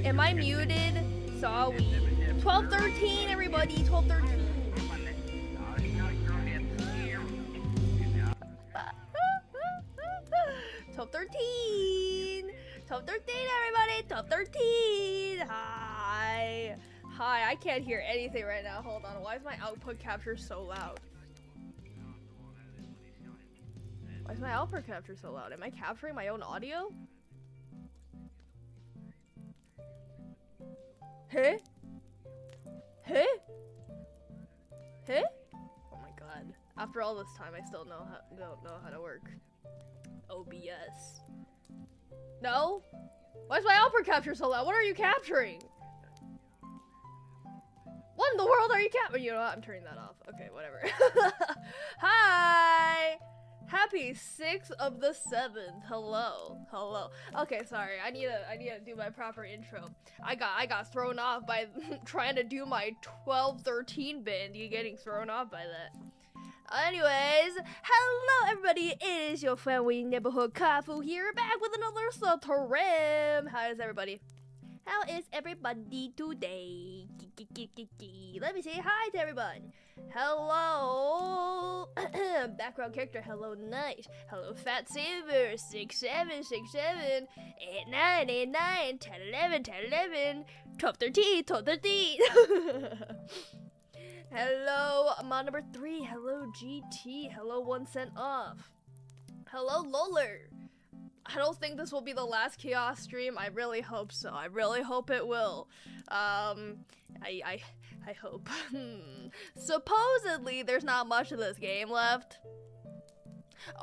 Am I muted? Sorry. 12:13, everybody. 12:13. 12:13. 12:13, everybody. 12:13. Hi. Hi. I can't hear anything right now. Hold on. Why is my output capture so loud? Why is my output capture so loud? Am I capturing my own audio? Huh? Huh? Huh? Oh my god. After all this time, I still don't know how to work OBS. No? Why is my output capture so loud? What are you capturing? What in the world are you capturing? You know what? I'm turning that off. Okay, whatever. Hi! Happy 6th of the 7th. Hello. Hello. Okay, sorry. I need to do my proper intro. I got thrown off by trying to do my 12:13 band. You getting thrown off by that. Anyways, hello everybody. It is your friendly neighborhood Kaifu here, back with another stream. How is everybody? How is everybody today? Let me say hi to everyone. Hello. Background character. Hello, Night. Hello, Fat Saver. 6767 89 89 10 11 10 11 12 13 12 13. Hello, mod number 3. Hello, GT. Hello, 1 cent off. Hello, Loler. I don't think this will be the last KIOSK stream. I really hope so. I really hope it will. I hope. Supposedly, there's not much of this game left.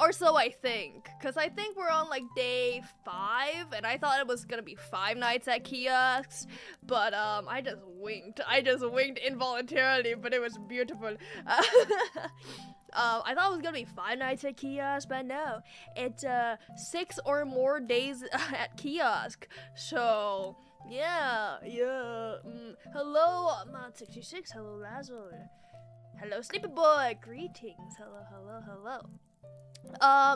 Or so I think. Because I think we're on, like, day 5. And I thought it was gonna be 5 nights at KIOSK. But, I just winked. I just winked involuntarily, but it was beautiful. I thought it was gonna be 5 nights at KIOSK, but no. It's, 6 or more days at KIOSK. So, yeah. Hello, Mod66. Hello, Razzle. Hello, Sleepy Boy. Greetings. Hello.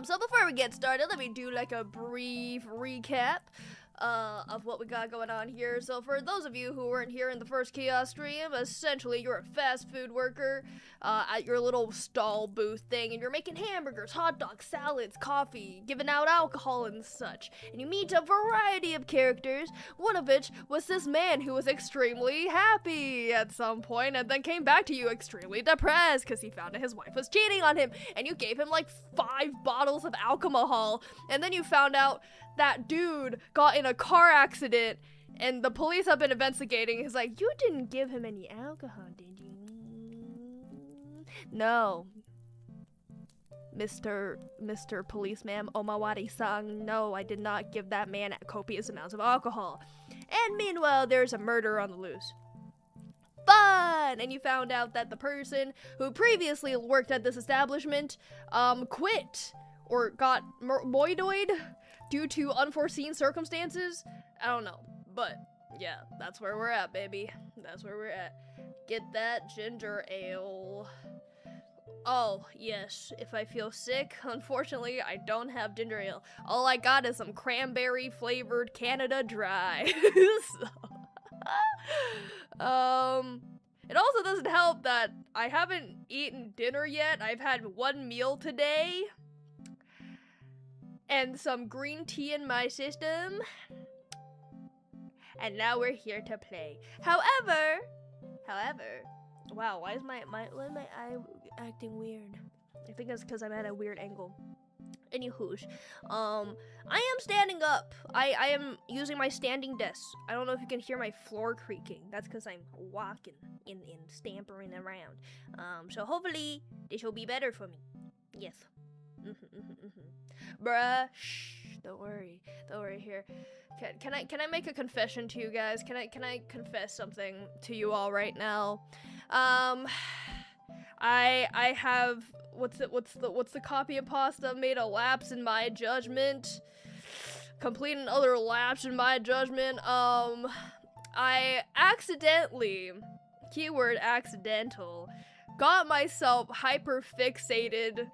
So before we get started, let me do like a brief recap of what we got going on here. So for those of you who weren't here in the first KIOSK stream, essentially you're a fast food worker at your little stall booth thing, and you're making hamburgers, hot dogs, salads, coffee, giving out alcohol and such. And you meet a variety of characters, one of which was this man who was extremely happy at some point and then came back to you extremely depressed because he found out his wife was cheating on him, and you gave him like 5 bottles of alcohol, and then you found out that dude got in a car accident and the police have been investigating. He's like, you didn't give him any alcohol, did you? No. Mr. Policeman Omawari-san, no, I did not give that man copious amounts of alcohol. And meanwhile, there's a murder on the loose. Fun! And you found out that the person who previously worked at this establishment, quit or got moidoid due to unforeseen circumstances. I don't know, but yeah, that's where we're at, baby. That's where we're at. Get that ginger ale. Oh, yes, if I feel sick, unfortunately, I don't have ginger ale. All I got is some cranberry flavored Canada Dry. It also doesn't help that I haven't eaten dinner yet. I've had 1 meal today and some green tea in my system, and now we're here to play. However, wow, why is my eye acting weird? I think that's because I'm at a weird angle. Anywhoosh, I am standing up. I am using my standing desk. I don't know if you can hear my floor creaking. That's because I'm walking and stampering around. So hopefully this will be better for me. Yes. Bruh, shh, don't worry here. Can I make a confession to you guys? Can I confess something to you all right now? I have what's the copy of pasta made a lapse in my judgment. Complete another lapse in my judgment. I accidentally, keyword accidental, got myself hyper fixated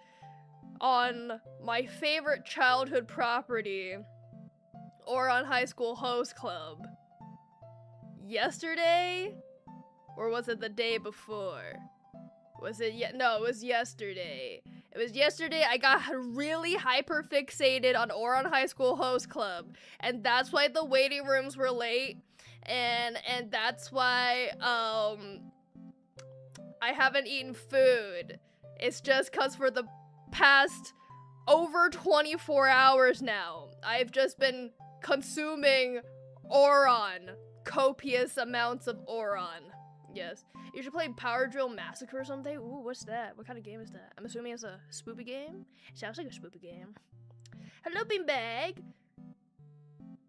on my favorite childhood property or on High School Host Club. yesterday? Or was it the day before? Was it no, it was yesterday. It was yesterday. I got really hyper fixated on Ouran High School Host Club, and that's why the waiting rooms were late, and that's why I haven't eaten food. It's just cause for the past over 24 hours now, I've just been consuming Ouran, copious amounts of Ouran. Yes. You should play Power Drill Massacre or something. Ooh, what's that? What kind of game is that? I'm assuming it's a spoopy game. It sounds like a spoopy game. Hello, Beanbag.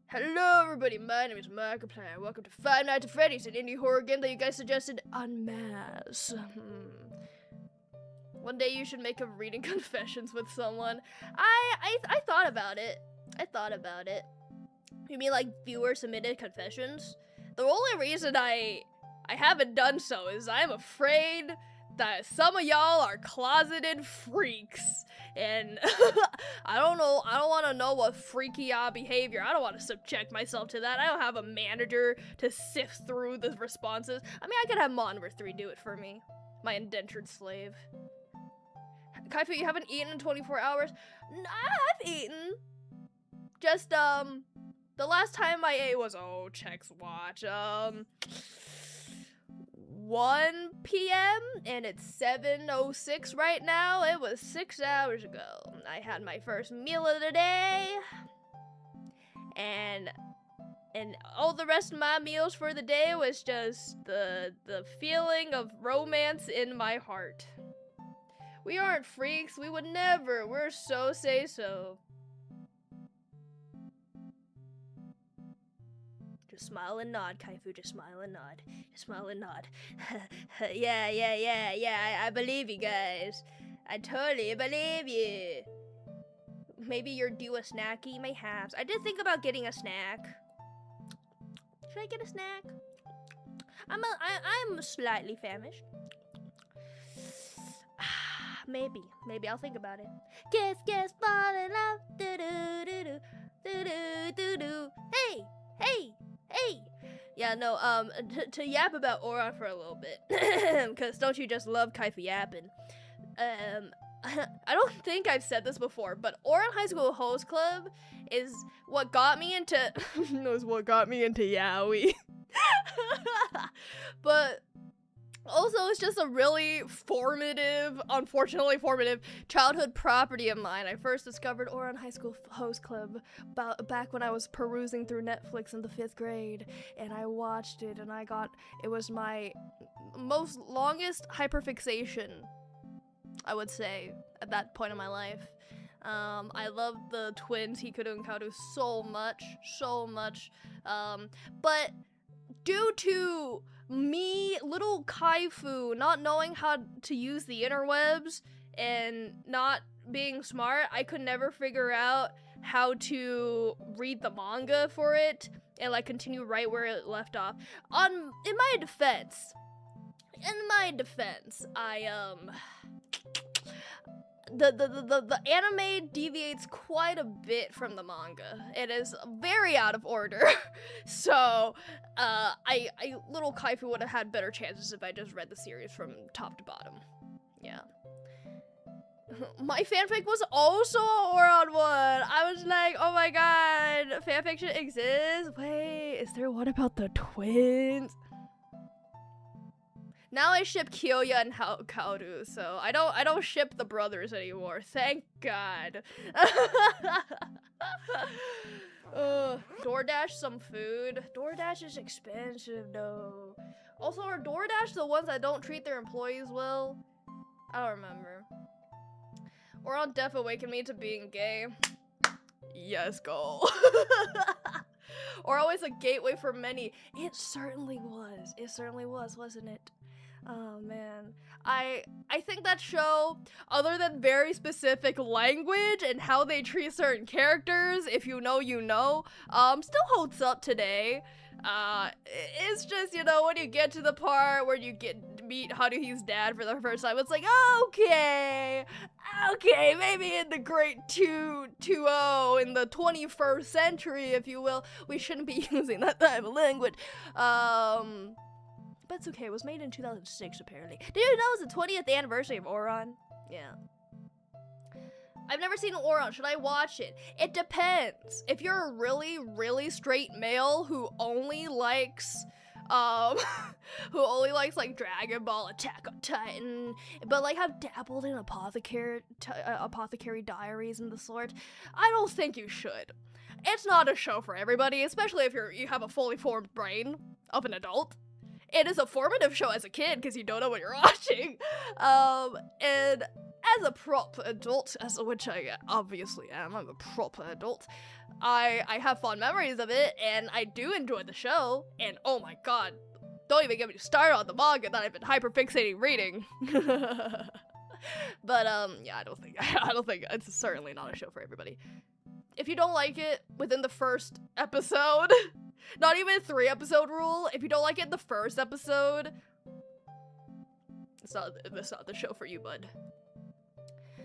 Hello, everybody. My name is Markiplier. Welcome to Five Nights at Freddy's, an indie horror game that you guys suggested en masse. One day you should make a reading confessions with someone. I thought about it. You mean like viewer submitted confessions? The only reason I haven't done so is I'm afraid that some of y'all are closeted freaks, and I don't want to know what freaky behavior. I don't want to subject myself to that. I don't have a manager to sift through the responses. I mean, I could have Monver 3 do it for me, my indentured slave. Kaifu, you haven't eaten in 24 hours? I've eaten. Just the last time I ate was checks watch 1 p.m. and it's 7:06 right now. It was 6 hours ago. I had my first meal of the day, and all the rest of my meals for the day was just the feeling of romance in my heart. We aren't freaks. We would never. We're so say so. Just smile and nod, Kaifu. Just smile and nod. Just smile and nod. Yeah. I believe you guys. I totally believe you. Maybe you're due a snacky, mayhaps. I did think about getting a snack. Should I get a snack? I'm slightly famished. Maybe I'll think about it. Guess, fall in love. Do. Hey. Yeah, no, to yap about Ouran for a little bit, because don't you just love Kaifu yapping? I don't think I've said this before, but Ouran High School Host Club is what got me into yaoi. But also, it's just a really unfortunately formative childhood property of mine. I first discovered Ouran High School Host Club back when I was perusing through Netflix in the 5th grade, and I watched it, and it was my most longest hyperfixation, I would say, at that point in my life. I loved the twins, Hikaru and Kaoru, so much, but due to me, little Kaifu, not knowing how to use the interwebs and not being smart, I could never figure out how to read the manga for it and like continue right where it left off. In my defense, the anime deviates quite a bit from the manga. It is very out of order. So, little Kaifu would have had better chances if I just read the series from top to bottom. Yeah. My fanfic was also a Ouran one. I was like, oh my god, fanfiction exists? Wait, is there one about the twins? Now I ship Kyoya and Kaoru, so I don't ship the brothers anymore. Thank God. DoorDash some food. DoorDash is expensive though. Also, are DoorDash the ones that don't treat their employees well? I don't remember. Ouran Def awakened me to being gay. Yes, go. Or always a gateway for many. It certainly was. It certainly was, wasn't it? Oh man, I think that show, other than very specific language and how they treat certain characters, if you know, you know, still holds up today. It's just, you know, when you get to the part where you meet Haruhi's dad for the first time, it's like, okay, maybe in the great 2-2-0, So in the 21st century, if you will, we shouldn't be using that type of language. But it's okay. It was made in 2006, apparently. Did you know it was the 20th anniversary of Oron? Yeah. I've never seen Oron. Should I watch it? It depends. If you're a really, really straight male who only likes, like Dragon Ball, Attack on Titan, but like have dabbled in Apothecary Diaries and the sort, I don't think you should. It's not a show for everybody, especially if you have a fully formed brain of an adult. It is a formative show as a kid because you don't know what you're watching. And as a proper adult, which I obviously am, I'm a proper adult, I have fond memories of it, and I do enjoy the show, and oh my god, don't even get me started on the manga that I've been hyperfixating reading. But, yeah, I don't think it's certainly not a show for everybody. If you don't like it within the first episode, not even a 3-episode rule, if you don't like it in the first episode, it's not the show for you, bud.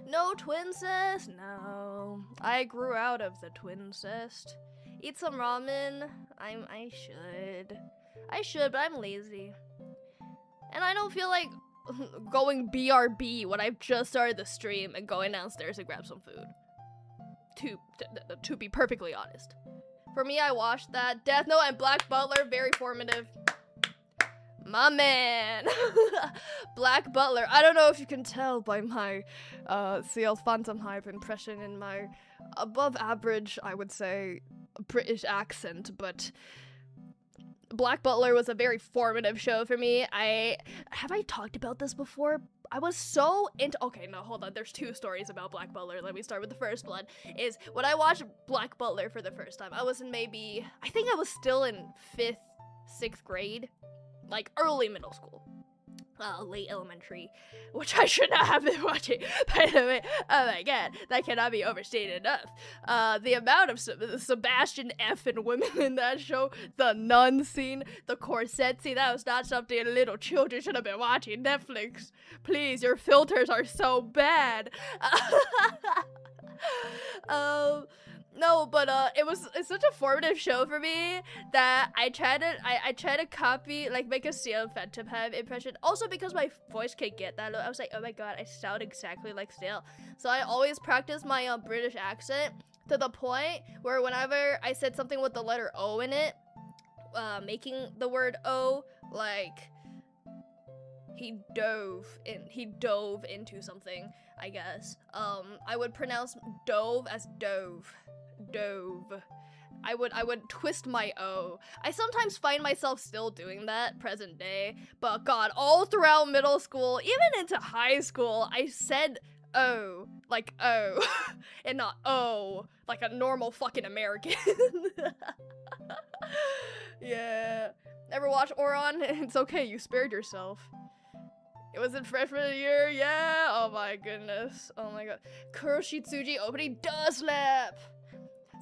No twincest? No. I grew out of the twincest. Eat some ramen? I should, but I'm lazy. And I don't feel like going BRB when I've just started the stream and going downstairs to grab some food. To be perfectly honest. For me, I watched that. Death Note and Black Butler, very formative. My man! Black Butler. I don't know if you can tell by my CL Phantom Hive impression and my above average, I would say, British accent, but Black Butler was a very formative show for me. Have I talked about this before? I was so into— okay, no, hold on. There's 2 stories about Black Butler. Let me start with the first one. Is when I watched Black Butler for the first time, I was in I think I was still in 5th, 6th grade. Like, early middle school. Late elementary, which I should not have been watching, by the way. Oh my god, that cannot be overstated enough. The amount of Sebastian F and women in that show, the nun scene, the corset scene, that was not something little children should have been watching. Netflix, please, your filters are so bad. No, but it's such a formative show for me that I try to copy, like, make a CL Phantom Hive impression. Also because my voice can't get that low. I was like, oh my god, I sound exactly like CL. So I always practice my British accent to the point where whenever I said something with the letter O in it, making the word O, like, he dove into something, I guess. I would pronounce dove as dove. I would twist my O. I sometimes find myself still doing that present day, but god, all throughout middle school, even into high school, I said O, like O, and not O, like a normal fucking American. Yeah. Ever watch Oron? It's okay, you spared yourself. It was in freshman year, yeah! Oh my goodness. Oh my god. Kuroshitsuji opening does slap!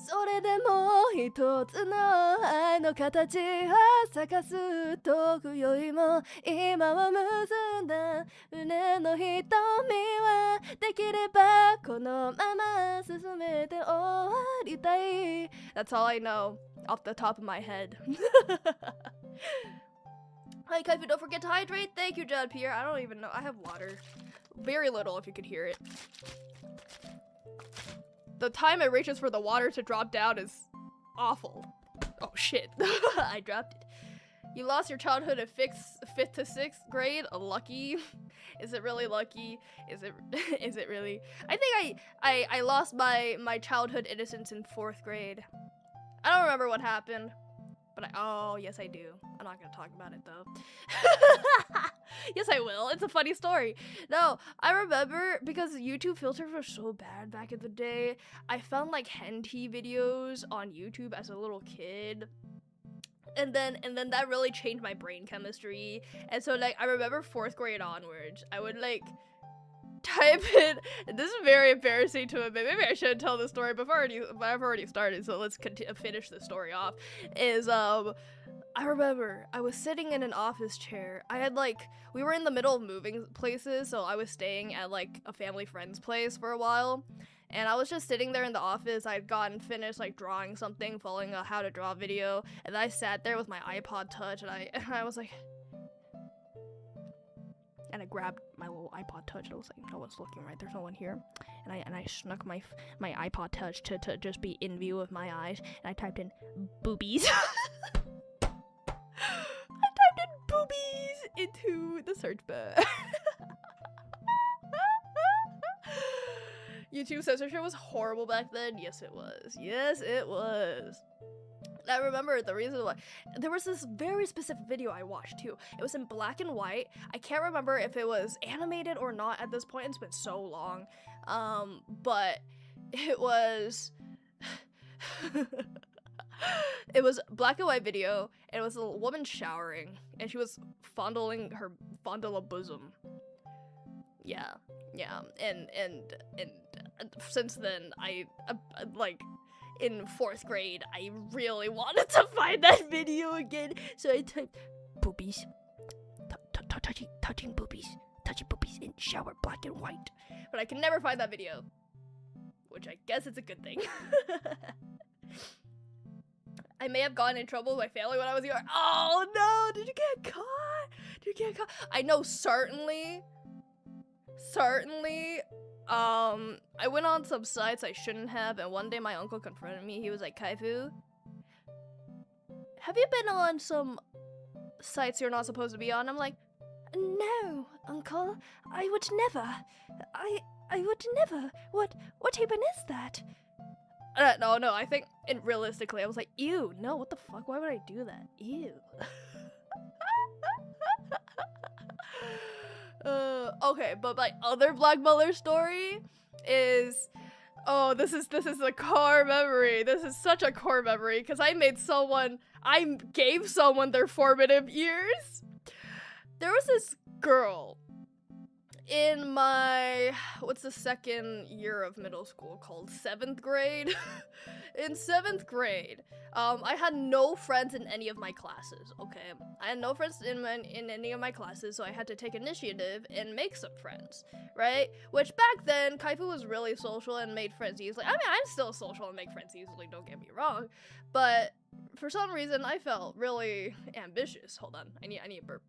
それでも一つの愛の形を探す遠くよりも今は結んだ胸の瞳はできればこのまま進めて終わりたい That's all I know off the top of my head. Hi Kaifu, don't forget to hydrate. Thank you, Jad Pierre. I don't even know. I have water. Very little if you could hear it. The time it reaches for the water to drop down is awful. Oh shit. I dropped it. You lost your childhood in 5th to 6th grade? Lucky? Is it really lucky? Is it really? I think I lost my childhood innocence in 4th grade. I don't remember what happened. But oh, yes I do. I'm not gonna talk about it though. Yes I will. It's a funny story. No, I remember because YouTube filters were so bad back in the day. I found like hentai videos on YouTube as a little kid. And then that really changed my brain chemistry. And so like I remember 4th grade onwards, I would like type in, and this is very embarrassing to admit, maybe I shouldn't tell this story, but I've already started, so let's finish the story off, is, I remember I was sitting in an office chair. We were in the middle of moving places, so I was staying at, like, a family friend's place for a while, and I was just sitting there in the office. I'd gotten finished like drawing something, following a how to draw video, and I sat there with my iPod Touch, and I was like, and I grabbed my little iPod Touch, and I was like, no one's looking, right? There's no one here. And I snuck my iPod Touch to just be in view of my eyes, and I typed in boobies. I typed in boobies into the search bar. YouTube censorship was horrible back then. Yes, it was. Yes, it was. I remember the reason why. There was this very specific video I watched too. It was in black and white. I can't remember if it was animated or not at this point. It's been so long. But it was it was black and white video, and it was a woman showering, and she was fondling her fondle bosom. Yeah, and since then, I like, in 4th grade, I really wanted to find that video again, so I typed boobies, touching boobies in shower, black and white, but I can never find that video, which I guess is a good thing. I may have gotten in trouble with my family when I was young. Oh no, did you get caught? I know certainly, I went on some sites I shouldn't have, and one day my uncle confronted me. He was like, Kaifu, have you been on some sites you're not supposed to be on? I'm like, no, uncle, I would never. I would never. What even is that? No, I think, and realistically, I was like, ew, no, what the fuck, why would I do that? Ew. Okay, but my other Black Butler story is, oh, this is a core memory. This is such a core memory, because I gave someone their formative years. There was this girl in my, what's the second year of middle school called? 7th grade? In 7th grade, I had no friends in any of my classes, okay? I had no friends in any of my classes, so I had to take initiative and make some friends, right? Which back then, Kaifu was really social and made friends easily. I mean, I'm still social and make friends easily, don't get me wrong, but for some reason, I felt really ambitious. Hold on, I need a burp.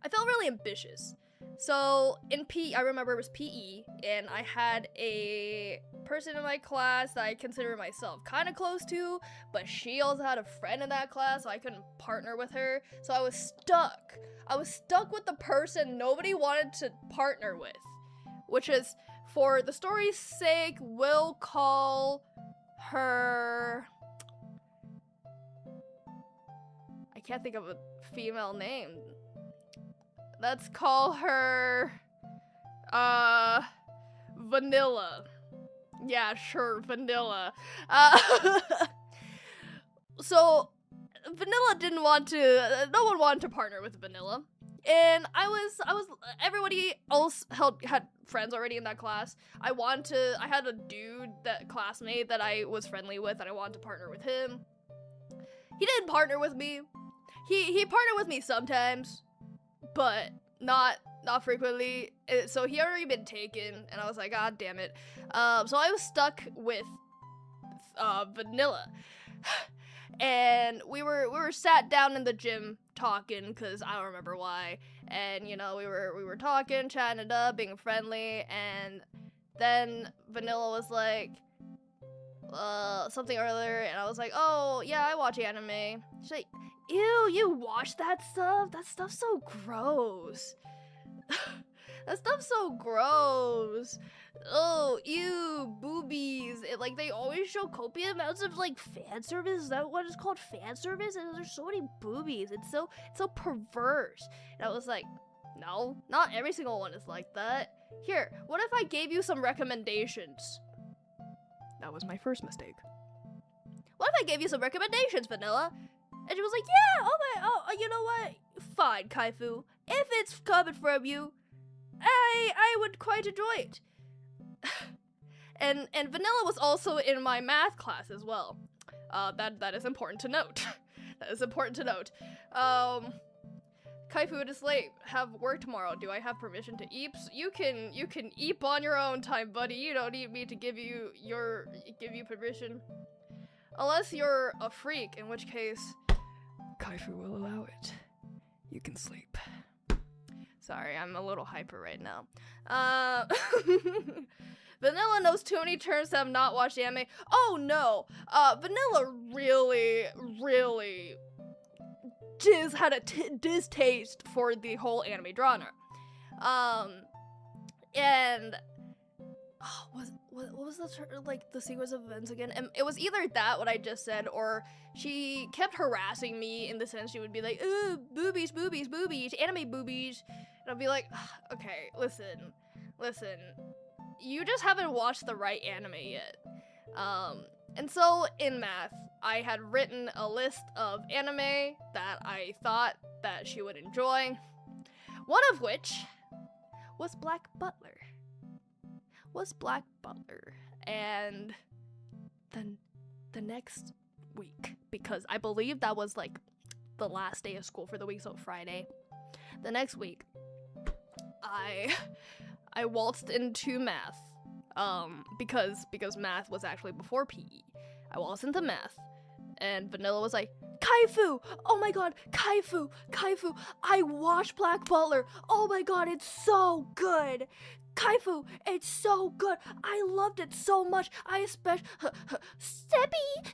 I felt really ambitious. So in PE, I remember it was PE, and I had a person in my class that I consider myself kind of close to, but she also had a friend in that class, so I couldn't partner with her. So I was stuck. I was stuck with the person nobody wanted to partner with, which is, for the story's sake, we'll call her... I can't think of a female name. Let's call her, Vanilla. Yeah, sure, Vanilla. So, Vanilla didn't want to, no one wanted to partner with Vanilla. And everybody else had friends already in that class. I had a classmate that I was friendly with, and I wanted to partner with him. He didn't partner with me. He partnered with me sometimes, but not frequently. So he had already been taken, and I was like, God damn it. So I was stuck with Vanilla, and we were sat down in the gym talking, because I don't remember why, and you know, we were talking, chatting it up, being friendly, and then Vanilla was like something earlier, and I was like, oh yeah, I watch anime. She's like, ew, you watch that stuff? That stuff's so gross. That stuff's so gross. Oh, ew, boobies. Like, they always show copious amounts of, like, fan service. Is that what it's called? Fan service? And there's so many boobies. It's so perverse. And I was like, no, not every single one is like that. Here, what if I gave you some recommendations? That was my first mistake. What if I gave you some recommendations, Vanilla? And she was like, yeah, you know what? Fine, Kaifu. If it's coming from you, I would quite enjoy it. and Vanilla was also in my math class as well. That is important to note. That is important to note. Kaifu, it is late. Have work tomorrow. Do I have permission to eep? You can eep on your own time, buddy. You don't need me to give you permission. Unless you're a freak, in which case Kaifu will allow it. You can sleep. Sorry, I'm a little hyper right now. Vanilla knows too many terms that have not watched anime. Oh no! Vanilla really had a distaste for the whole anime genre. And what was the sequence of events again? And it was either that, what I just said, or she kept harassing me in the sense she would be like, ooh, boobies, boobies, boobies, anime boobies. And I'd be like, okay, listen, you just haven't watched the right anime yet. And so in math, I had written a list of anime that I thought that she would enjoy. One of which was Black Butler. And then the next week, because I believe that was like the last day of school for the week, so Friday. The next week, I waltzed into math, because math was actually before PE. I waltzed into math, and Vanilla was like, Kaifu! Oh my god, Kaifu! I watched Black Butler! Oh my god, it's so good! Kaifu, it's so good! I loved it so much! I especially... Sebi-chan!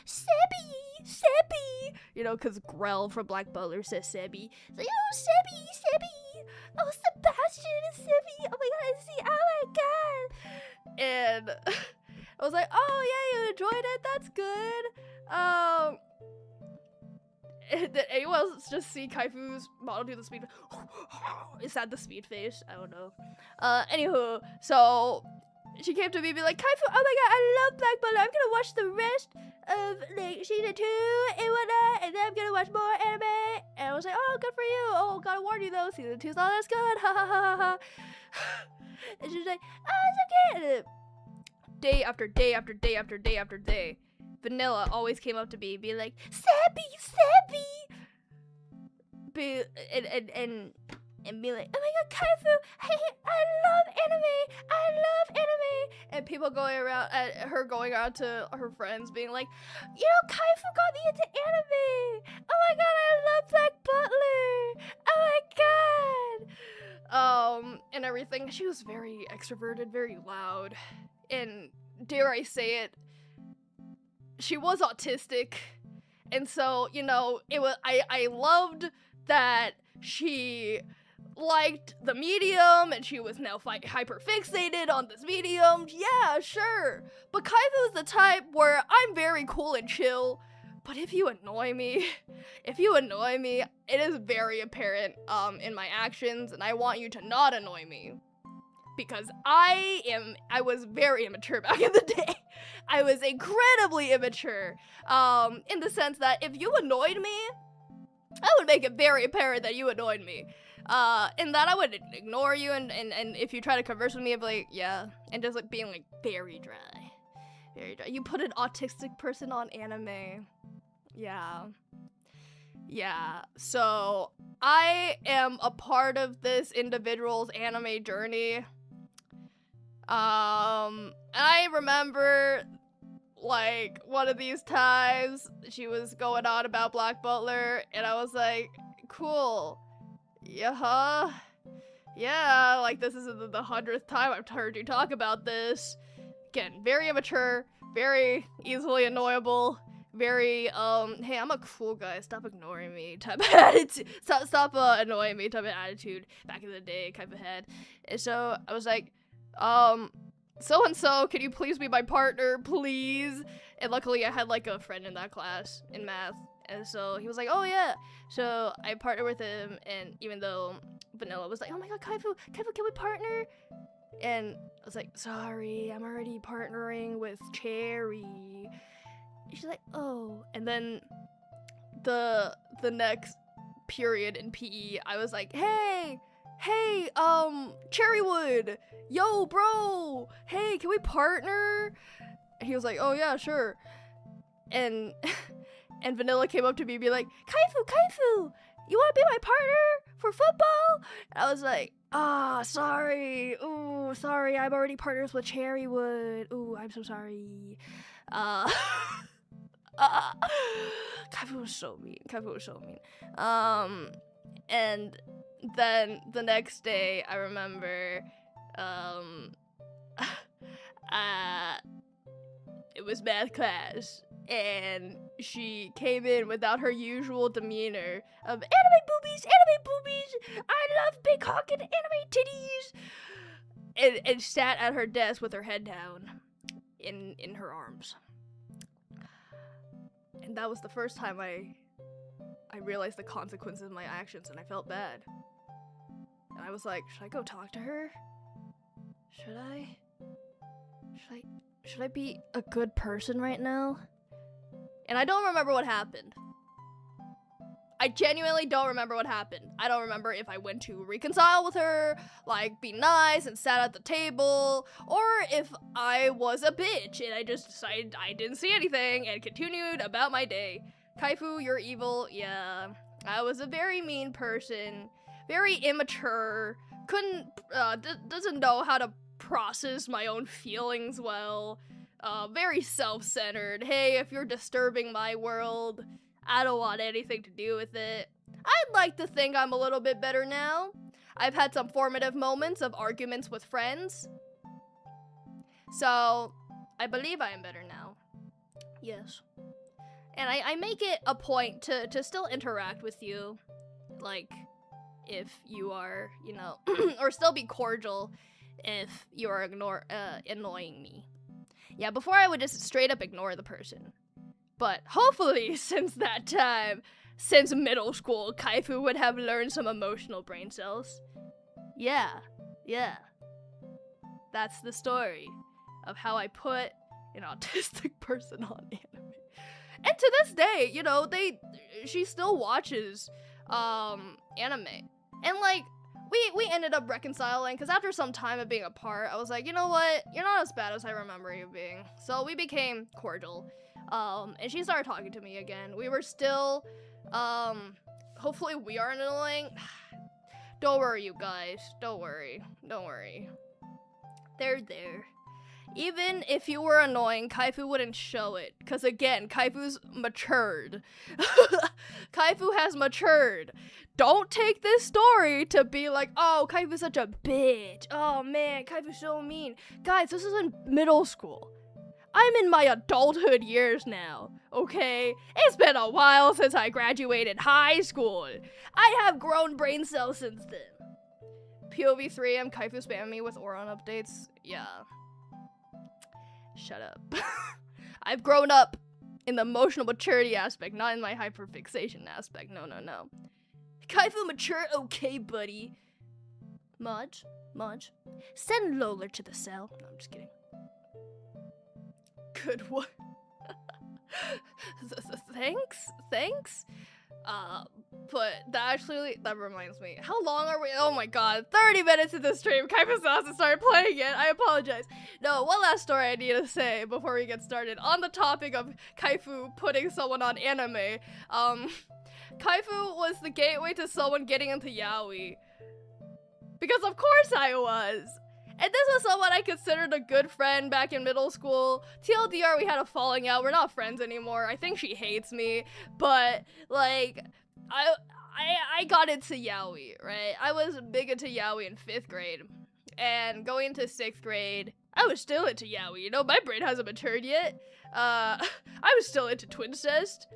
Sebi! You know, because Grell from Black Butler says Sebi. It's like, oh, Sebi! Oh, Sebastian and Sebi! Oh my god, I see! Oh my god! And I was like, oh yeah, you enjoyed it? That's good. Did anyone else just see Kaifu's model do the speed? Is that the speed face? I don't know. Anywho, so she came to me and be like, Kaifu, oh my god, I love Black Butler. I'm gonna watch the rest of like season 2 and whatnot, and then I'm gonna watch more anime. And I was like, oh, good for you. Oh, gotta warn you though, season 2's not as good. Ha ha ha ha. And she's like, oh, it's okay. And day after day after day after day after day, Vanilla always came up to me and be like, Sebi! And be like, oh my god, Kaifu, hey, I love anime! And people going around, going out to her friends being like, you know, Kaifu got me into anime! Oh my god, I love Black Butler! Oh my god! And everything. She was very extroverted, very loud, and dare I say it, she was autistic, and so, you know, it was, I loved that she liked the medium, and she was now hyper fixated on this medium. Yeah, sure, but Kaifu is the type where I'm very cool and chill, but if you annoy me, it is very apparent, in my actions, and I want you to not annoy me. Because I was very immature back in the day. I was incredibly immature, in the sense that if you annoyed me, I would make it very apparent that you annoyed me. And that I would ignore you, and if you try to converse with me, I'd be like, yeah, and just like being like very dry. You put an autistic person on anime. Yeah, so I am a part of this individual's anime journey. I remember, like, one of these times, she was going on about Black Butler, and I was like, cool, yeah, like, this is the 100th time I've heard you talk about this. Again, very immature, very easily annoyable, very, hey, I'm a cool guy, stop ignoring me type of attitude, stop annoying me type of attitude back in the day type of head. And so I was like, so-and-so, can you please be my partner, please? And luckily I had, like, a friend in that class, in math, and so he was like, oh, yeah. So I partnered with him, and even though Vanilla was like, oh my god, Kaifu, can we partner? And I was like, sorry, I'm already partnering with Cherry. And she's like, oh. And then the next period in PE, I was like, hey, Cherrywood, yo, bro, hey, can we partner? And he was like, oh yeah, sure. And Vanilla came up to me and be like, Kaifu, you want to be my partner for football? And I was like, sorry. Ooh, sorry. I'm already partners with Cherrywood. Ooh, I'm so sorry. Kaifu was so mean. And then the next day, I remember, it was math class, and she came in without her usual demeanor of anime boobies, I love big cock and anime titties, and sat at her desk with her head down in her arms. And that was the first time I realized the consequences of my actions, and I felt bad. And I was like, should I go talk to her? Should I be a good person right now? And I don't remember what happened. I genuinely don't remember what happened. I don't remember if I went to reconcile with her, like be nice and sat at the table, or if I was a bitch and I just decided I didn't see anything and continued about my day. Kaifu, you're evil. Yeah, I was a very mean person, very immature, doesn't know how to process my own feelings well, very self-centered. Hey, if you're disturbing my world, I don't want anything to do with it. I'd like to think I'm a little bit better now. I've had some formative moments of arguments with friends. So, I believe I am better now. Yes. And I make it a point to still interact with you. Like, if you are, you know, or still be cordial if you are annoying me. Yeah, before I would just straight up ignore the person. But hopefully, since that time, since middle school, Kaifu would have learned some emotional brain cells. Yeah. That's the story of how I put an autistic person on anime. And to this day, you know, she still watches anime. And like, we ended up reconciling, because after some time of being apart, I was like, you know what? You're not as bad as I remember you being. So we became cordial. And she started talking to me again. We were still, hopefully we aren't annoying. Don't worry, you guys. Don't worry. They're there. Even if you were annoying, Kaifu wouldn't show it. Because again, Kaifu's matured. Kaifu has matured. Don't take this story to be like, oh, Kaifu's such a bitch. Oh man, Kaifu's so mean. Guys, this is in middle school. I'm in my adulthood years now, okay? It's been a while since I graduated high school. I have grown brain cells since then. POV 3M, Kaifu spamming me with Oron updates. Yeah. Shut up. I've grown up in the emotional maturity aspect, not in my hyperfixation aspect. No. Kaifu mature? Okay, buddy. Mudge. Send Lola to the cell. No, I'm just kidding. Good one. Thanks. But that reminds me. How long are we? Oh my god, 30 minutes into the stream. Kaifu hasn't started playing yet. I apologize. No, one last story I need to say before we get started. On the topic of Kaifu putting someone on anime, Kaifu was the gateway to someone getting into yaoi. Because of course I was. And this was someone I considered a good friend back in middle school. TLDR, we had a falling out. We're not friends anymore. I think she hates me. But, like, I got into yaoi, right? I was big into yaoi in 5th grade. And going into 6th grade, I was still into yaoi. You know, my brain hasn't matured yet. I was still into twincest.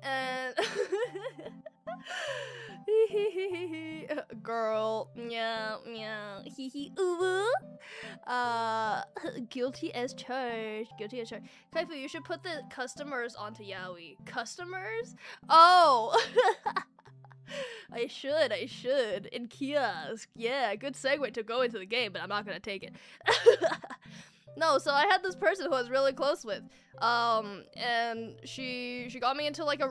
And... girl, meow, hee hee, ooh, guilty as charged. Kaifu, you should put the customers onto yaoi. Customers? Oh, I should, in kiosk. Yeah, good segue to go into the game, but I'm not gonna take it. No, so I had this person who I was really close with, and she got me into like a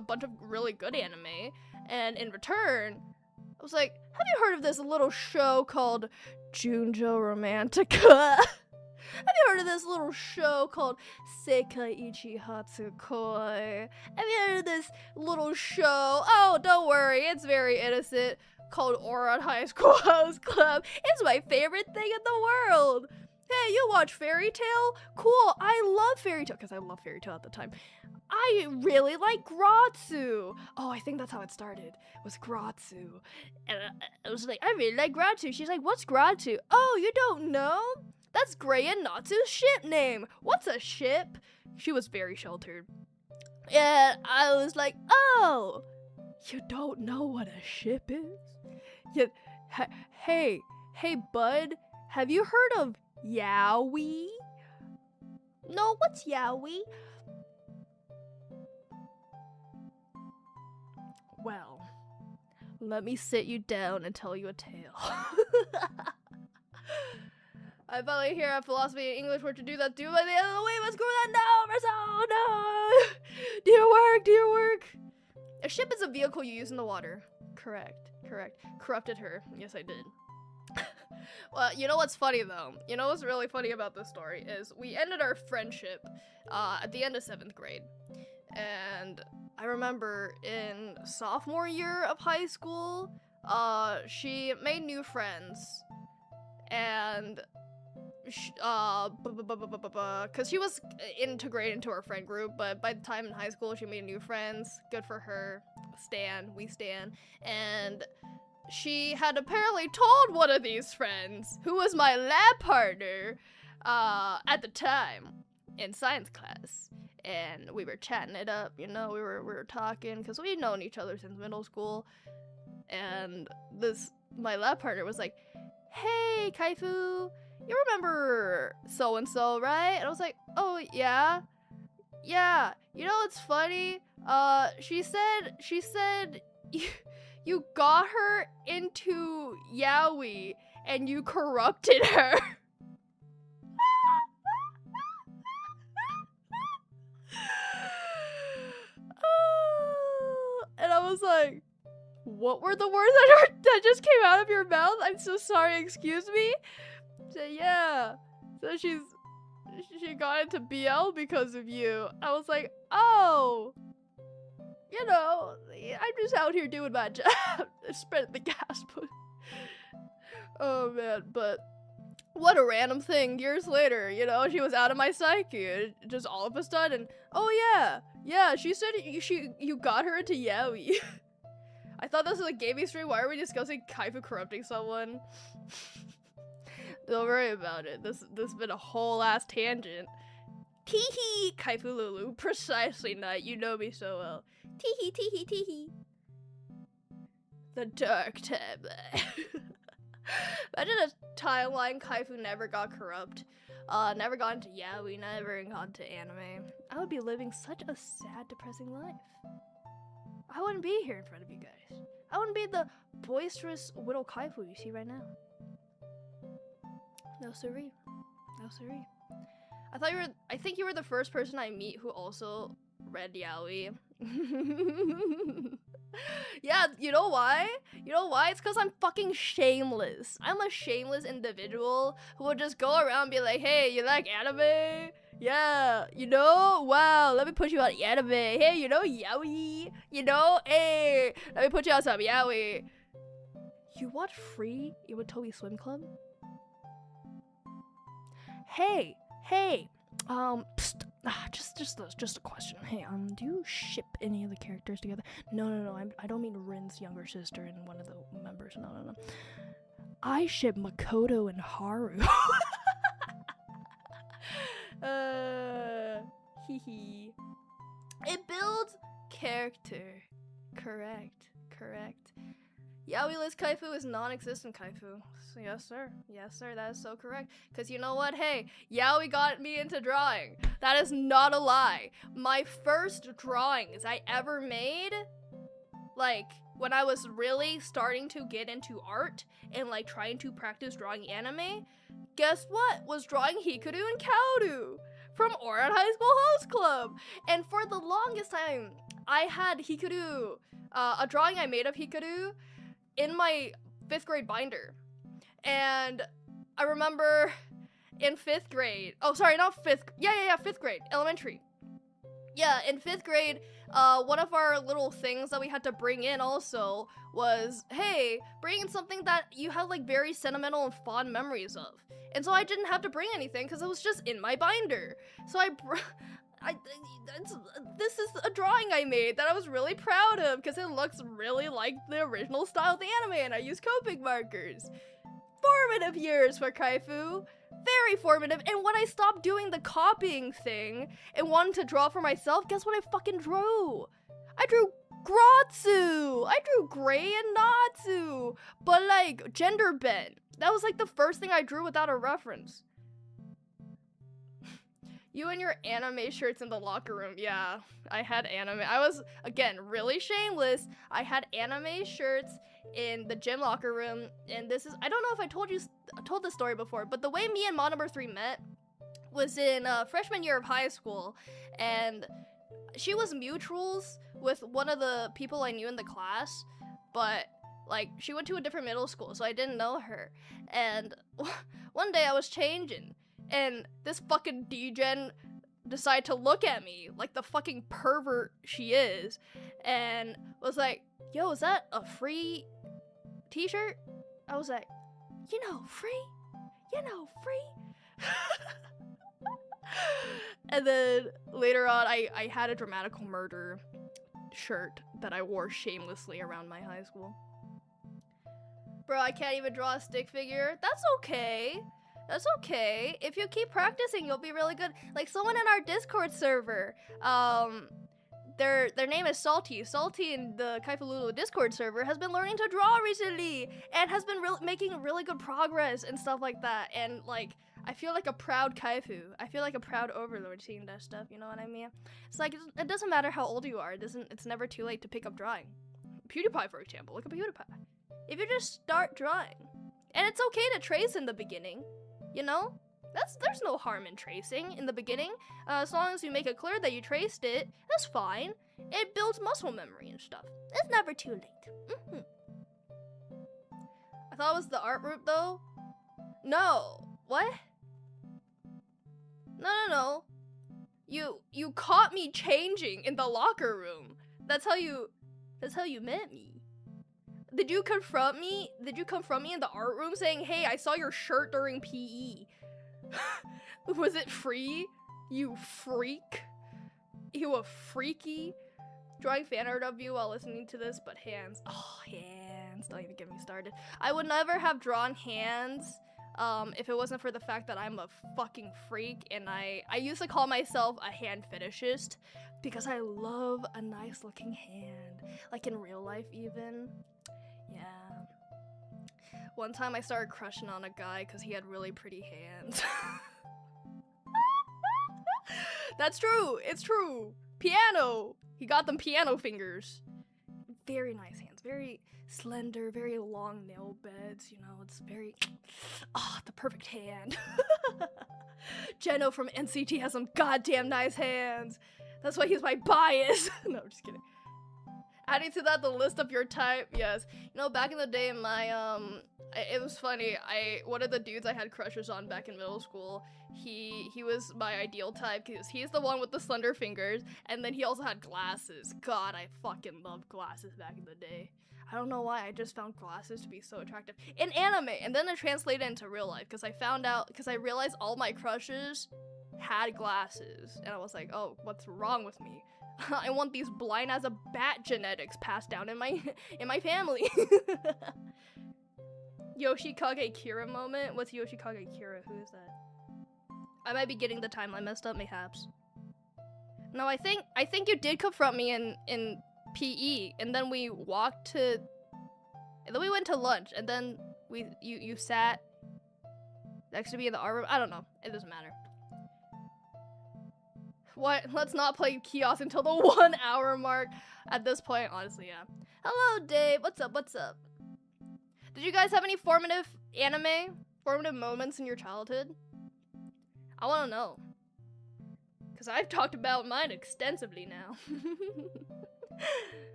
bunch of really good anime, and in return, I was like, have you heard of this little show called Junjo Romantica? Have you heard of this little show called Sekaiichi Hatsukoi? Have you heard of this little show? Oh, don't worry, it's very innocent. Called Ouran High School Host Club. It's my favorite thing in the world. Hey, you watch Fairy Tail? Cool, I love Fairy Tail, because I love Fairy Tail at the time. I really like Gratsu. Oh, I think that's how it started. It was Gratsu. And I was like, I really like Gratsu. She's like, what's Gratsu? Oh, you don't know? That's Gray and Natsu's ship name. What's a ship? She was very sheltered. And I was like, oh, you don't know what a ship is? Hey, bud, have you heard of yaoi? No, what's yaoi? Well, let me sit you down and tell you a tale. I finally hear a philosophy in English where to do that. Do by the end of the way. Let's go with that. No, Marcel, no. Do your work. A ship is a vehicle you use in the water. Correct. Corrupted her. Yes, I did. Well, you know what's funny though? You know what's really funny about this story is we ended our friendship at the end of 7th grade. And I remember in sophomore year of high school, she made new friends. And because she was integrated into our friend group, but by the time in high school she made new friends. Good for her. We stan. And she had apparently told one of these friends, who was my lab partner at the time in science class, and we were chatting it up, you know, we were talking because we'd known each other since middle school. And my lab partner was like, hey Kaifu, you remember so and so, right? And I was like, oh yeah, you know what's funny? She said you got her into yaoi and you corrupted her. And I was like, what were the words that just came out of your mouth? I'm so sorry, excuse me? So yeah, so she got into BL because of you. I was like, oh, you know, I'm just out here doing my job, spreading the gospel. Oh man, but what a random thing. Years later, you know, she was out of my psyche, just all of a sudden. Oh yeah, she said you got her into yaoi. I thought this was a gaming stream. Why are we discussing Kaifu corrupting someone? Don't worry about it. This has been a whole ass tangent. Teehee, Kaifu Lulu. Precisely, Knight. You know me so well. Teehee. The dark timeline. Imagine a timeline Kaifu never got corrupt. Never got into yaoi, never got into anime. I would be living such a sad, depressing life. I wouldn't be here in front of you guys. I wouldn't be the boisterous little Kaifu you see right now. No siree. I think you were the first person I meet who also read yaoi. Yeah, you know why? It's because I'm fucking shameless. I'm a shameless individual who will just go around and be like, hey, you like anime? Yeah, you know? Wow, let me put you on anime. Hey, you know yaoi? You know? Hey, let me put you on some yaoi. You watch Free Iwatobi Swim Club? Hey, psst. Just a question. Hey, do you ship any of the characters together? No. I don't mean Rin's younger sister and one of the members. No. I ship Makoto and Haru. Hee. It builds character. Correct. Yaoi list Kaifu is non-existent Kaifu. So yes sir, that is so correct. Cause you know what, hey, yaoi got me into drawing. That is not a lie. My first drawings I ever made, like, when I was really starting to get into art and like trying to practice drawing anime, guess what? Was drawing Hikaru and Kaoru from Ouran High School Host Club. And for the longest time, I had Hikaru, a drawing I made of Hikaru in my 5th grade binder. And I remember in 5th grade. Oh, sorry, not 5th. Yeah, 5th grade, elementary. Yeah, in 5th grade, one of our little things that we had to bring in also was, hey, bring in something that you have like very sentimental and fond memories of. And so I didn't have to bring anything because it was just in my binder. So this is a drawing I made that I was really proud of because it looks really like the original style of the anime, and I used Copic markers. Formative years for Kaifu. Very formative. And when I stopped doing the copying thing and wanted to draw for myself, guess what I fucking drew? I drew Gratsu. I drew Gray and Natsu, but like gender bent. That was like the first thing I drew without a reference. You and your anime shirts in the locker room. Yeah, I had anime. I was, again, really shameless. I had anime shirts in the gym locker room, and this is, I don't know if I told this story before, but the way me and Mod number 3 met was in freshman year of high school, and she was mutuals with one of the people I knew in the class, but like she went to a different middle school, so I didn't know her. And one day I was changing, and this fucking degen decided to look at me like the fucking pervert she is, and was like, yo, is that a free t-shirt? I was like, free? And then later on, I had a Dramatical Murder shirt that I wore shamelessly around my high school. Bro, I can't even draw a stick figure. That's okay. That's okay. If you keep practicing, you'll be really good. Like someone in our Discord server, their name is Salty. Salty in the Kaifu Discord server has been learning to draw recently and has been making really good progress and stuff like that. And like, I feel like a proud Kaifu. I feel like a proud overlord seeing that stuff. You know what I mean? It's like it doesn't matter how old you are. It's never too late to pick up drawing. PewDiePie, for example. Look at PewDiePie. If you just start drawing, and it's okay to trace in the beginning, you know? There's no harm in tracing in the beginning. As long as you make it clear that you traced it, that's fine. It builds muscle memory and stuff. It's never too late. I thought it was the art route though. No. What? No. You caught me changing in the locker room. That's how you met me. Did you confront me? Did you confront me in the art room saying, hey, I saw your shirt during PE? Was it free? You freak? You a freaky? Drawing fan art of you while listening to this, but hands. Oh, hands. Don't even get me started. I would never have drawn hands if it wasn't for the fact that I'm a fucking freak, and I used to call myself a hand fetishist because I love a nice looking hand. Like in real life even. Yeah. One time I started crushing on a guy because he had really pretty hands. That's true. It's true. Piano. He got them piano fingers. Very nice hands. Very slender, very long nail beds. You know, it's very... the perfect hand. Jeno from NCT has some goddamn nice hands. That's why he's my bias. No, I'm just kidding. Adding to that the list of your type, yes. You know, back in the day, my it was funny. One of the dudes I had crushes on back in middle school, he was my ideal type because he's the one with the slender fingers, and then he also had glasses. God, I fucking loved glasses back in the day. I don't know why, I just found glasses to be so attractive in anime, and then it translated into real life because I realized all my crushes had glasses, and I was like, oh, what's wrong with me? I want these blind as a bat genetics passed down in my family. Yoshikage Kira moment? What's Yoshikage Kira? Who is that? I might be getting the timeline messed up, mayhaps. No, I think you did confront me in PE, and then we went to lunch, and then you sat next to me in the art room. I don't know. It doesn't matter. What? Let's not play KIOSK until the 1 hour mark. At this point, honestly, yeah. Hello, Dave. What's up? Did you guys have any formative moments in your childhood? I want to know. Because I've talked about mine extensively now.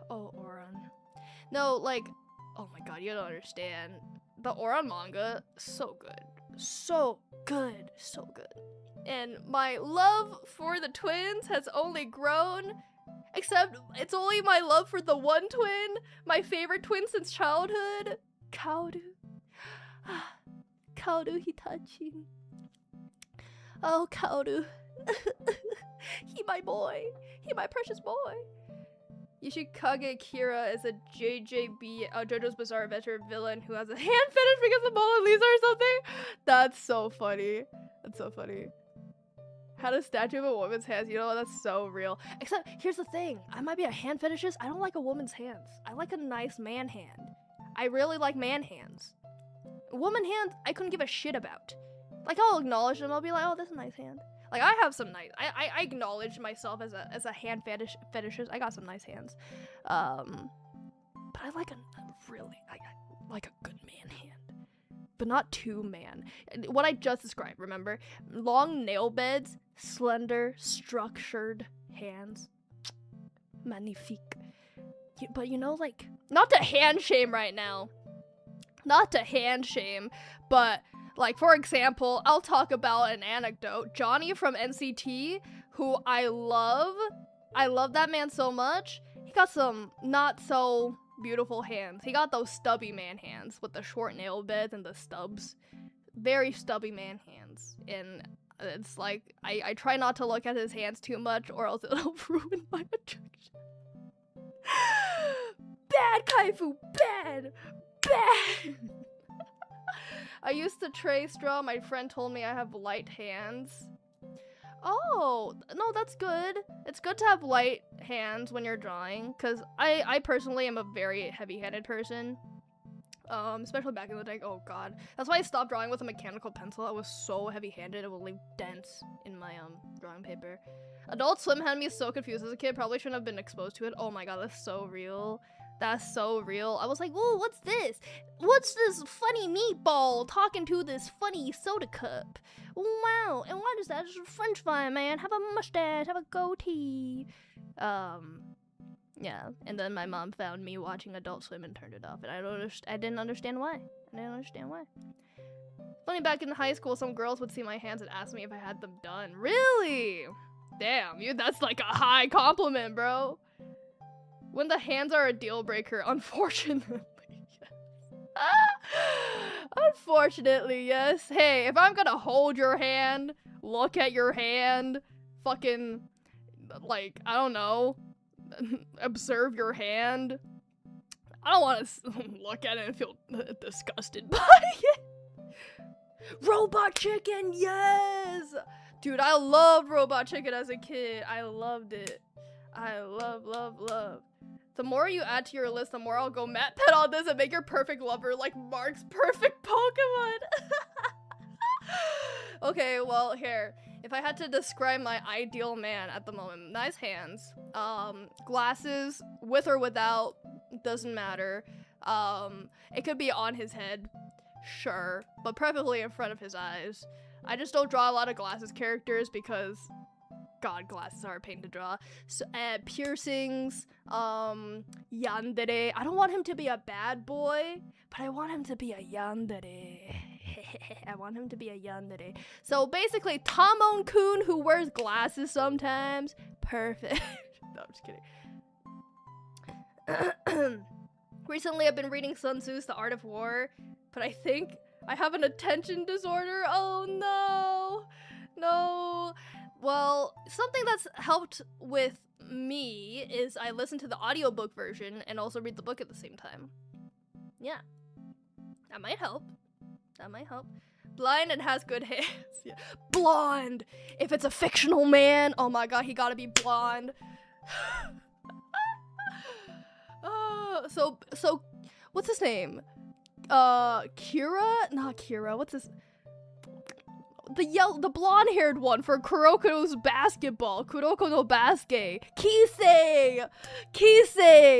Oh, Oran. No, like, oh my god, you don't understand. The Oran manga, so good. so good, so good. And my love for the twins has only grown, except it's only my love for the one twin, my favorite twin since childhood, Kaoru. Kaoru Hitachi. Oh, Kaoru. He my boy. He my precious boy. Yoshikage Kira is a JJB, JoJo's Bizarre Adventure villain who has a hand fetish because of Mona Lisa or something. That's so funny. That's so funny. Had a statue of a woman's hands. You know what? That's so real. Except, here's the thing. I might be a hand fetishist. I don't like a woman's hands. I like a nice man hand. I really like man hands. Woman hands, I couldn't give a shit about. Like, I'll acknowledge them. I'll be like, oh, that's a nice hand. Like, I have some nice, I acknowledge myself as a hand fetishist. I got some nice hands. But I like I like a good man hand. But not too man. What I just described, remember? Long nail beds, slender, structured hands. Magnifique. But you know, like, not to hand shame right now. Not to hand shame, but like, for example, I'll talk about an anecdote. Johnny from NCT, who I love that man so much. He got some not so beautiful hands. He got those stubby man hands with the short nail beds and the stubs. Very stubby man hands. And it's like, I try not to look at his hands too much or else it'll ruin my attraction. Bad, Kaifu, bad! Bad! I used to trace draw. My friend told me I have light hands. Oh, no, that's good. It's good to have light hands when you're drawing, because I personally am a very heavy-handed person. Especially back in the day. Oh god. That's why I stopped drawing with a mechanical pencil. I was so heavy-handed, it would leave dents in my drawing paper. Adult Swim had me so confused as a kid. Probably shouldn't have been exposed to it. Oh my god, that's so real. That's so real. I was like, whoa, what's this? What's this funny meatball talking to this funny soda cup? Wow, and what is that? It's a french fry, man. Have a mustache, have a goatee. Yeah, and then my mom found me watching Adult Swim and turned it off, and I didn't understand why. Funny, back in high school, some girls would see my hands and ask me if I had them done. Really? Damn, that's like a high compliment, bro. When the hands are a deal breaker, unfortunately, yes. Unfortunately, yes. Hey, if I'm gonna hold your hand, look at your hand, fucking, like, I don't know, observe your hand, I don't want to look at it and feel disgusted by it. Robot Chicken, yes! Dude, I loved Robot Chicken as a kid. I loved it. I love. The more you add to your list, the more I'll go Matt Pet on this and make your perfect lover like Mark's perfect Pokemon. Okay, well, here. If I had to describe my ideal man at the moment, nice hands, glasses, with or without, doesn't matter. It could be on his head, sure, but preferably in front of his eyes. I just don't draw a lot of glasses characters because, god, glasses are a pain to draw. So, piercings, yandere. I don't want him to be a bad boy, but I want him to be a yandere. I want him to be a yandere. So basically, Tamon-kun who wears glasses sometimes. Perfect. No, I'm just kidding. Recently, I've been reading Sun Tzu's The Art of War, but I think I have an attention disorder. Oh no. No. Well, something that's helped with me is I listen to the audiobook version and also read the book at the same time. Yeah. That might help. Blind and has good hands. Yeah. Blonde! If it's a fictional man, oh my god, he gotta be blonde. So, what's his name? Kira? Not Kira, what's his... The blonde-haired one for Kuroko's basketball. Kuroko no Basket. Kisei!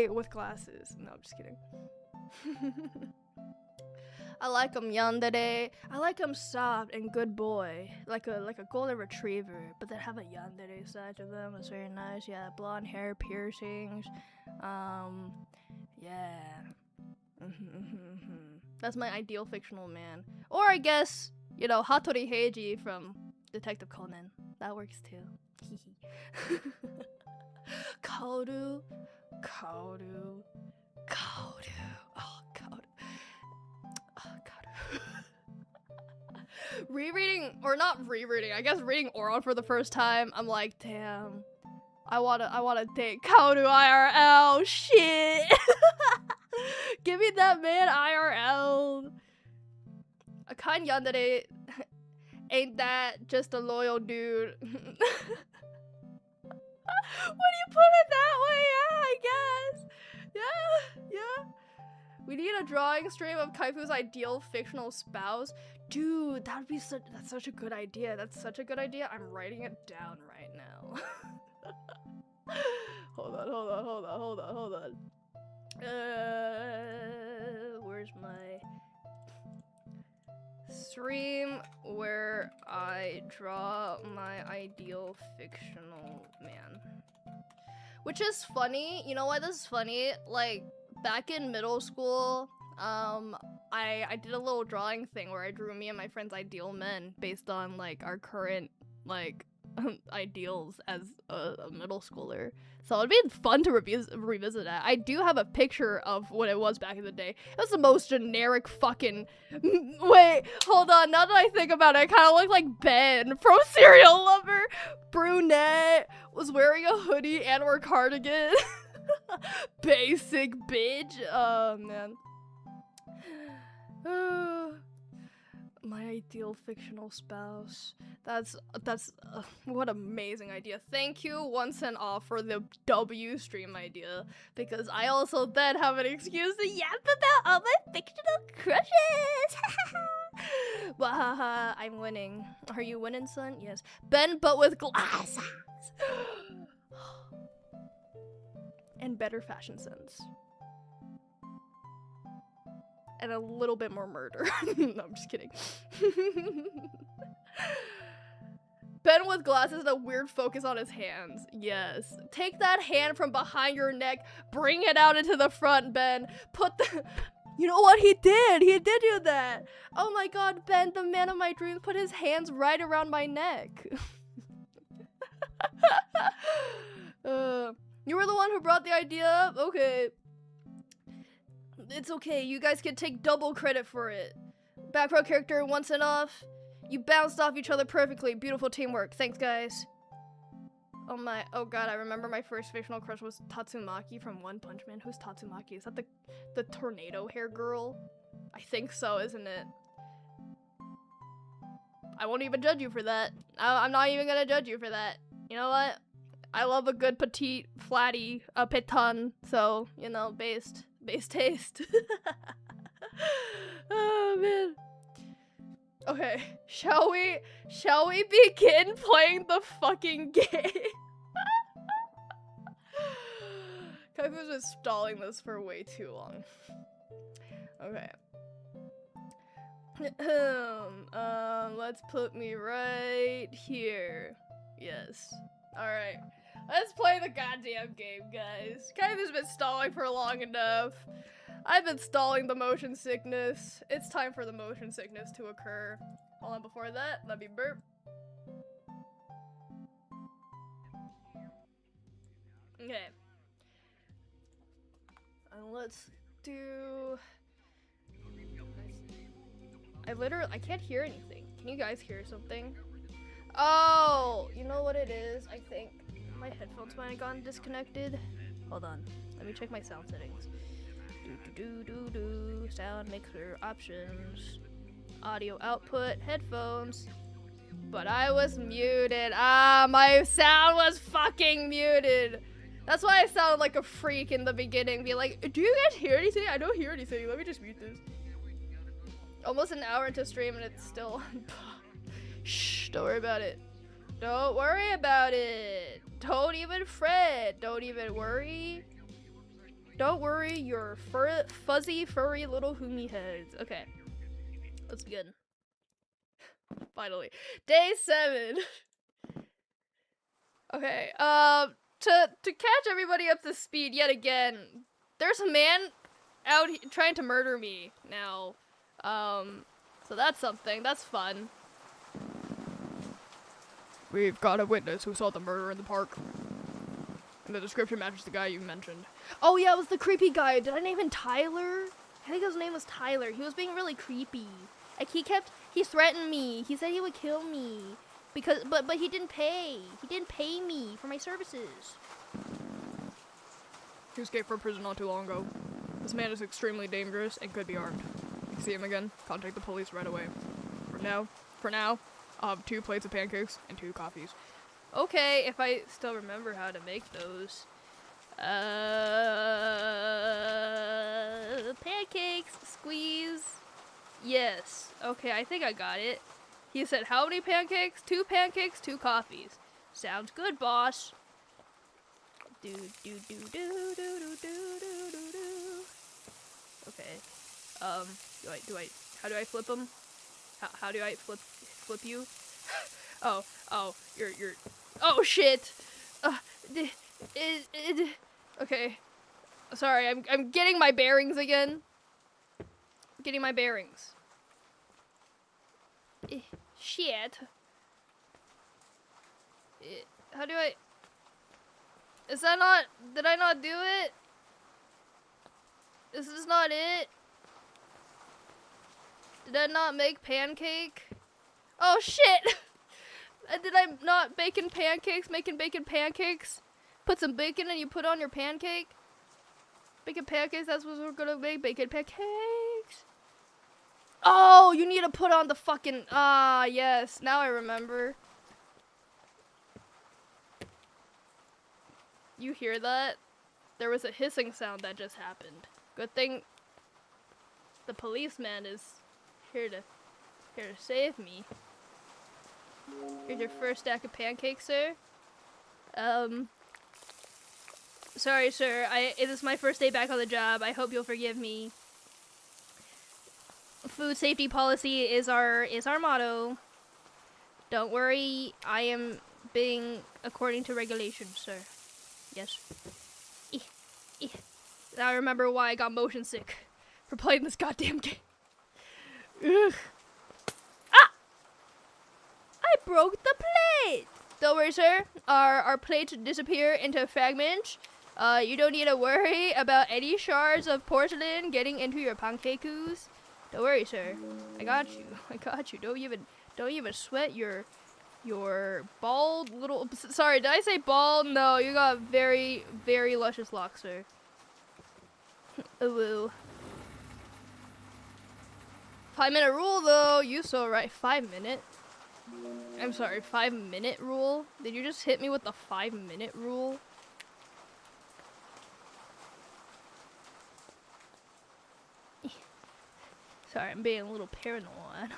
With glasses. No, I'm just kidding. I like him yandere. I like him soft and good boy. Like a golden retriever. But they have a yandere side to them. It's very nice. Yeah, blonde hair, piercings. Yeah. That's my ideal fictional man. Or I guess... You know, Hattori Heiji from Detective Conan. That works too. Kaoru. Kaoru. Kaoru. Oh, Kaoru. Oh, Kaoru. Rereading, or not rereading, I guess reading Oron for the first time, I'm like, damn. I wanna date Kaoru IRL. Shit. Give me that man IRL. Akan yandere ain't that just a loyal dude? When you put it that way, yeah, I guess. Yeah. We need a drawing stream of Kaifu's ideal fictional spouse. Dude, that's such a good idea. That's such a good idea. I'm writing it down right now. Hold on. Where's my stream where I draw my ideal fictional man? Which is funny. You know why this is funny? Like, back in middle school, I did a little drawing thing where I drew me and my friends' ideal men based on, like, our current, like, ideals as a middle schooler. So it'd be fun to revisit that. I do have a picture of what it was back in the day. It was the most generic fucking... Wait, hold on. Now that I think about it, I kind of look like Ben from Serial Lover. Brunette, was wearing a hoodie and or cardigan. Basic bitch. Oh, man. My ideal fictional spouse. That's what amazing idea. Thank you once and all for the W stream idea, because I also then have an excuse to yap about all my fictional crushes. Wahaha, I'm winning. Are you winning, son? Yes. Ben, but with glasses. And better fashion sense. And a little bit more murder. No, I'm just kidding. Ben with glasses and a weird focus on his hands. Yes. Take that hand from behind your neck, bring it out into the front, Ben. Put the... You know what he did? He did do that. Oh my god, Ben, the man of my dreams, put his hands right around my neck. You were the one who brought the idea up? Okay. It's okay, you guys can take double credit for it. Back row character once and off. You bounced off each other perfectly. Beautiful teamwork. Thanks, guys. Oh god, I remember my first fictional crush was Tatsumaki from One Punch Man. Who's Tatsumaki? Is that the tornado hair girl? I think so, isn't it? I won't even judge you for that. I'm not even gonna judge you for that. You know what? I love a good petite, flatty, péton, so, you know, base taste. Oh, man. Okay, shall we begin playing the fucking game? Kaifu's been stalling this for way too long. Okay. Let's put me right here. Yes. Alright. Let's play the goddamn game, guys. Kaifu's been stalling for long enough. I've been stalling the motion sickness. It's time for the motion sickness to occur. Hold on, before that, let me burp. Okay. And let's do... I can't hear anything. Can you guys hear something? Oh, you know what it is, I think. My headphones might have gotten disconnected. Hold on, let me check my sound settings. Sound mixer options, audio output, headphones. But I was muted. Ah, my sound was fucking muted. That's why I sounded like a freak in the beginning. Be like, do you guys hear anything? I don't hear anything. Let me just mute this. Almost an hour into stream and it's still. Shh, don't worry about it. Don't worry about it. Don't even fret. Don't even worry. Don't worry, your fuzzy, furry little Humi heads. Okay, let's begin. Finally, day 7. Okay, to catch everybody up to speed yet again, there's a man out trying to murder me now. So that's something. That's fun. We've got a witness who saw the murder in the park. And the description matches the guy you mentioned. Oh yeah, it was the creepy guy. Did I name him Tyler? I think his name was Tyler. He was being really creepy. Like he threatened me. He said he would kill me. But he didn't pay. He didn't pay me for my services. He escaped from prison not too long ago. This man is extremely dangerous and could be armed. If you see him again, contact the police right away. For now, I'll have 2 plates of pancakes and 2 coffees. Okay, if I still remember how to make those. Pancakes, squeeze. Yes. Okay, I think I got it. He said, how many pancakes? 2 pancakes, 2 coffees. Sounds good, boss. Do do do do do do do do do. Okay. How do I flip them? How do I flip you? Oh, you're, oh shit! Okay. Sorry, I'm getting my bearings again. Getting my bearings. Shit. How do I... Is that not... Did I not do it? Is this not it? Did I not make pancake? Oh shit! Did I not making bacon pancakes? Put some bacon and you put on your pancake? Bacon pancakes, that's what we're gonna make, bacon pancakes. Oh, you need to put on the fucking, yes, now I remember. You hear that? There was a hissing sound that just happened. Good thing the policeman is here to save me. Here's your first stack of pancakes, sir. Sorry, sir. It is my first day back on the job. I hope you'll forgive me. Food safety policy is our motto. Don't worry, I am being according to regulations, sir. Yes. Now I remember why I got motion sick for playing this goddamn game. Ugh. I broke the plate! Don't worry, sir. Our plates disappear into fragments. You don't need to worry about any shards of porcelain getting into your pancakes. Don't worry, sir. I got you. I got you. Don't even sweat your bald little... Sorry, did I say bald? No, you got very, very luscious locks, sir. Ooh. 5-minute rule, though. You so right. 5 minute. I'm sorry, 5-minute rule? Did you just hit me with the 5-minute rule? Sorry, I'm being a little paranoid.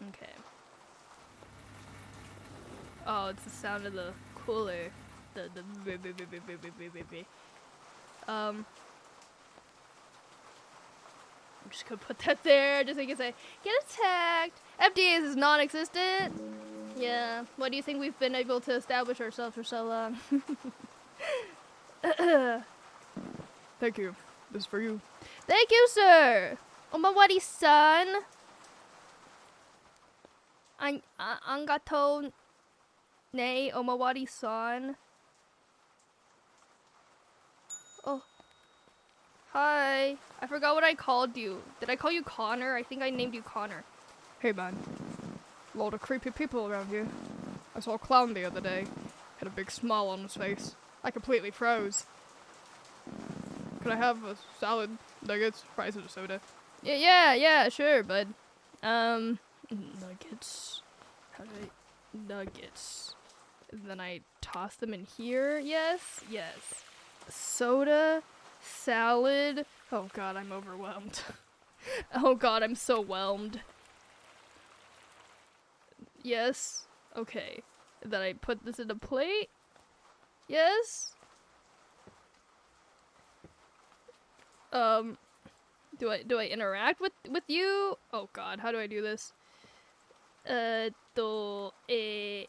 Okay. Oh, it's the sound of the cooler. I'm just gonna put that there just so you can say, get attacked. FDAs is non-existent. Yeah. What do you think we've been able to establish ourselves for so long? Thank you. This is for you. Thank you, sir. Omawari-san. Angato ne Omawari-san. Oh. Hi. I forgot what I called you. Did I call you Connor? I think I named you Connor. Hey, man. A lot of creepy people around here. I saw a clown the other day. Had a big smile on his face. I completely froze. Could I have a salad, nuggets, fries, and a soda? Yeah, sure, bud. Nuggets. How do I... Nuggets. And then I toss them in here. Yes. Soda, salad. Oh god, I'm overwhelmed. Oh god, I'm so whelmed. Yes. Okay. And then I put this in a plate. Yes. Do I interact with you? Oh god, how do I do this? How do I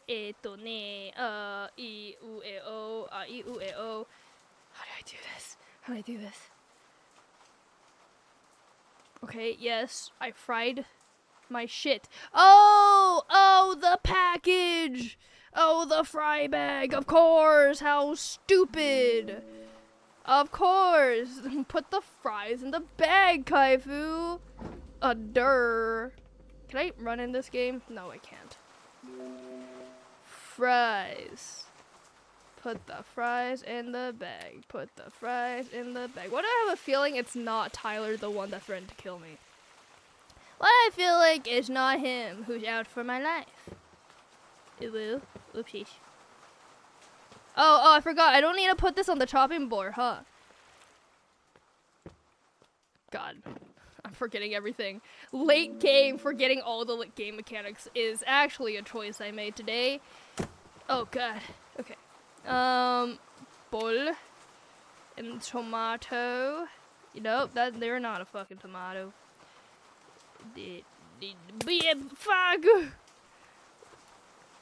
do this? How do I do this? Okay, yes, I fried my shit. Oh, the package. Oh, the fry bag. Of course. How stupid. Of course. Put the fries in the bag, Kaifu. Durr. Can I run in this game? No, I can't. Fries. Put the fries in the bag. Put the fries in the bag. Why do I have a feeling it's not Tyler, the one that threatened to kill me? Why do I feel like it's not him who's out for my life? Ooh, oopsies. Oh, I forgot. I don't need to put this on the chopping board, huh? God, I'm forgetting everything. Late game, forgetting all the game mechanics is actually a choice I made today. Oh, God. Okay. Bull and tomato. Nope, they're not a fucking tomato. Fuck!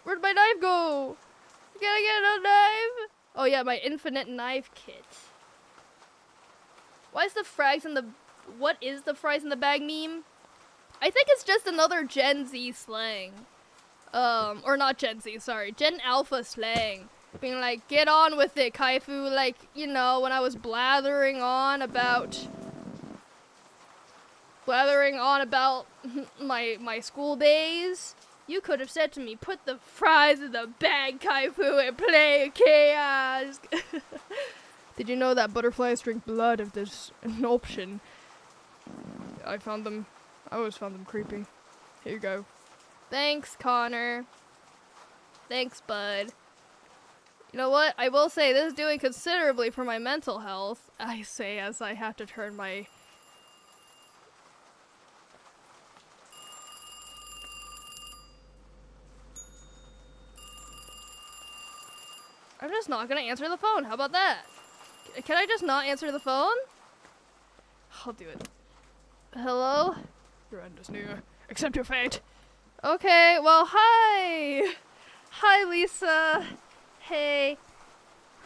Where'd my knife go? Can I get a knife? Oh yeah, my infinite knife kit. Why is the frags in the... What is the fries in the bag meme? I think it's just another Gen Z slang. Or not Gen Z, sorry. Gen Alpha slang. Being like, get on with it, Kaifu. Like, you know, when I was blathering on about my school days, you could have said to me, put the fries in the bag, Kaifu, and play KIOSK. Did you know that butterflies drink blood if there's an option? I always found them creepy. Here you go. Thanks, Connor. Thanks, bud. You know what? I will say this is doing considerably for my mental health. I say as I have to turn my... I'm just not gonna answer the phone. How about that? Can I just not answer the phone? I'll do it. Hello? Your end is near. Accept your fate. Okay, well, hi! Hi, Lisa. Hey.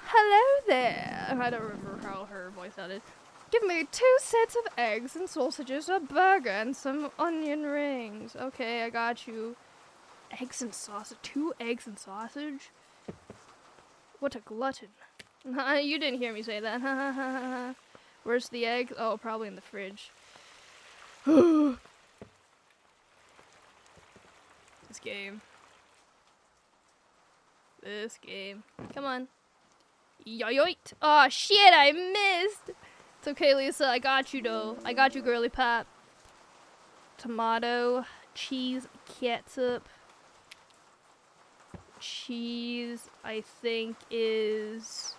Hello there. I don't remember how her voice sounded. Give me 2 sets of eggs and sausages, a burger, and some onion rings. Okay, I got you. Eggs and sausage? 2 eggs and sausage? What a glutton. You didn't hear me say that. Where's the egg? Oh, probably in the fridge. This game. This game. Come on. Yoyoit. Oh shit, I missed. It's okay, Lisa. I got you though. I got you, girly pop. Tomato, cheese, ketchup. Cheese, I think, is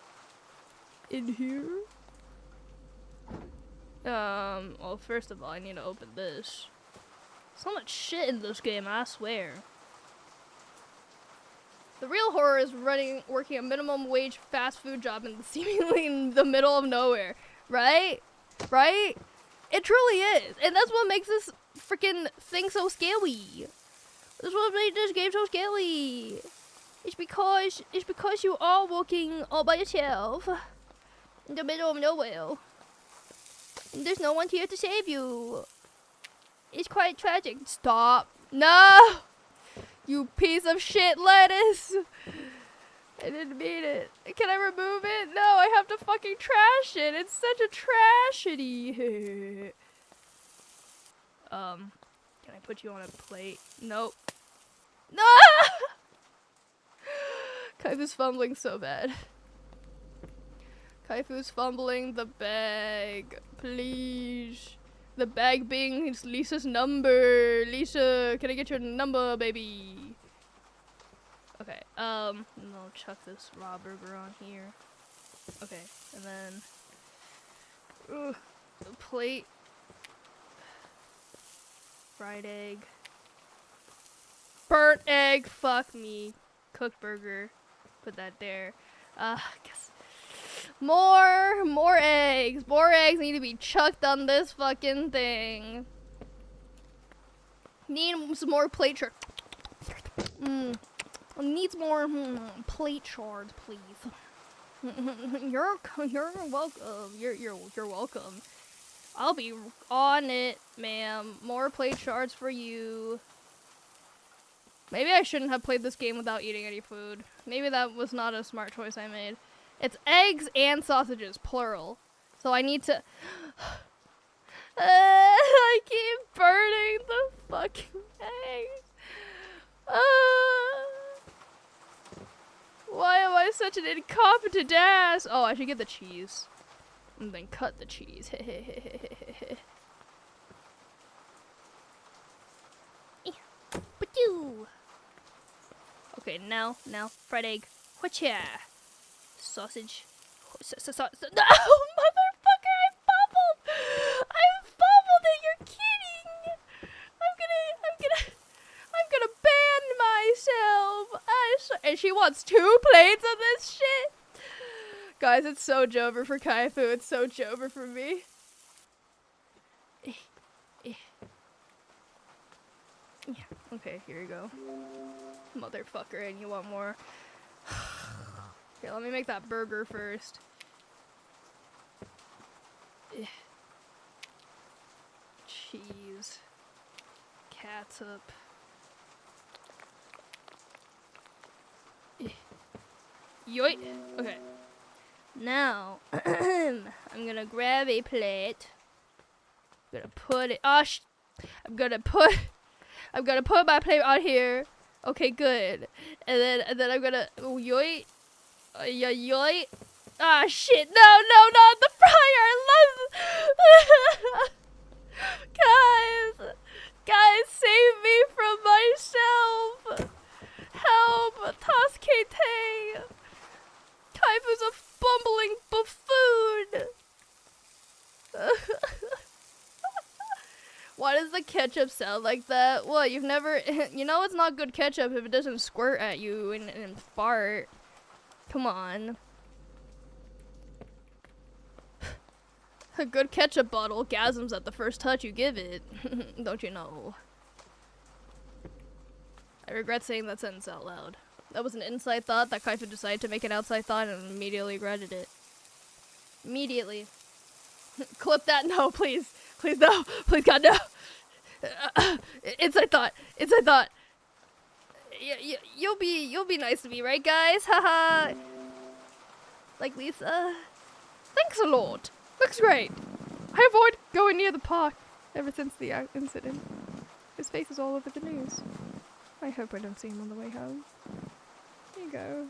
in here. Well, first of all, I need to open this. So much shit in this game, I swear. The real horror is working a minimum wage fast food job seemingly in the middle of nowhere, right? Right? It truly is, and that's what makes this freaking thing so scary. That's what made this game so scary. It's because you are working all by yourself in the middle of nowhere. And there's no one here to save you. It's quite tragic. Stop. No! You piece of shit lettuce! I didn't mean it. Can I remove it? No, I have to fucking trash it. It's such a tragedy. Can I put you on a plate? Nope. No! Kaifu's fumbling so bad. Kaifu's fumbling the bag. Please. The bag being Lisa's number. Lisa, can I get your number, baby? Okay, and I'll chuck this raw burger on here. Okay, and then... the plate. Fried egg. Burnt egg, fuck me. Cooked burger. Put that there. Guess. More eggs. More eggs need to be chucked on this fucking thing. Need some more plate shards. Needs more plate shards, please. You're welcome. You're welcome. I'll be on it, ma'am. More plate shards for you. Maybe I shouldn't have played this game without eating any food. Maybe that was not a smart choice I made. It's eggs and sausages, plural. So I need to... I keep burning the fucking eggs. Why am I such an incompetent ass? Oh, I should get the cheese. And then cut the cheese. Okay, now, fried egg. Whatcha? Sausage. No, motherfucker, I fumbled! I fumbled it, you're kidding! I'm gonna ban myself! And she wants 2 plates of this shit? Guys, it's so Jover for Kaifu, it's so Jover for me. Okay, here you go. Motherfucker, and you want more. Here, let me make that burger first. Cheese. Catsup. Yoit! Okay. Now, I'm gonna grab a plate. I'm gonna put it. Oh, I'm gonna put my plate on here. Okay, good. And then I'm gonna yoit. Yoit. Ah, shit! No, not the fryer. Guys, save me from myself. Help, Taskete. Kaifu's a bumbling buffoon. Why does the ketchup sound like that? What, you've never... You know it's not good ketchup if it doesn't squirt at you and fart. Come on. A good ketchup bottle gasms at the first touch you give it. Don't you know? I regret saying that sentence out loud. That was an inside thought that Kaifu decided to make an outside thought and immediately regretted it. Immediately. Clip that. No, please. Please, no. Please, God, no. Inside thought. Inside thought. You'll be nice to me, right, guys? Haha. Like Lisa. Thanks a lot. Looks great. I avoid going near the park ever since the incident. His face is all over the news. I hope I don't see him on the way home. Here you go.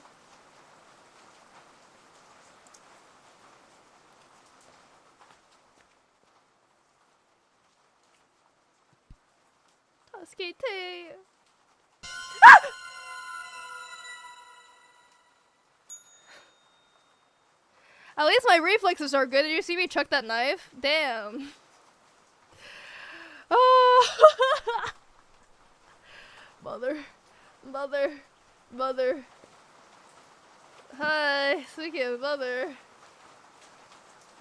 Taskete. Ah! At least my reflexes are good. Did you see me chuck that knife? Damn. Oh. Mother. Hi, speaking of mother.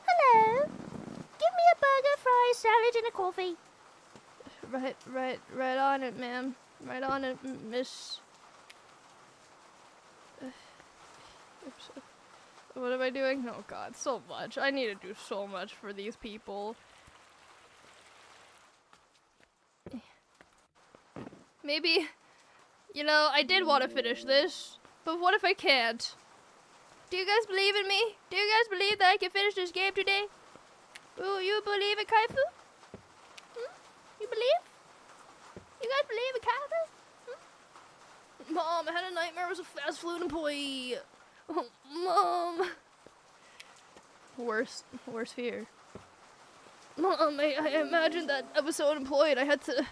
Hello. Give me a burger, fries, salad, and a coffee. Right on it, ma'am. Right on it, miss. Oops. What am I doing? Oh god, so much. I need to do so much for these people. Maybe, you know, I did want to finish this, but what if I can't? Do you guys believe in me? Do you guys believe that I can finish this game today? Ooh, you believe in Kaifu? You believe? You guys believe in Kaifu? Mom, I had a nightmare as a fast food employee. Oh, Mom. Worst fear. Mom, I imagined that I was so unemployed. I had to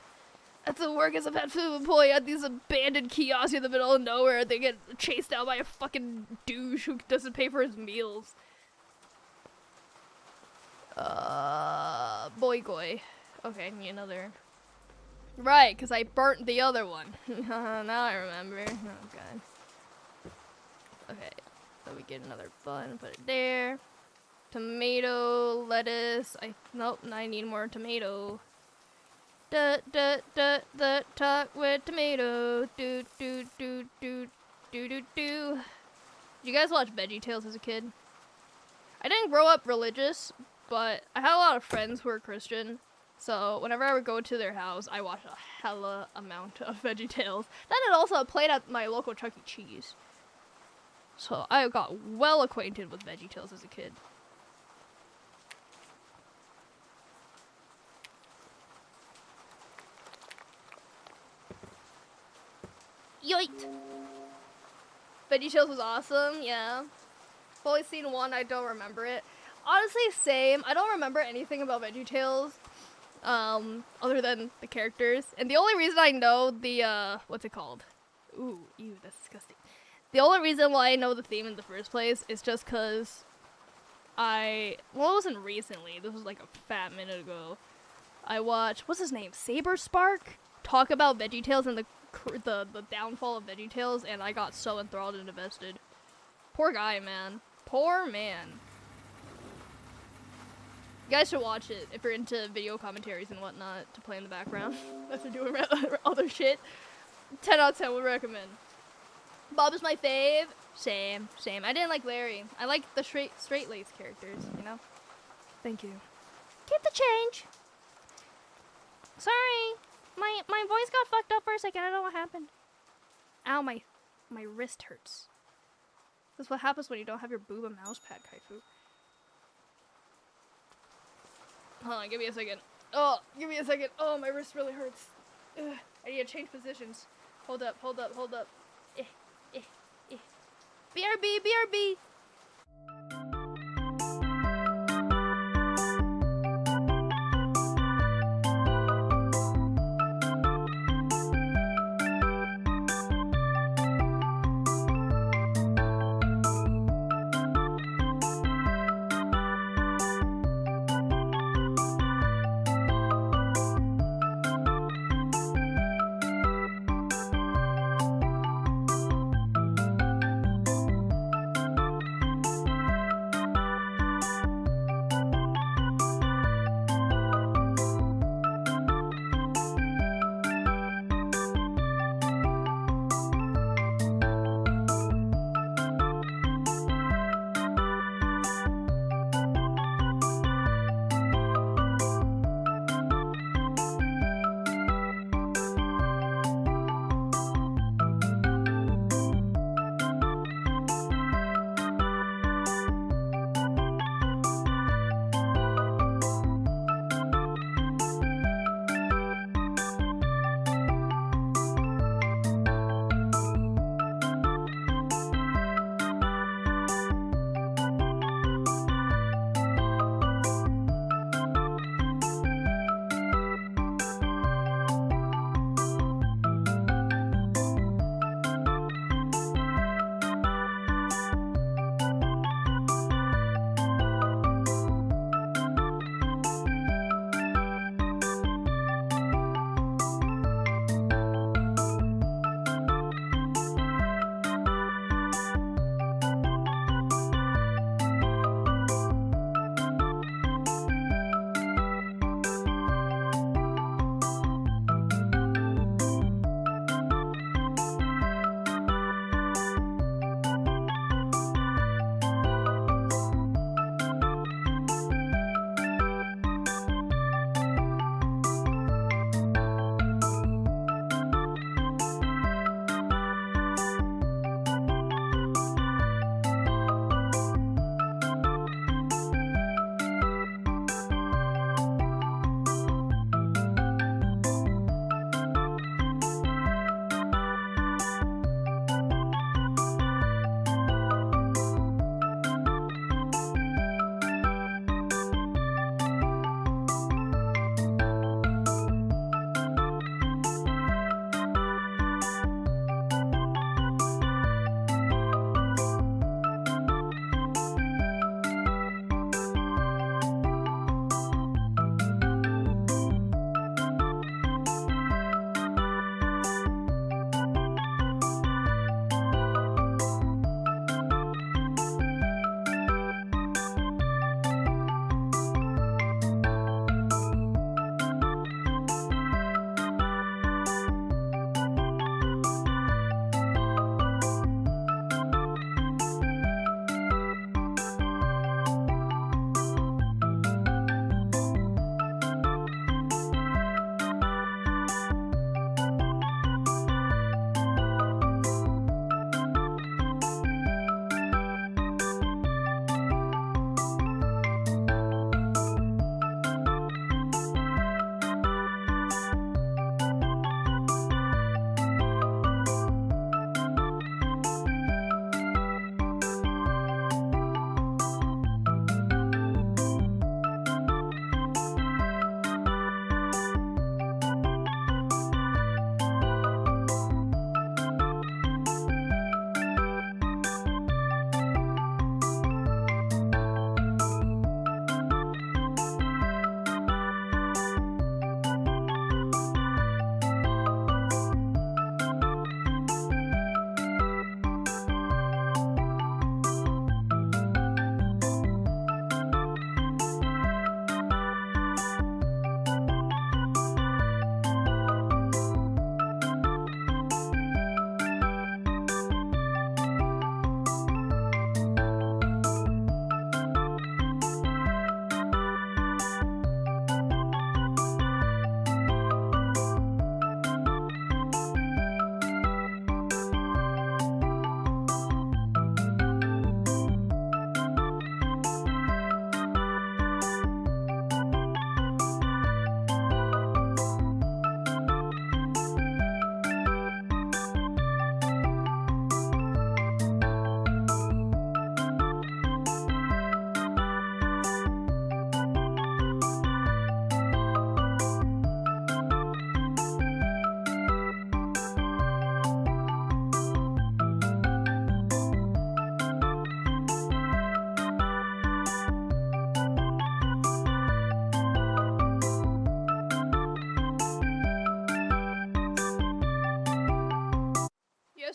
work as a fast food employee at these abandoned kiosks in the middle of nowhere. They get chased down by a fucking douche who doesn't pay for his meals. Boy. Okay, I need another. Right, because I burnt the other one. Now I remember. Oh god. Okay, let me get another bun, put it there. Tomato, lettuce. Nope, I need more tomato. Talk with tomato. Do. Did you guys watch VeggieTales as a kid? I didn't grow up religious, but I had a lot of friends who were Christian, so whenever I would go to their house, I watched a hella amount of VeggieTales. Then it also played at my local Chuck E. Cheese. So I got well acquainted with VeggieTales as a kid. Yoit. VeggieTales was awesome, yeah. I've only seen one, I don't remember it. Honestly, same. I don't remember anything about VeggieTales, other than the characters. And the only reason I know the, what's it called? Ooh, ew, that's disgusting. The only reason why I know the theme in the first place is just because well, it wasn't recently. This was like a fat minute ago. I watched, what's his name? Saber Spark? Talk about VeggieTales and the downfall of VeggieTales, and I got so enthralled and invested. Poor guy, man. Poor man. You guys should watch it if you're into video commentaries and whatnot to play in the background after doing other shit. 10 out of 10 would recommend. Bob is my fave. Same. I didn't like Larry. I like the straight-laced characters, you know? Thank you. Keep the change. Sorry. My voice got fucked up for a second. I don't know what happened. Ow, my wrist hurts. That's what happens when you don't have your booba mouse pad, Kaifu. Hold on, give me a second. Oh, give me a second. Oh, my wrist really hurts. Ugh, I need to change positions. Hold up. BRB.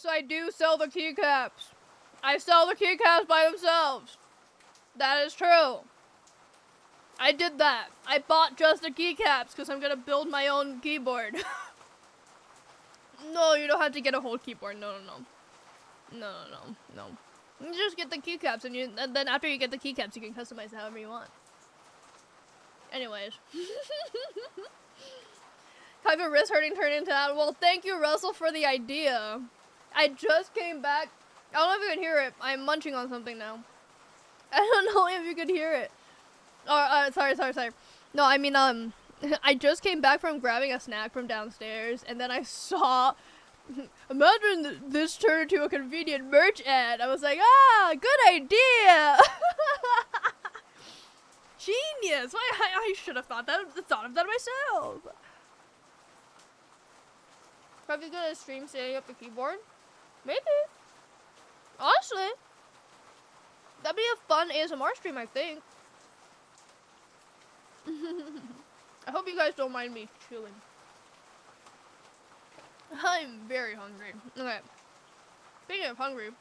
Yes, I do sell the keycaps. I sell the keycaps by themselves. That is true. I did that. I bought just the keycaps because I'm gonna build my own keyboard. No, you don't have to get a whole keyboard. No. You just get the keycaps, and then after you get the keycaps, you can customize it however you want. Anyways. Kind of a wrist hurting turned into that. Well, thank you, Russell, for the idea. I just came back. I don't know if you can hear it. I'm munching on something now. I don't know if you could hear it. Oh, sorry. No, I mean, I just came back from grabbing a snack from downstairs, and then I saw, imagine this turned into a convenient merch ad. I was like, good idea. Genius. I should have thought of that myself. Have you gonna stream setting up the keyboard? Maybe. Honestly. That'd be a fun ASMR stream, I think. I hope you guys don't mind me chewing. I'm very hungry. Okay. Speaking of hungry,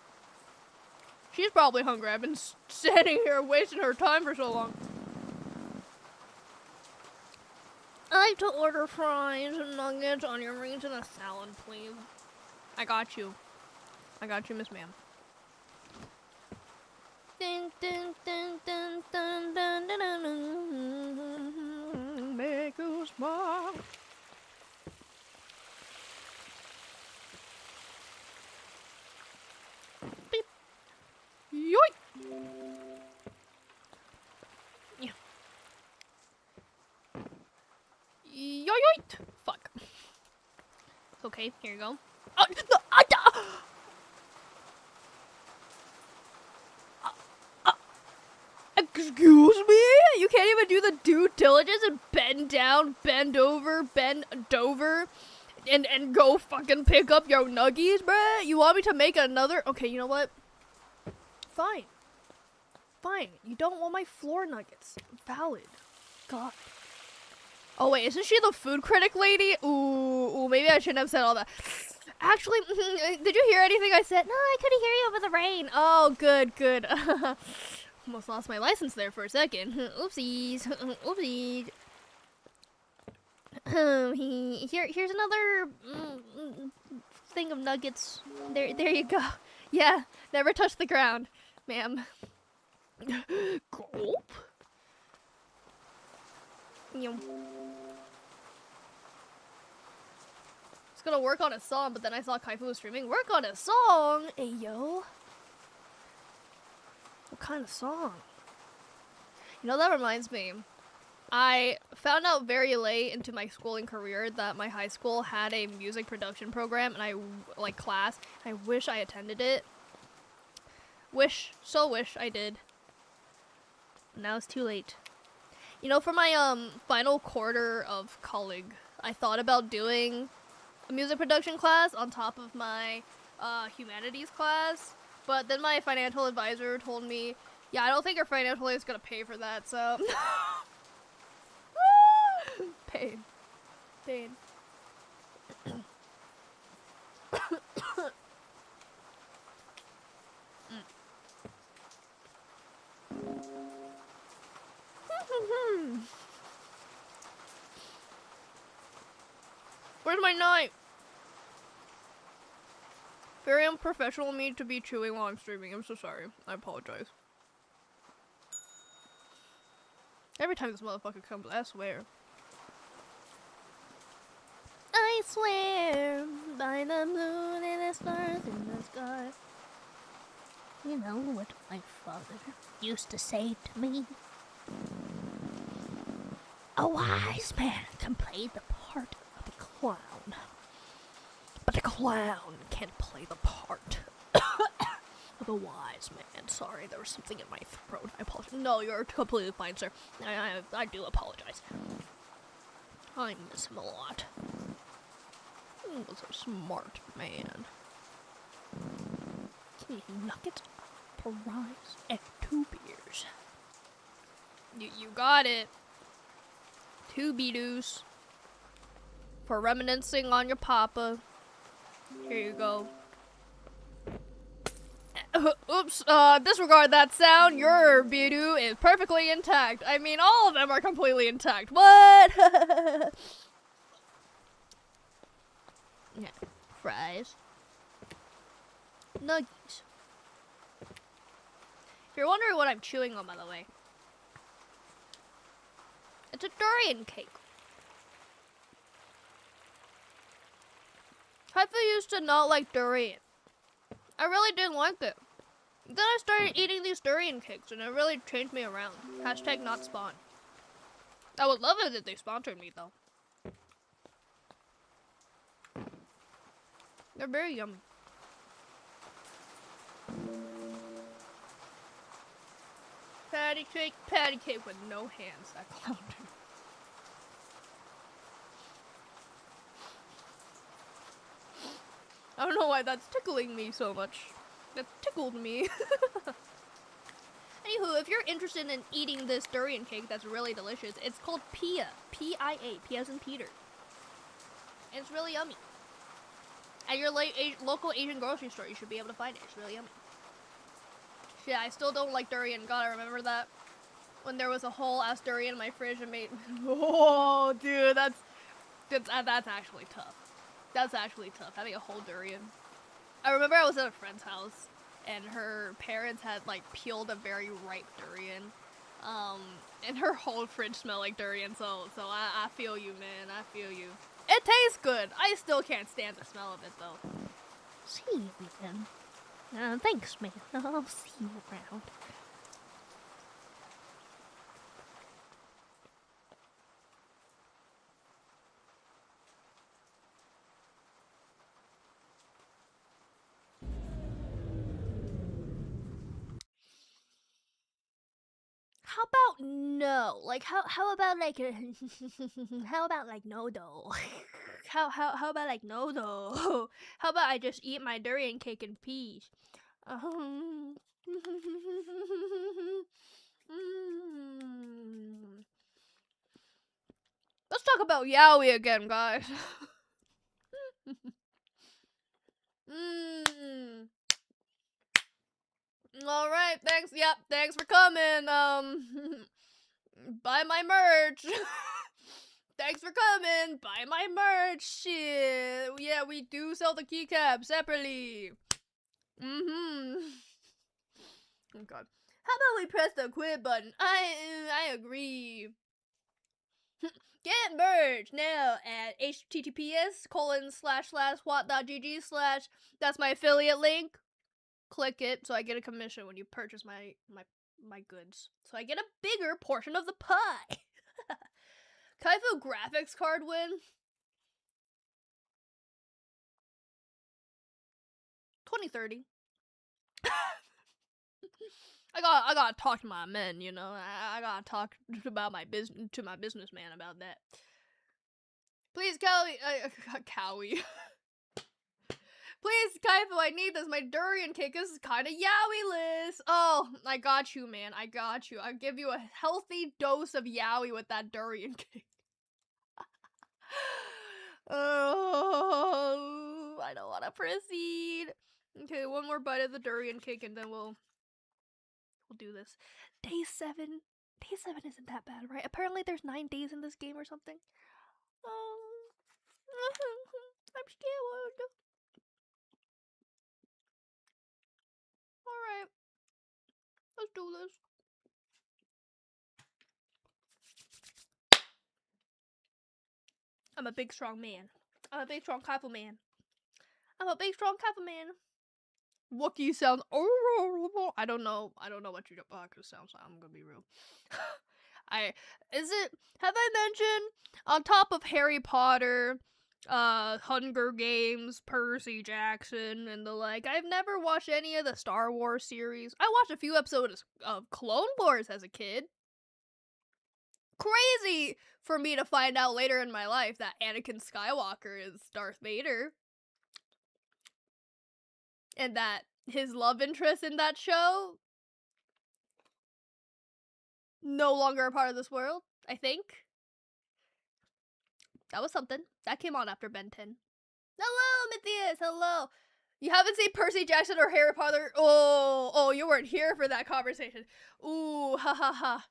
she's probably hungry. I've been sitting here wasting her time for so long. I like to order fries and nuggets, onion rings, and a salad, please. I got you, Miss Ma'am. Dun, dun, dun, dun, dun, dun, dun, dun, dun. Make you smile. Beep. Yoink. Yeah. Yoink. Fuck. Okay, here you go. Excuse me? You can't even do the due diligence and bend down, bend over, and go fucking pick up your nuggies, bruh? You want me to make another? Okay, you know what? Fine. You don't want my floor nuggets. Valid. God. Oh wait, isn't she the food critic lady? Ooh, maybe I shouldn't have said all that. Actually, did you hear anything I said? No, I couldn't hear you over the rain. Oh, good. Almost lost my license there for a second. Oopsies. Oopsies. Here's another thing of nuggets. There you go. Yeah, never touch the ground, ma'am. Gulp. Yum. I was gonna work on a song, but then I saw Kaifu was streaming. Work on a song? Hey, yo. What kind of song? You know, that reminds me. I found out very late into my schooling career that my high school had a music production program and class. I wish I attended it. Wish I did. Now it's too late. You know, for my final quarter of college, I thought about doing a music production class on top of my humanities class. But then my financial advisor told me, yeah, I don't think your financial aid is going to pay for that, so... Pain. Where's my knife? Very unprofessional of me to be chewing while I'm streaming. I'm so sorry. I apologize. Every time this motherfucker comes, I swear. I swear by the moon and the stars in the sky. You know what my father used to say to me? A wise man can play the part of a clown, but a clown can't play the part of a wise man. Sorry, there was something in my throat. I apologize. No, you're completely fine, sir. I do apologize. I miss him a lot. He was a smart man. Nuggets, fries, and 2 beers. You got it. 2 beers. For reminiscing on your papa. Here you go. Oops, disregard that sound. Your Bidu is perfectly intact. I mean, all of them are completely intact. What? Yeah. Fries. Nuggies. If you're wondering what I'm chewing on, by the way, it's a durian cake. Kaifu used to not like durian. I really didn't like it. Then I started eating these durian cakes, and it really changed me around. Hashtag not spawn. I would love it if they sponsored me, though. They're very yummy. Patty cake with no hands. That clown. I don't know why that's tickling me so much. That tickled me. Anywho, if you're interested in eating this durian cake that's really delicious, it's called Pia. P-I-A. P as in Peter. And it's really yummy. At your local Asian grocery store, you should be able to find it. It's really yummy. Shit, I still don't like durian. God, I remember that. When there was a whole ass durian in my fridge and made... Oh, dude, that's actually tough. That's actually tough, having a whole durian. I remember I was at a friend's house, and her parents had, like, peeled a very ripe durian. And her whole fridge smelled like durian, so I feel you, man. I feel you. It tastes good. I still can't stand the smell of it, though. See you, man. Thanks, man. I'll see you around. How about no? Like how about like how about like no though? how about like no though? How about I just eat my durian cake in peace? Let's talk about yaoi again, guys. All right, thanks. Yep, thanks for coming. Buy my merch. Thanks for coming. Buy my merch. Shit. Yeah, we do sell the keycap separately. Oh god. How about we press the quit button? I agree. Get merch now at https://what.gg/ that's my affiliate link. Click it so I get a commission when you purchase my goods. So I get a bigger portion of the pie. Kaifu graphics card win. 2030. I gotta talk to my men, you know. I gotta talk about my businessman about that. Please, Cowie. Please, Kaifu, I need this. My durian cake is kind of yaoi-less. Oh, I got you, man. I got you. I'll give you a healthy dose of yaoi with that durian cake. Oh, I don't want to proceed. Okay, one more bite of the durian cake and then we'll do this. Day 7. Day 7 isn't that bad, right? Apparently there's 9 days in this game or something. I'm scared. Alright. Let's do this. I'm a big strong man. I'm a big strong Kaifu man. I'm a big strong Kaifu man. Wookiee sounds. I don't know what Chewbacca sounds like. I'm gonna be real. Have I mentioned on top of Harry Potter, Hunger Games, Percy Jackson, and the like, I've never watched any of the Star Wars series. I watched a few episodes of Clone Wars as a kid. Crazy for me to find out later in my life that Anakin Skywalker is Darth Vader. And that his love interest in that show no longer a part of this world, I think. That was something. That came on after Ben 10. Hello, Matthias! Hello! You haven't seen Percy Jackson or Harry Potter? Oh, you weren't here for that conversation. Ooh, ha ha ha.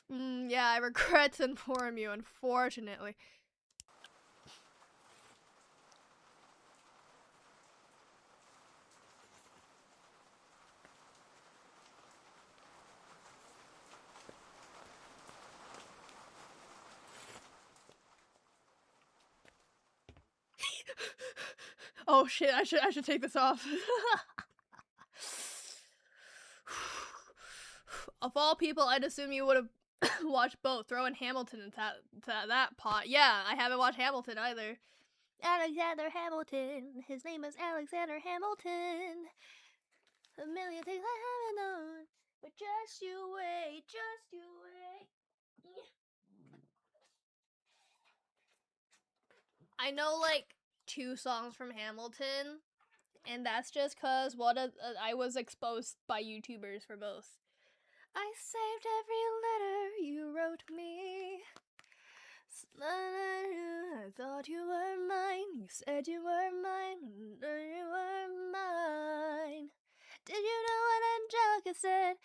Yeah, I regret to inform you, unfortunately. Oh shit, I should take this off. Of all people, I'd assume you would have watched both. Throw in Hamilton into that pot. Yeah, I haven't watched Hamilton either. Alexander Hamilton. His name is Alexander Hamilton. A million things I haven't known. But just you wait, just you wait. I know like 2 songs from Hamilton, and that's just cause I was exposed by YouTubers for both. I saved every letter you wrote me. I thought you were mine. You said you were mine. You were mine. Did you know what Angelica said?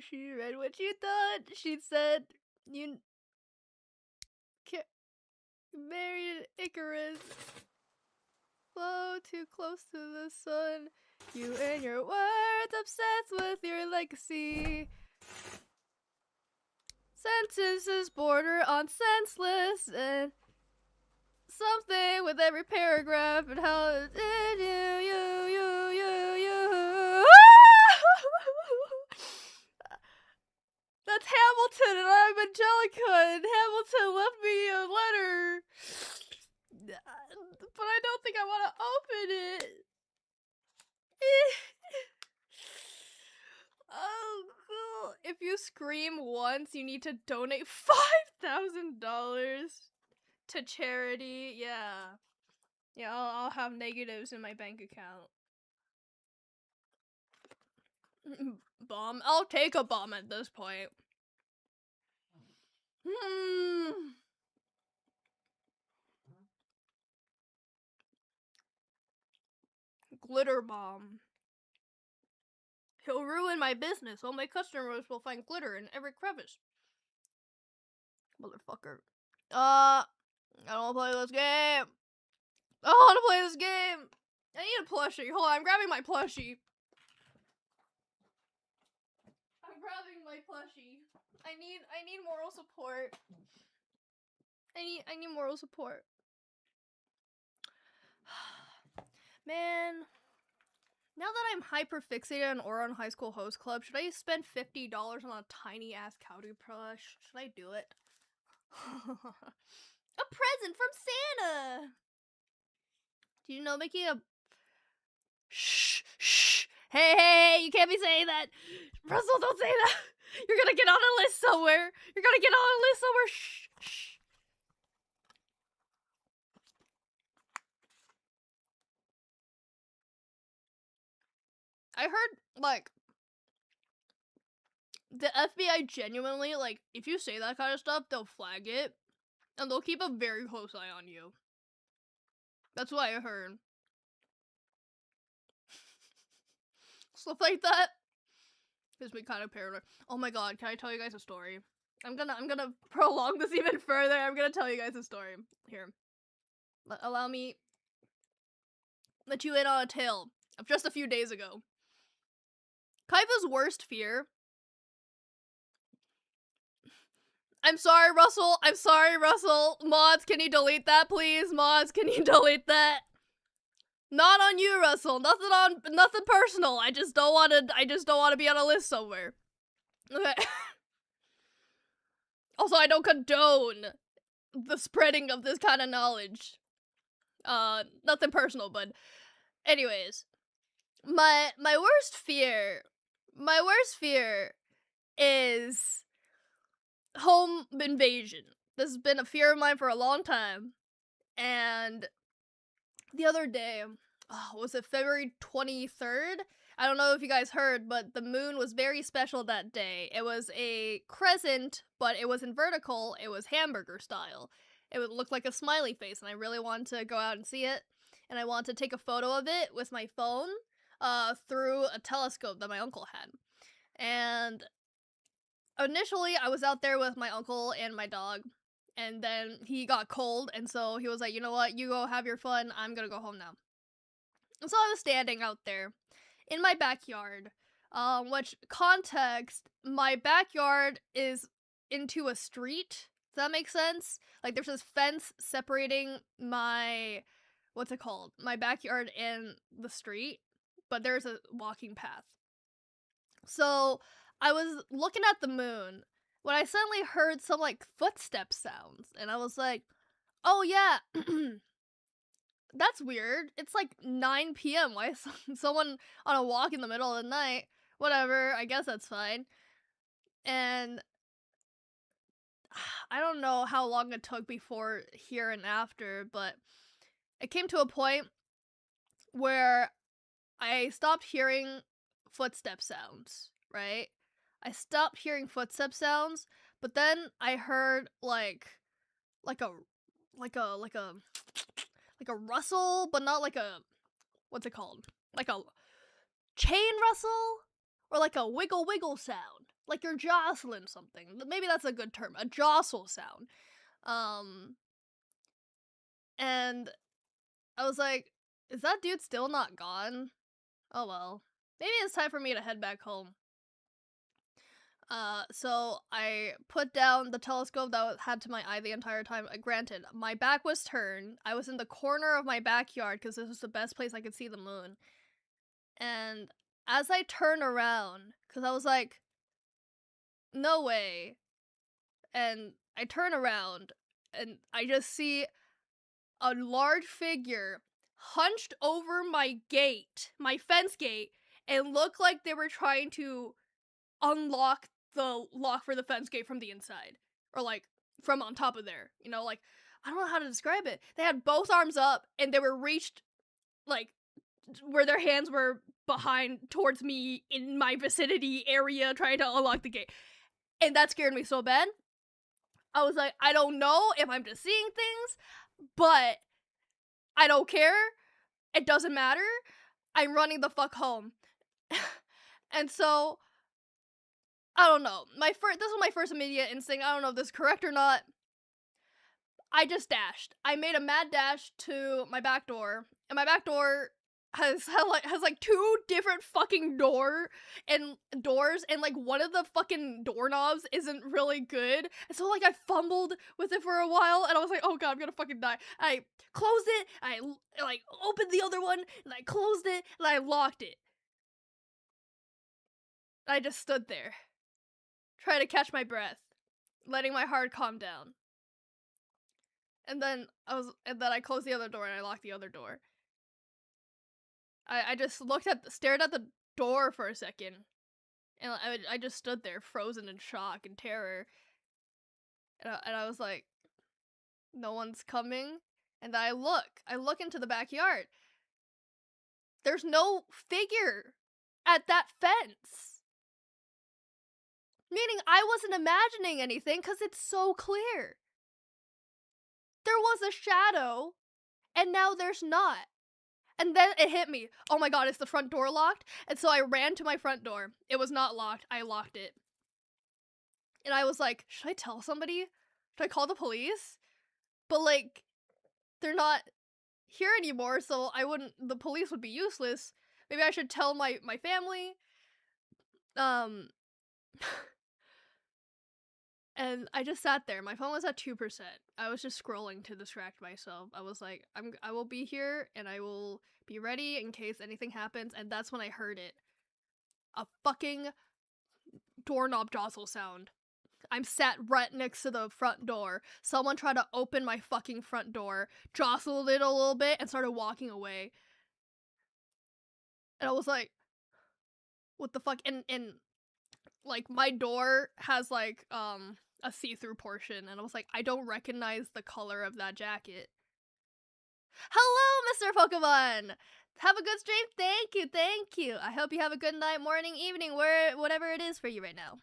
She read what you thought. She said you married Icarus. Flow too close to the sun. You and your words obsessed with your legacy. Sentences border on senseless and something with every paragraph and how it did you. That's Hamilton and I'm Angelica and Hamilton left me a letter. But I don't think I want to open it. Oh, cool. If you scream once, you need to donate $5,000 to charity. Yeah. Yeah, I'll have negatives in my bank account. Bomb? I'll take a bomb at this point. Glitter bomb. He'll ruin my business. All my customers will find glitter in every crevice. Motherfucker. I don't wanna play this game. I don't wanna play this game. I need a plushie. Hold on, I'm grabbing my plushie. I'm grabbing my plushie. I need moral support. I need moral support. Man, now that I'm hyper fixated on Oron High School Host Club, should I spend $50 on a tiny ass cow plush? Should I do it? A present from Santa! Do you know making a... Shh. Hey, you can't be saying that. Russell, don't say that. You're gonna get on a list somewhere. Shh. I heard, like, the FBI genuinely, like, if you say that kind of stuff, they'll flag it. And they'll keep a very close eye on you. That's what I heard. Stuff like that gives me kind of paranoid. Oh my god, can I tell you guys a story? I'm gonna prolong this even further. I'm gonna tell you guys a story. Here. Allow me let you in on a tale of just a few days ago. Kaifu's worst fear. I'm sorry, Russell. Mods, can you delete that, please? Mods, can you delete that? Not on you, Russell. Nothing personal. I just don't want to be on a list somewhere. Okay. Also, I don't condone the spreading of this kind of knowledge. Nothing personal, but anyways, my worst fear is home invasion. This has been a fear of mine for a long time. And the other day, was it February 23rd? I don't know if you guys heard, but the moon was very special that day. It was a crescent, but it wasn't vertical. It was hamburger style. It would look like a smiley face, and I really wanted to go out and see it. and I wanted to take a photo of it with my phone through a telescope that my uncle had. And initially, I was out there with my uncle and my dog, and then he got cold, and so he was like, you know what, you go have your fun, I'm gonna go home now. And so I was standing out there in my backyard, which, context, my backyard is into a street. Does that make sense? Like, there's this fence separating my, what's it called? My backyard and the street, but there's a walking path. So I was looking at the moon when I suddenly heard some, like, footstep sounds, and I was like, oh yeah, that's weird. It's like 9 p.m. Why is someone on a walk in the middle of the night? Whatever, I guess that's fine. And I don't know how long it took before here and after, but it came to a point where I stopped hearing footstep sounds, right? I stopped hearing footstep sounds, but then I heard like a rustle, but not like a, what's it called? Like a chain rustle or like a wiggle sound. Like you're jostling something. Maybe that's a good term. A jostle sound. And I was like, is that dude still not gone? Oh well. Maybe it's time for me to head back home. So I put down the telescope that I had to my eye the entire time. Granted, my back was turned. I was in the corner of my backyard because this was the best place I could see the moon. And as I turned around, because I was like, no way. And I turn around, and I just see a large figure hunched over my gate, my fence gate, and looked like they were trying to unlock the lock for the fence gate from the inside. Or, like, from on top of there. You know, like, I don't know how to describe it. They had both arms up, and they were reached, like, where their hands were behind towards me in my vicinity area trying to unlock the gate. And that scared me so bad. I was like, I don't know if I'm just seeing things, but I don't care. It doesn't matter. I'm running the fuck home. And so, I don't know. This was my first immediate instinct. I don't know if this is correct or not. I just dashed. I made a mad dash to my back door, and my back door has like 2 different fucking doors, and like one of the fucking doorknobs isn't really good, and so like I fumbled with it for a while, and I was like, oh god, I'm gonna fucking die. I closed it, I like opened the other one, and I closed it, and I locked it. I just stood there, trying to catch my breath, letting my heart calm down. And then I closed the other door and I locked the other door. I just stared at the door for a second, and I just stood there frozen in shock and terror. And I was like, no one's coming. And I look into the backyard. There's no figure at that fence. Meaning I wasn't imagining anything because it's so clear. There was a shadow, and now there's not. And then it hit me. Oh my god, is the front door locked? And so I ran to my front door. It was not locked. I locked it. And I was like, should I tell somebody? Should I call the police? But like, they're not here anymore, so the police would be useless. Maybe I should tell my family. And I just sat there. My phone was at 2%. I was just scrolling to distract myself. I was like, I will be here, and I will be ready in case anything happens. And that's when I heard it. A fucking doorknob jostle sound. I'm sat right next to the front door. Someone tried to open my fucking front door, jostled it a little bit, and started walking away. And I was like, what the fuck? And like, my door has, like, a see-through portion, and I was like, I don't recognize the color of that jacket. Hello, Mr. Pokemon! Have a good stream. Thank you. I hope you have a good night, morning, evening, whatever it is for you right now.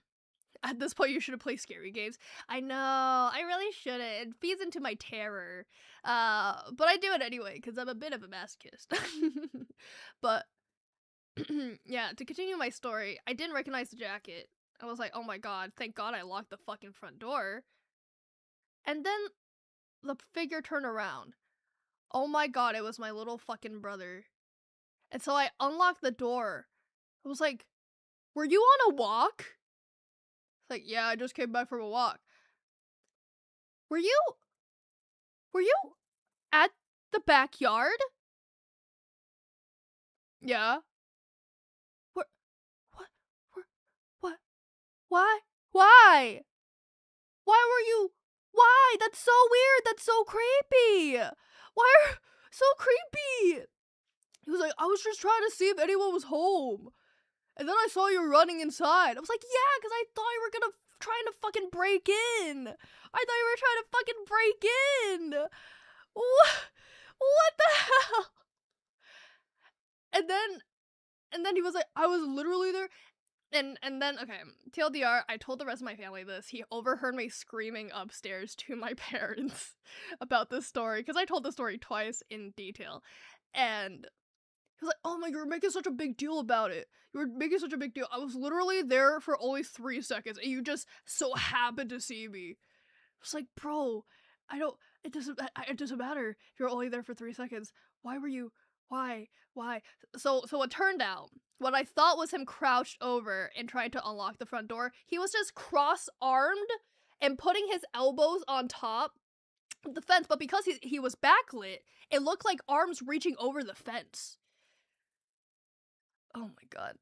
At this point, you shouldn't play scary games. I know, I really shouldn't. It feeds into my terror. But I do it anyway, because I'm a bit of a masochist. But, yeah, to continue my story, I didn't recognize the jacket. I was like, oh my god, thank god I locked the fucking front door. And then the figure turned around. Oh my god, it was my little fucking brother. And so I unlocked the door. I was like, were you on a walk? Like, yeah, I just came back from a walk. Were you at the backyard? Yeah. What? What? Why? Why? Why were you? Why? That's so weird. That's so creepy. Why are so creepy? He was like, I was just trying to see if anyone was home. And then I saw you running inside. I was like, yeah, because I thought you were gonna trying to fucking break in. I thought you were trying to fucking break in. What the hell? And then he was like, I was literally there. And then, okay, TLDR, I told the rest of my family this. He overheard me screaming upstairs to my parents about this story, because I told the story twice in detail. And he was like, oh my god, you're making such a big deal about it. You were making such a big deal. I was literally there for only 3 seconds, and you just so happened to see me. I was like, bro, it doesn't matter if you're only there for 3 seconds. Why were you, why? So it turned out, what I thought was him crouched over and trying to unlock the front door, he was just cross-armed and putting his elbows on top of the fence, but because he was backlit, it looked like arms reaching over the fence. Oh my god.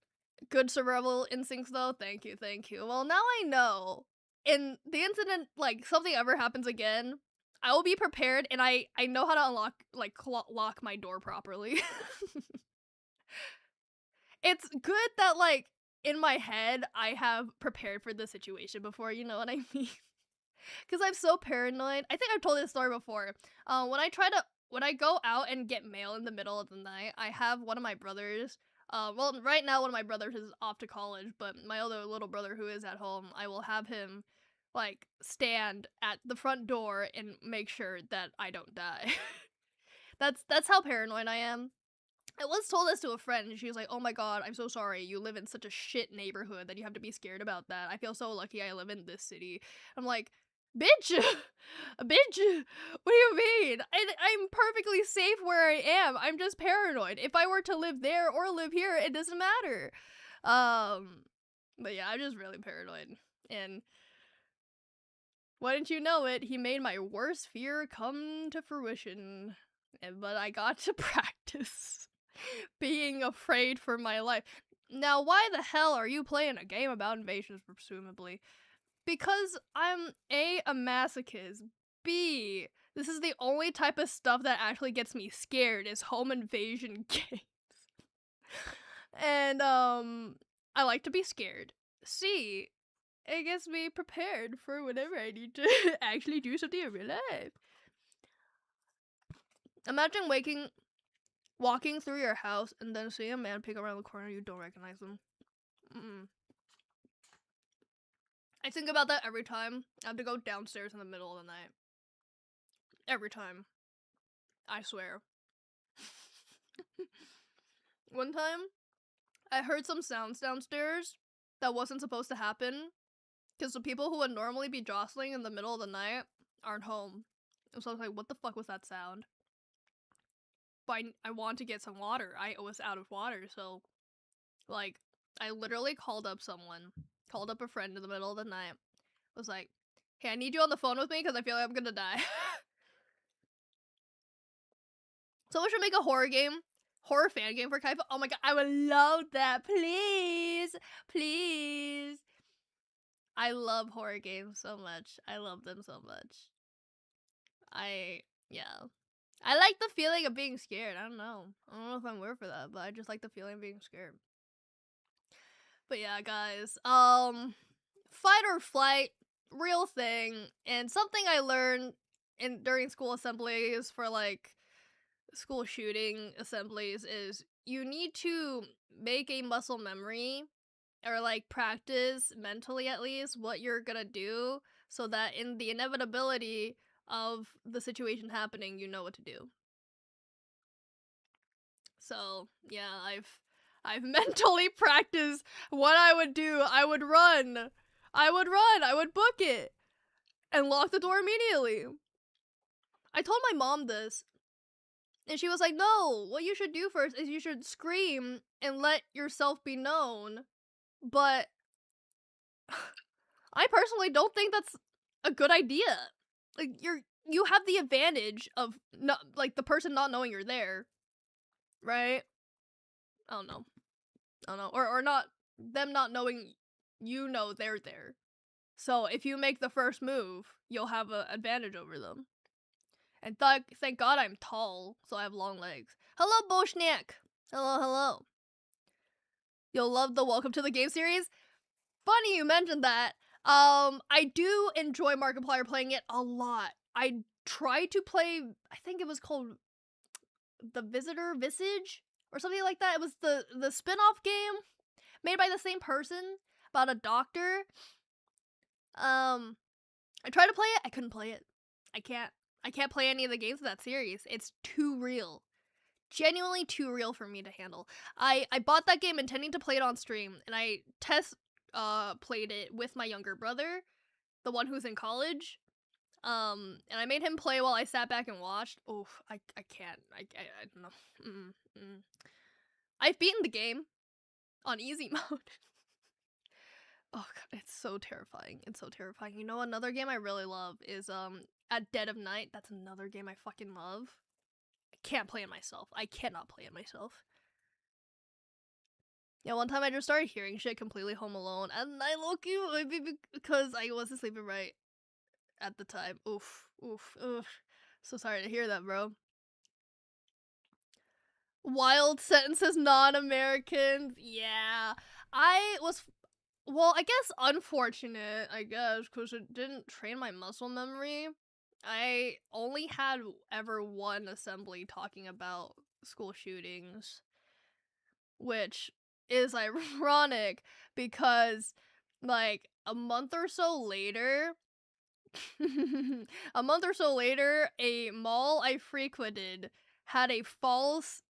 Good survival instincts though, thank you. Well, now I know. In the incident, like, something ever happens again, I will be prepared, and I know how to unlock, like, lock my door properly. It's good that, like, in my head, I have prepared for the situation before, you know what I mean? Because I'm so paranoid. I think I've told this story before. When I go out and get mail in the middle of the night, I have one of my brothers. Well, right now one of my brothers is off to college, but my other little brother who is at home, I will have him, like, stand at the front door and make sure that I don't die. That's how paranoid I am. I once told this to a friend, and she was like, oh my god, I'm so sorry, you live in such a shit neighborhood that you have to be scared about that. I feel so lucky I live in this city. I'm like, bitch! Bitch! What do you mean? I'm perfectly safe where I am. I'm just paranoid. If I were to live there or live here, it doesn't matter. But yeah, I'm just really paranoid. And wouldn't you know it, he made my worst fear come to fruition. But I got to practice being afraid for my life. Now, why the hell are you playing a game about invasions, presumably? Because I'm A, a masochist, B, this is the only type of stuff that actually gets me scared is home invasion games. And, I like to be scared. C, it gets me prepared for whenever I need to actually do something in real life. Imagine walking through your house and then seeing a man peek around the corner, you don't recognize him. I think about that every time I have to go downstairs in the middle of the night. Every time. I swear. One time, I heard some sounds downstairs that wasn't supposed to happen, because the people who would normally be jostling in the middle of the night aren't home. And so I was like, what the fuck was that sound? But I want to get some water. I was out of water, so, like, I literally called up a friend in the middle of the night, was like, hey, I need you on the phone with me because I feel like I'm gonna die. So we should make a horror fan game for Kaifu. Oh my god, I would love that. Please. I love horror games so much. I love them so much. Yeah. I like the feeling of being scared. I don't know if I'm weird for that, but I just like the feeling of being scared. But yeah, guys, fight or flight, real thing, and something I learned during school assemblies for, like, school shooting assemblies is you need to make a muscle memory or like practice mentally at least what you're gonna do, so that in the inevitability of the situation happening, you know what to do. So yeah, I've mentally practiced what I would do. I would run. I would book it and lock the door immediately. I told my mom this, and she was like, no, what you should do first is you should scream and let yourself be known. But I personally don't think that's a good idea. Like, you have the advantage of not, like, the person not knowing you're there, right? I don't know. Or not, them not knowing you know they're there. So if you make the first move, you'll have an advantage over them. And thank God I'm tall, so I have long legs. Hello, Boshniak! Hello. You'll love the Welcome to the Game series? Funny you mentioned that. I do enjoy Markiplier playing it a lot. I tried to play, I think it was called The Visitor Visage? Or something like that. It was the spin-off game made by the same person about a doctor. I tried to play it, I couldn't play it. I can't play any of the games of that series. It's too real. Genuinely too real for me to handle. I bought that game intending to play it on stream, and I played it with my younger brother, the one who's in college. And I made him play while I sat back and watched. Oof, I can't. I don't know. I've beaten the game on easy mode. Oh god, it's so terrifying. It's so terrifying. You know, another game I really love is At Dead of Night. That's another game I fucking love. I can't play it myself. I cannot play it myself. Yeah, one time I just started hearing shit completely Home Alone, and I low-key, because I wasn't sleeping right at the time. Oof. So sorry to hear that, bro. Wild sentences, non-Americans. Yeah. Well, I guess unfortunate, because it didn't train my muscle memory. I only had ever one assembly talking about school shootings, which is ironic because, like, a month or so later, a mall I frequented had a false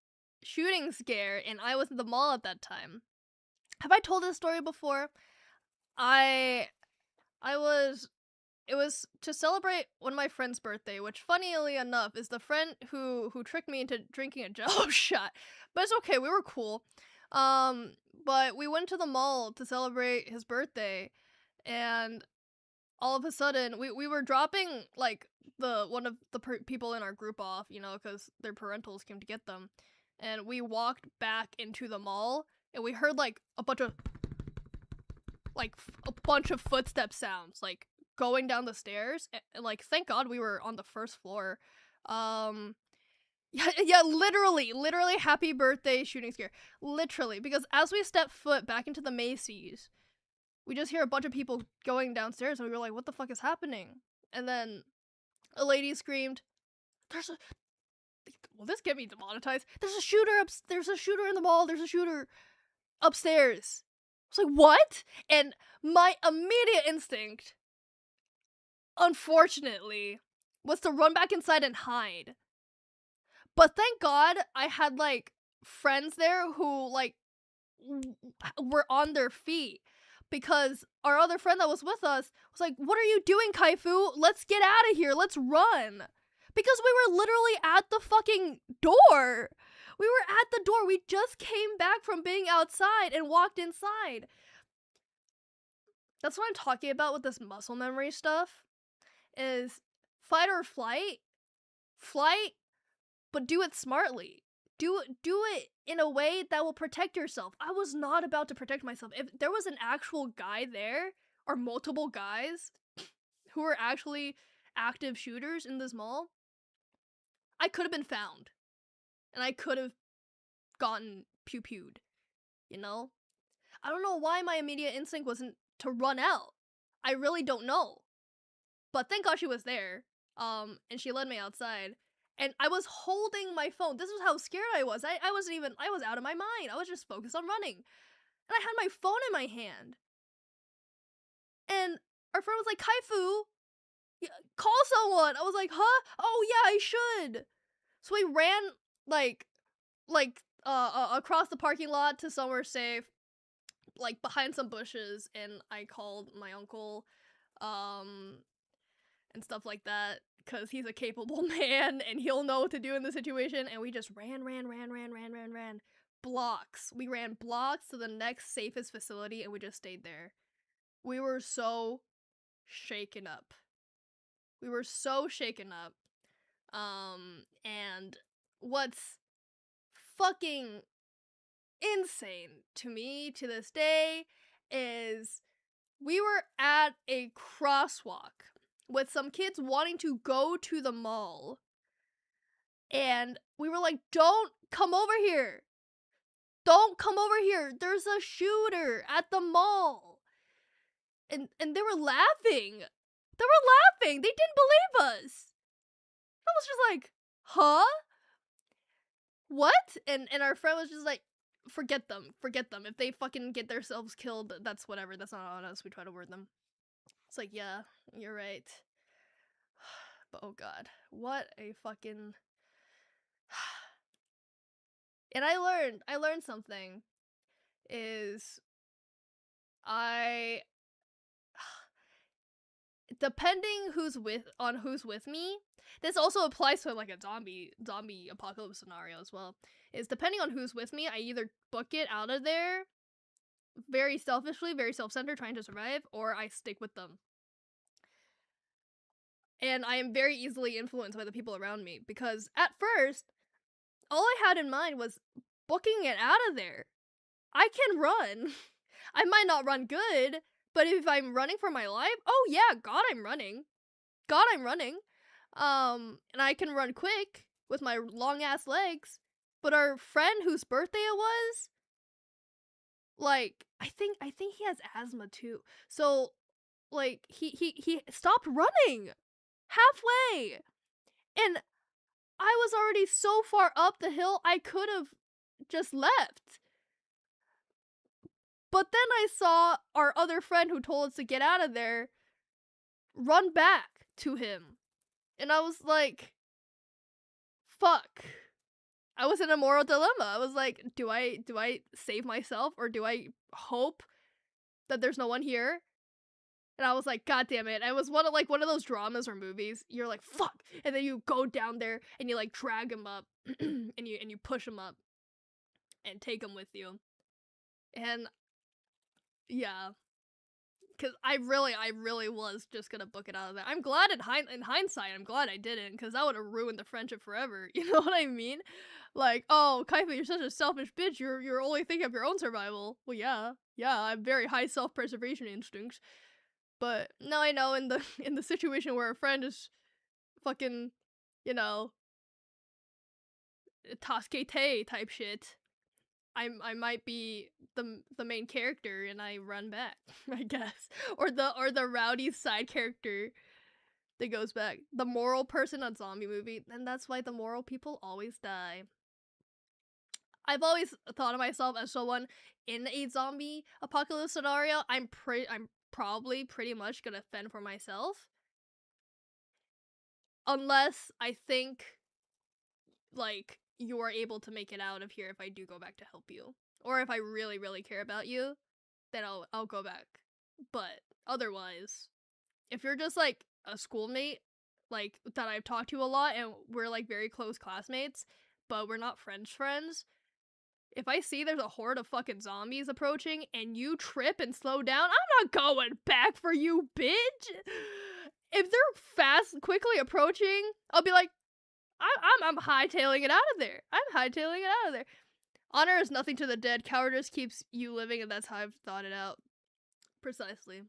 shooting scare, and I was at the mall at that time. Have I told this story before? It was to celebrate one of my friend's birthday, which funnily enough is the friend who tricked me into drinking a Jello shot. But it's okay, we were cool. But we went to the mall to celebrate his birthday, and all of a sudden we were dropping like one of the people in our group off, you know, because their parentals came to get them, and we walked back into the mall, and we heard like a bunch of footstep sounds, like going down the stairs, and like thank God we were on the first floor. Yeah, literally happy birthday shooting scare, literally, because as we step foot back into the Macy's, we just hear a bunch of people going downstairs, and we were like, what the fuck is happening? And then a lady screamed, will this get me demonetized? There's a shooter in the mall, there's a shooter upstairs. I was like, what? And my immediate instinct, unfortunately, was to run back inside and hide. But thank God I had, like, friends there who, like, were on their feet. Because our other friend that was with us was like, what are you doing, Kaifu? Let's get out of here. Let's run. Because we were literally at the fucking door. We were at the door. We just came back from being outside and walked inside. That's what I'm talking about with this muscle memory stuff. Is fight or flight. Flight, but do it smartly. Do it in a way that will protect yourself. I was not about to protect myself. If there was an actual guy there, or multiple guys who were actually active shooters in this mall, I could have been found. And I could have gotten pew-pewed. You know? I don't know why my immediate instinct wasn't to run out. I really don't know. But thank God she was there. And she led me outside. And I was holding my phone. This was how scared I was. I was out of my mind. I was just focused on running. And I had my phone in my hand. And our friend was like, Kaifu, call someone. I was like, huh? Oh yeah, I should. So we ran like across the parking lot to somewhere safe, like behind some bushes, and I called my uncle, and stuff like that, because he's a capable man and he'll know what to do in the situation. And we just ran blocks. We ran blocks to the next safest facility, and we just stayed there. We were so shaken up. And what's fucking insane to me to this day is we were at a crosswalk with some kids wanting to go to the mall, and we were like, don't come over here, there's a shooter at the mall. And they were laughing, they didn't believe us. I was just like, huh? What? And our friend was just like, forget them. If they fucking get themselves killed, that's whatever. That's not on us. We try to word them. It's like, yeah, you're right. But oh god, what a fucking... And I learned something. Is depending who's with me, this also applies to like a zombie apocalypse scenario as well, is depending on who's with me, I either book it out of there very selfishly, very self-centered, trying to survive, or I stick with them. And I am very easily influenced by the people around me, because at first, all I had in mind was booking it out of there. I can run. I might not run good, but if I'm running for my life, oh yeah, God, I'm running. And I can run quick with my long ass legs. But our friend whose birthday it was, like, I think he has asthma too. So, like, he stopped running halfway. And I was already so far up the hill, I could have just left. But then I saw our other friend who told us to get out of there run back to him. And I was like, fuck. I was in a moral dilemma. I was like, do I save myself, or do I hope that there's no one here? And I was like, god damn it. I was one of those dramas or movies. You're like, fuck. And then you go down there and you like drag him up and you push him up and take him with you. And yeah, because I really was just gonna book it out of there. I'm glad in hindsight, I'm glad I didn't, because that would have ruined the friendship forever. You know what I mean? Like, oh, Kaifu, you're such a selfish bitch. You're only thinking of your own survival. Well, yeah, I have very high self-preservation instincts. But now I know in the situation where a friend is fucking, you know, Taskete type shit, I might be the main character and I run back, I guess. Or the rowdy side character that goes back. The moral person on zombie movie, and that's why the moral people always die. I've always thought of myself as someone in a zombie apocalypse scenario. I'm probably pretty much gonna fend for myself. Unless I think, like, you are able to make it out of here if I do go back to help you. Or if I really, really care about you, then I'll go back. But otherwise, if you're just, like, a schoolmate, like, that I've talked to a lot and we're, like, very close classmates, but we're not friends, if I see there's a horde of fucking zombies approaching and you trip and slow down, I'm not going back for you, bitch! If they're quickly approaching, I'll be like, I'm hightailing it out of there. Honor is nothing to the dead. Cowardice keeps you living, and that's how I've thought it out. Precisely.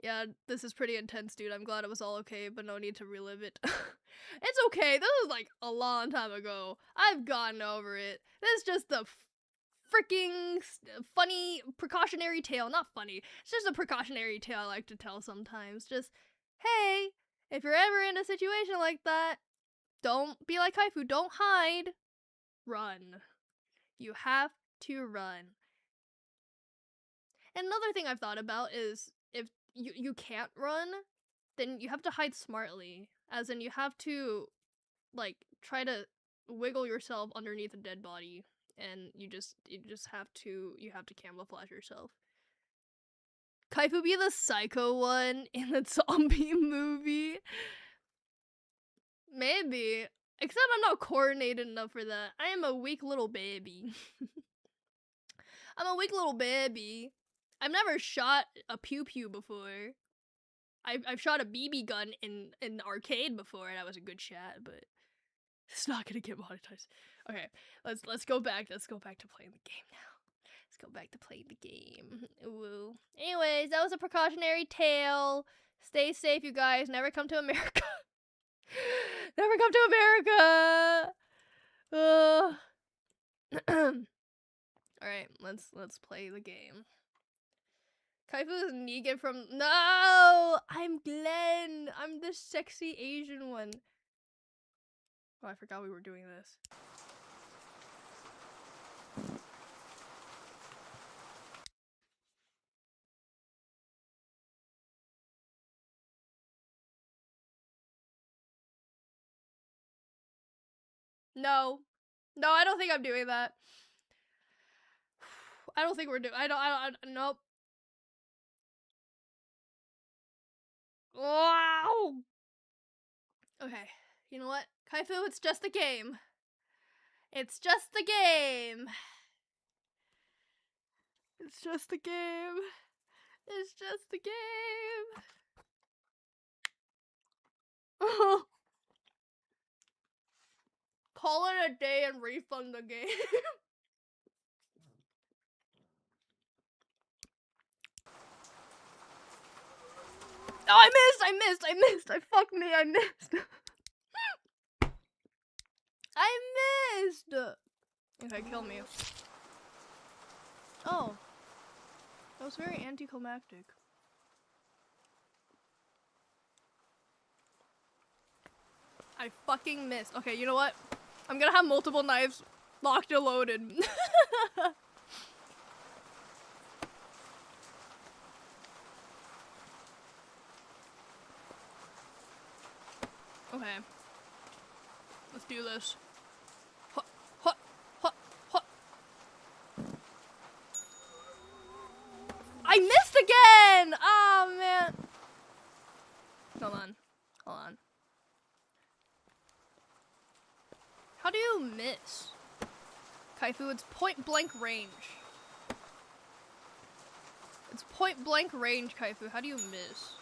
Yeah, this is pretty intense, dude. I'm glad it was all okay, but no need to relive it. It's okay. This was like a long time ago. I've gotten over it. This is just the freaking funny precautionary tale. Not funny. It's just a precautionary tale I like to tell sometimes. Just, hey, if you're ever in a situation like that, don't be like Kaifu. Don't hide. Run. You have to run. And another thing I've thought about is if you can't run, then you have to hide smartly. As in, you have to, like, try to wiggle yourself underneath a dead body, and you just have to camouflage yourself. Kaifu be the psycho one in the zombie movie? Maybe. Except I'm not coordinated enough for that. I am a weak little baby. I'm a weak little baby. I've never shot a pew-pew before. I've shot a BB gun in an arcade before, and that was a good shot, but it's not gonna get monetized. Okay, let's go back. Let's go back to playing the game now. Let's go back to playing the game. Woo. Anyways, that was a precautionary tale. Stay safe, you guys. Never come to America. Never come to America. Alright, let's play the game. Kaifu is Negan from— No! I'm Glenn! I'm the sexy Asian one. Oh, I forgot we were doing this. No. No, I don't think I'm doing that. I don't think we're doing— nope. Wow! Okay, you know what? Kaifu, it's just a game. It's just a game. It's just a game. It's just a game. Call it a day and refund the game. Oh, I missed! Fuck me, I missed! I missed! Okay, kill me. Oh. That was very anticlimactic. I fucking missed. Okay, you know what? I'm gonna have multiple knives locked and loaded. Okay. Let's do this. Hut, hut, hut, hut. I missed again! Oh, man. Hold on. Hold on. How do you miss? Kaifu, it's point blank range. It's point blank range, Kaifu. How do you miss?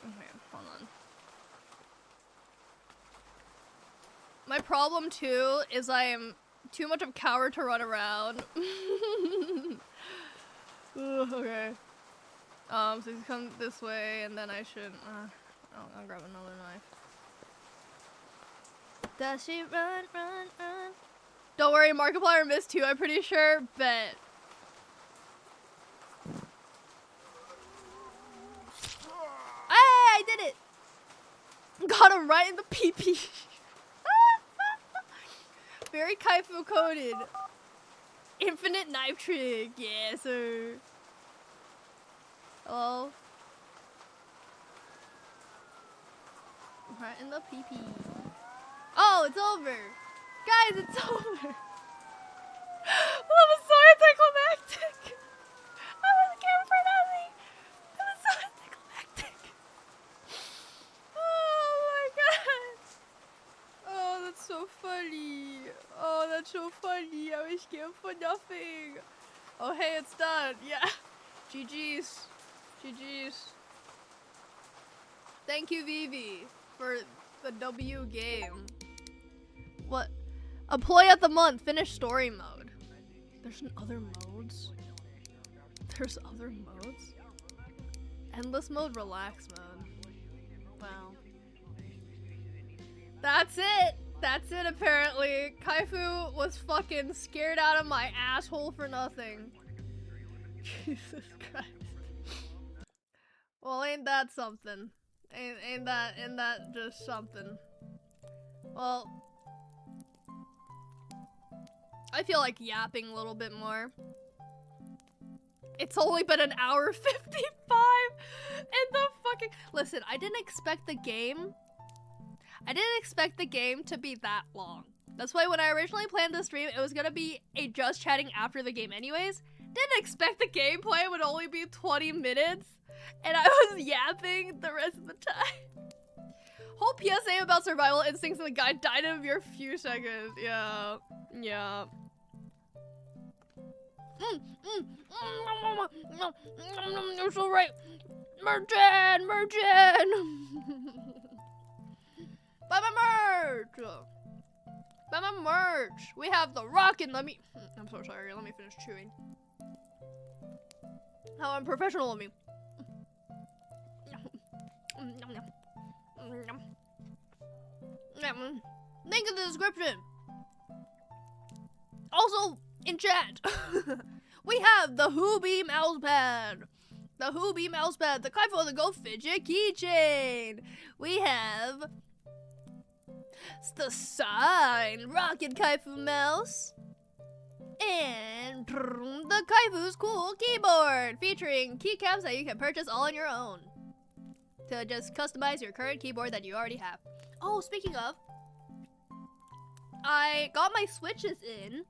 Okay, hold on. My problem too is I am too much of a coward to run around. Okay. So he's come this way, and then I should. I'll grab another knife. Does she run, run, run? Don't worry, Markiplier missed too, I'm pretty sure, but... Hey, I did it! Got him right in the pee-pee. Very Kaifu coded. Infinite knife trick, yes sir. Hello? Right in the pee-pee. Oh, it's over! Guys, it's over! That was so anticlimactic! I wasn't caring for nothing! That was so anticlimactic! Oh my god! Oh, that's so funny! Oh, that's so funny! I was scared for nothing! Oh, hey, it's done! Yeah! GG's. GG's. Thank you, Vivi, for the W game. What? Employee of the month, finish story mode. There's other modes? There's other modes? Endless mode, relax mode. Wow. That's it! That's it apparently. Kaifu was fucking scared out of my asshole for nothing. Jesus Christ. Well, ain't that something? Ain't that just something? Well, I feel like yapping a little bit more. It's only been an hour 55 and the fucking— Listen, I didn't expect the game to be that long. That's why when I originally planned the stream, it was gonna be a just chatting after the game anyways. Didn't expect the gameplay would only be 20 minutes, and I was yapping the rest of the time. Whole PSA about survival instincts and the guy died in a mere few seconds. Yeah. Yeah. You're so right. Merchant! Buy my merch! Buy my merch! We have the rockin', I'm so sorry, let me finish chewing. How unprofessional of me. Link in the description. Also, in chat, we have the Hoobie mousepad. The Hoobie mousepad, the Kaifu on the Go fidget keychain. We have the sign Rocket Kaifu mouse. And the Kaifu's cool keyboard featuring keycaps that you can purchase all on your own to just customize your current keyboard that you already have. Oh, speaking of, I got my switches in.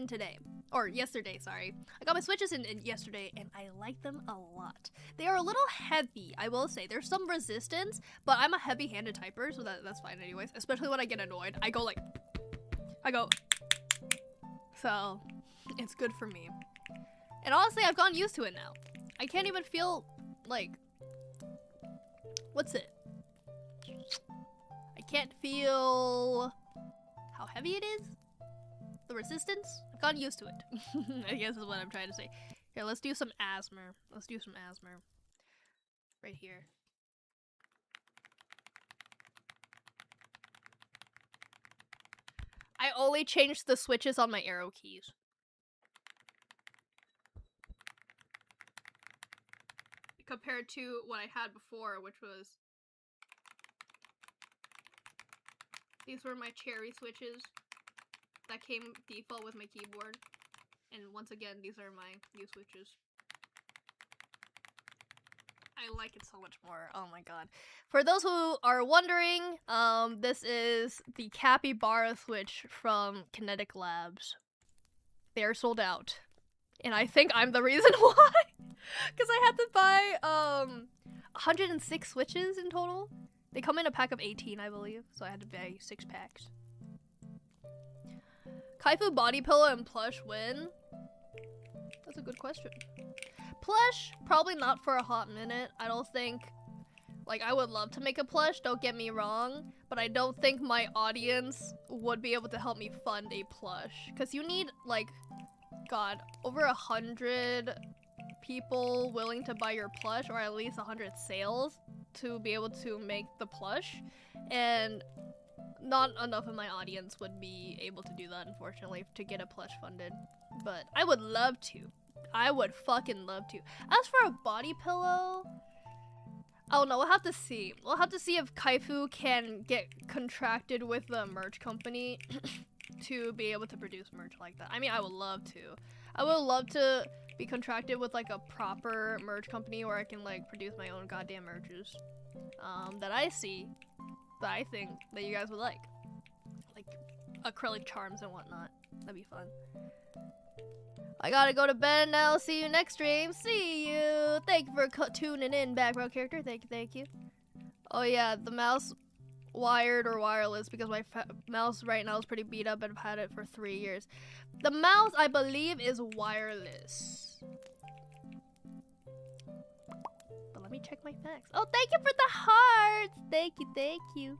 Today. Or yesterday, sorry. I got my switches in yesterday, and I like them a lot. They are a little heavy, I will say. There's some resistance, but I'm a heavy-handed typer, so that's fine anyways. Especially when I get annoyed. I go. So, it's good for me. And honestly, I've gotten used to it now. I can't even feel, like... What's it? I can't feel... how heavy it is? The resistance? I've gotten used to it. I guess is what I'm trying to say. Here, let's do some asthma. Right here. I only changed the switches on my arrow keys. Compared to what I had before, which was... these were my cherry switches that came default with my keyboard. And once again, these are my new switches. I like it so much more. Oh my god. For those who are wondering, this is the Capybara switch from Kinetic Labs. They are sold out. And I think I'm the reason why. Because I had to buy 106 switches in total. They come in a pack of 18, I believe. So I had to buy 6 packs. Kaifu body pillow and plush win? That's a good question. Plush, probably not for a hot minute. I don't think, like, I would love to make a plush, don't get me wrong, but I don't think my audience would be able to help me fund a plush. Because you need, like, god, over 100 people willing to buy your plush, or at least 100 sales to be able to make the plush. And not enough of my audience would be able to do that, unfortunately, to get a plush funded. But I would love to. I would fucking love to. As for a body pillow, oh no, we'll have to see. We'll have to see if Kaifu can get contracted with the merch company to be able to produce merch like that. I mean, I would love to. I would love to be contracted with like a proper merch company where I can like produce my own goddamn merches that I see, that I think that you guys would like acrylic charms and whatnot. That'd be fun. I gotta go to bed now. See you next stream. See you. Thank you for tuning in, background character. Thank you. Oh yeah, the mouse, wired or wireless, because my mouse right now is pretty beat up and I've had it for 3 years. The mouse, I believe, is wireless. But let me check my facts. Oh, thank you for the hearts. Thank you.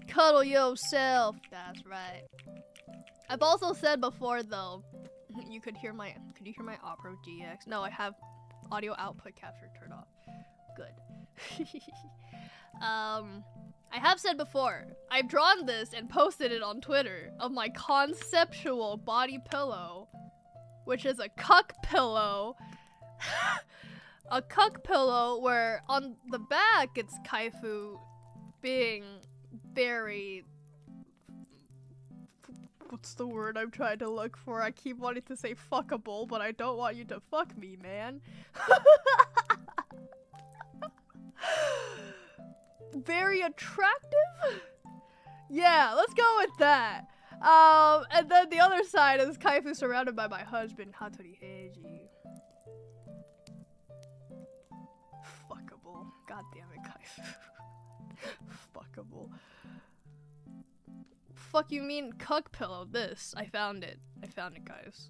Cuddle yourself. That's right. I've also said before, though, could you hear my Opera GX? No, I have audio output capture turned off. Good. I have said before, I've drawn this and posted it on Twitter of my conceptual body pillow, which is a cuck pillow. A cuck pillow where on the back it's Kaifu being very What's the word I'm trying to look for? I keep wanting to say fuckable, but I don't want you to fuck me, man. Very attractive? Yeah, let's go with that. And then the other side is Kaifu surrounded by my husband, Hattori Heiji. Fuckable. God damn it, Kaifu. Fuckable. Fuck you mean cuck pillow? This. I found it. I found it, guys.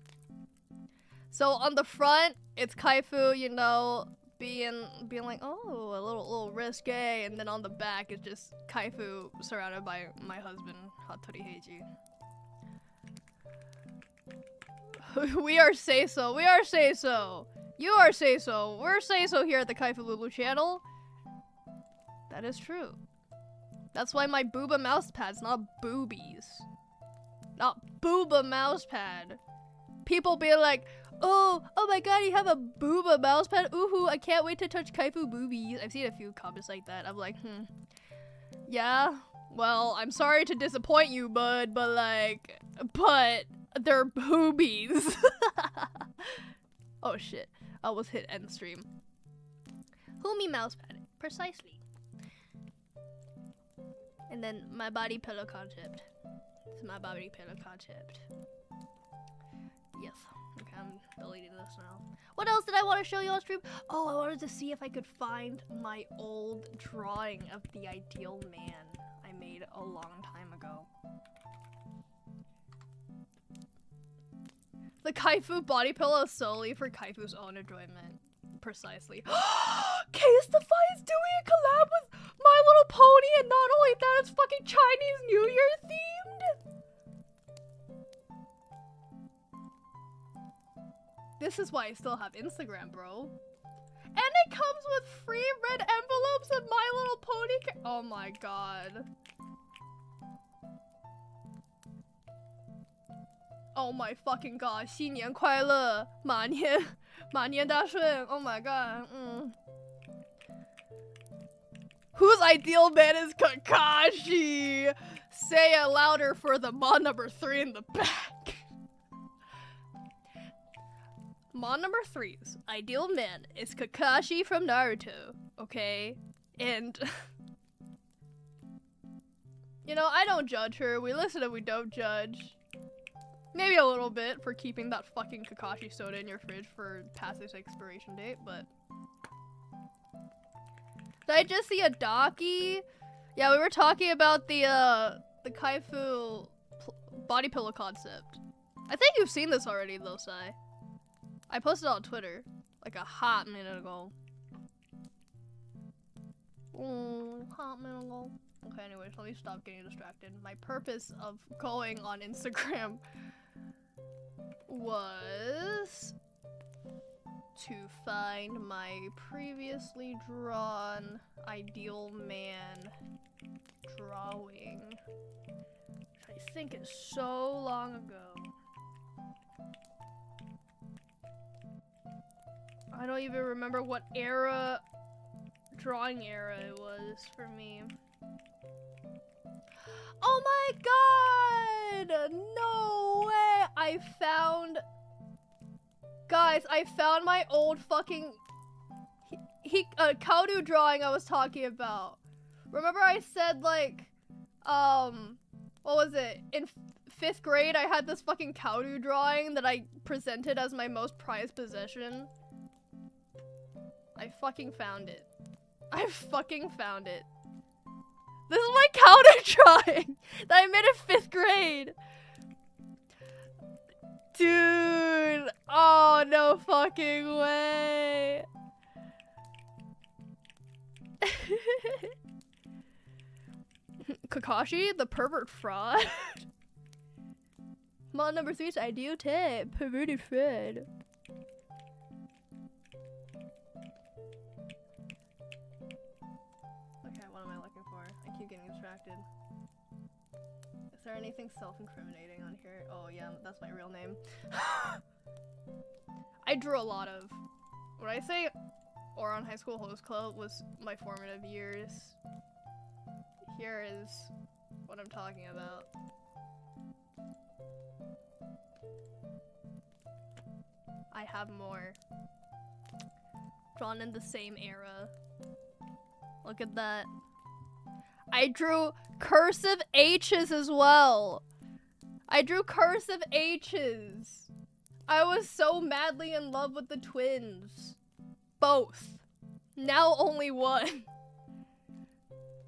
So on the front, it's Kaifu, you know, being like, oh, a little risque, and then on the back is just Kaifu surrounded by my husband, Hattori Heiji. We are say so. We are say so. You are say so. We're say so here at the Kaifu Lulu channel. That is true. That's why my booba mouse pad's not boobies. Not booba mouse pad. People be like, oh my god, you have a booba mouse pad? Ooh, I can't wait to touch Kaifu boobies. I've seen a few comments like that. I'm like, yeah, well, I'm sorry to disappoint you, bud, but they're boobies. Oh shit, I almost hit end stream. Who me mouse pad? Precisely. And then my body pillow concept. It's my body pillow concept. Yes. Okay, I'm deleting this now. What else did I want to show you on stream? Oh, I wanted to see if I could find my old drawing of the ideal man I made a long time ago. The Kaifu body pillow is solely for Kaifu's own enjoyment. Precisely. KIOSK is doing a collab with My Little Pony, and not only that, it's fucking Chinese New Year themed. This is why I still have Instagram, bro. And it comes with free red envelopes and My Little Pony. Oh my god. Oh my fucking god. 新年快乐. 马年大顺. Oh my god. Whose ideal man is Kakashi? Say it louder for the mod number 3 in the back. Mod number 3's ideal man is Kakashi from Naruto, okay? And you know, I don't judge her. We listen and we don't judge. Maybe a little bit for keeping that fucking Kakashi soda in your fridge for past its expiration date, but did I just see a Daki? Yeah, we were talking about the Kaifu body pillow concept. I think you've seen this already though, Sai. I posted it on Twitter like a hot minute ago. Hot minute ago. Okay, anyways, let me stop getting distracted. My purpose of going on Instagram was to find my previously drawn ideal man drawing, which I think is so long ago. I don't even remember what drawing era it was for me. Oh my god! No way! Guys, I found my old fucking Kaudu drawing I was talking about. Remember I said like, what was it? In 5th grade I had this fucking Kaudu drawing that I presented as my most prized possession? I fucking found it. I fucking found it. This is my Kaudu drawing that I made in 5th grade. Dude. Oh, no fucking way. Kakashi, the pervert fraud. Mod number 3's ideal type, perverted fraud. Okay, what am I looking for? I keep getting distracted. Is there anything self-incriminating on here? Oh yeah, that's my real name. I drew a lot of. When I say Oron High School Host Club was my formative years, here is what I'm talking about. I have more. Drawn in the same era. Look at that. I drew cursive H's as well. I drew cursive H's. I was so madly in love with the twins. Both. Now only one.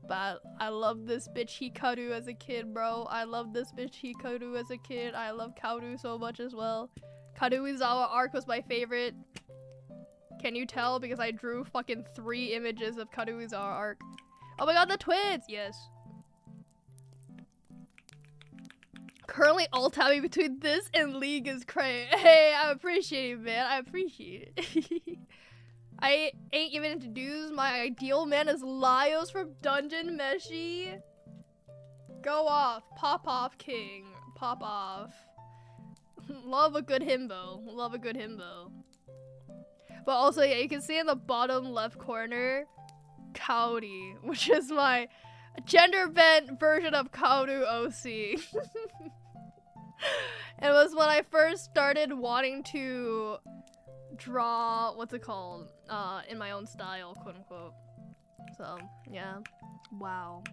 But I love this bitch Hikaru as a kid, bro. I love this bitch Hikaru as a kid. I love Kaoru so much as well. Karuizawa arc was my favorite. Can you tell? Because I drew fucking 3 images of Karuizawa arc. Oh my god, the twins! Yes. Currently alt-tabbing between this and League is cray. Hey, I appreciate it, man. I appreciate it. I ain't even introduced. My ideal man is Laios from Dungeon Meshi. Go off. Pop off, king. Pop off. Love a good himbo. Love a good himbo. But also, yeah, you can see in the bottom left corner, Kaori, which is my gender bent version of Kaoru OC. It was when I first started wanting to draw, what's it called, in my own style, quote unquote. So, yeah. Wow.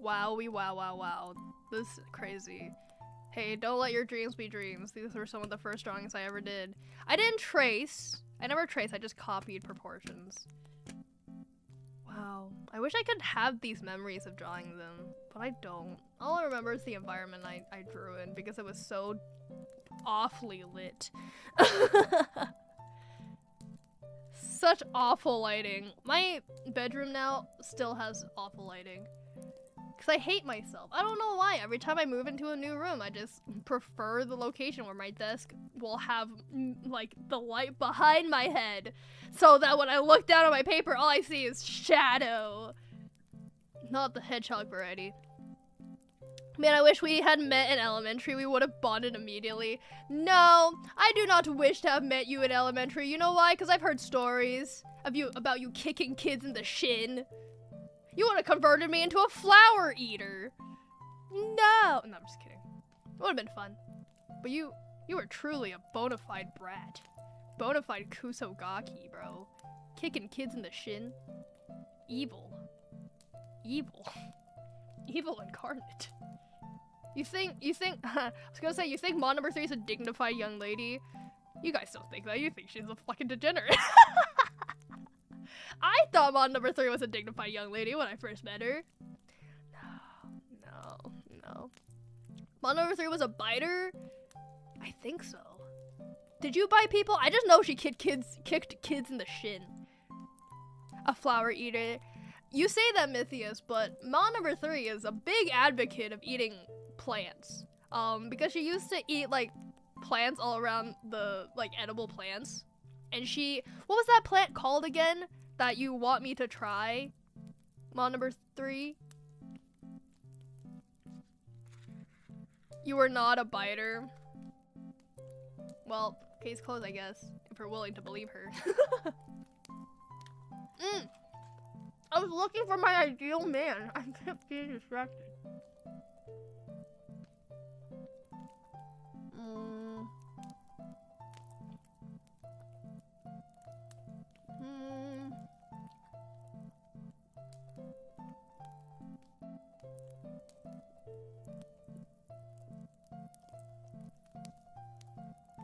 Wowie, wow, wow, wow. This is crazy. Hey, don't let your dreams be dreams. These were some of the first drawings I ever did. I didn't trace. I never traced, I just copied proportions. Wow. I wish I could have these memories of drawing them, but I don't. All I remember is the environment I drew in because it was so awfully lit. Such awful lighting. My bedroom now still has awful lighting. Because I hate myself. I don't know why. Every time I move into a new room, I just prefer the location where my desk will have, like, the light behind my head. So that when I look down at my paper, all I see is shadow. Not the hedgehog variety. Man, I wish we had met in elementary. We would have bonded immediately. No, I do not wish to have met you in elementary. You know why? Because I've heard stories of about you kicking kids in the shin. You would have converted me into a flower eater. No, I'm just kidding. It would have been fun. But you were truly a bona fide brat. Bona fide kusogaki, bro. Kicking kids in the shin. Evil. Evil. Evil incarnate. You think, I was gonna say, you think Mod number 3 is a dignified young lady? You guys don't think that. You think she's a fucking degenerate. I thought Mod number 3 was a dignified young lady when I first met her. No. Mod number 3 was a biter? I think so. Did you bite people? I just know she kicked kids in the shin. A flower eater. You say that, Mythius, but Mod number 3 is a big advocate of eating plants. Because she used to eat, like, plants all around the, like, edible plants. And what was that plant called again that you want me to try? Mod number 3? You were not a biter. Well, case closed, I guess, if you're willing to believe her. I was looking for my ideal man. I kept being distracted.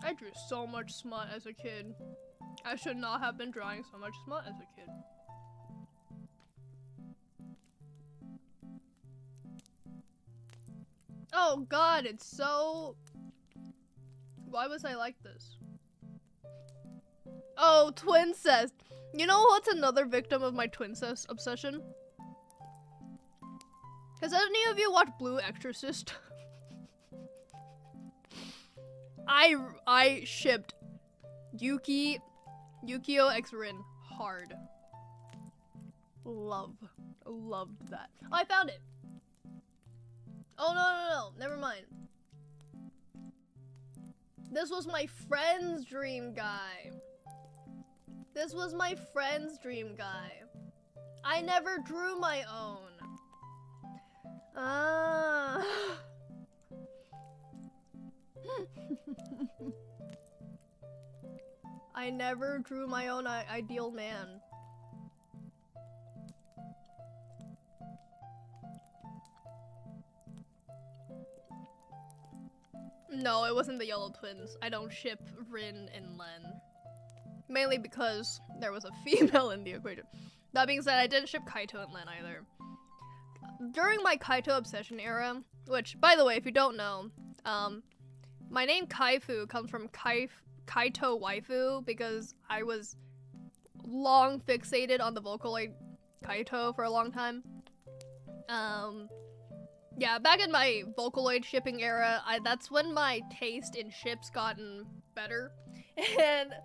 I drew so much smut as a kid. I should not have been drawing so much smut as a kid. Oh god, it's so... Why was I like this? Oh, twincest. You know what's another victim of my twincest obsession? Has any of you watched Blue Exorcist? I shipped Yukio x Rin hard. Loved that. Oh, I found it. Oh, no, never mind. This was my friend's dream guy. I never drew my own. I never drew my own ideal man. No, it wasn't the Yellow Twins. I don't ship Rin and Len. Mainly because there was a female in the equation. That being said, I didn't ship Kaito and Len either. During my Kaito obsession era, which, by the way, if you don't know, my name Kaifu comes from Kaito waifu because I was long fixated on the Vocaloid Kaito for a long time. Yeah, back in my Vocaloid shipping era, that's when my taste in ships gotten better. And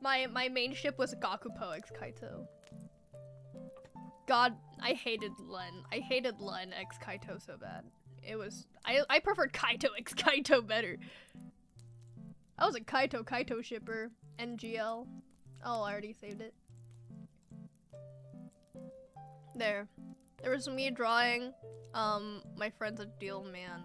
my main ship was Gakupo x Kaito. God, I hated Len. I hated Len x Kaito so bad. It was, I preferred Kaito x Kaito better. I was a Kaito shipper. NGL. Oh, I already saved it. There. There was me drawing, my friend's ideal man.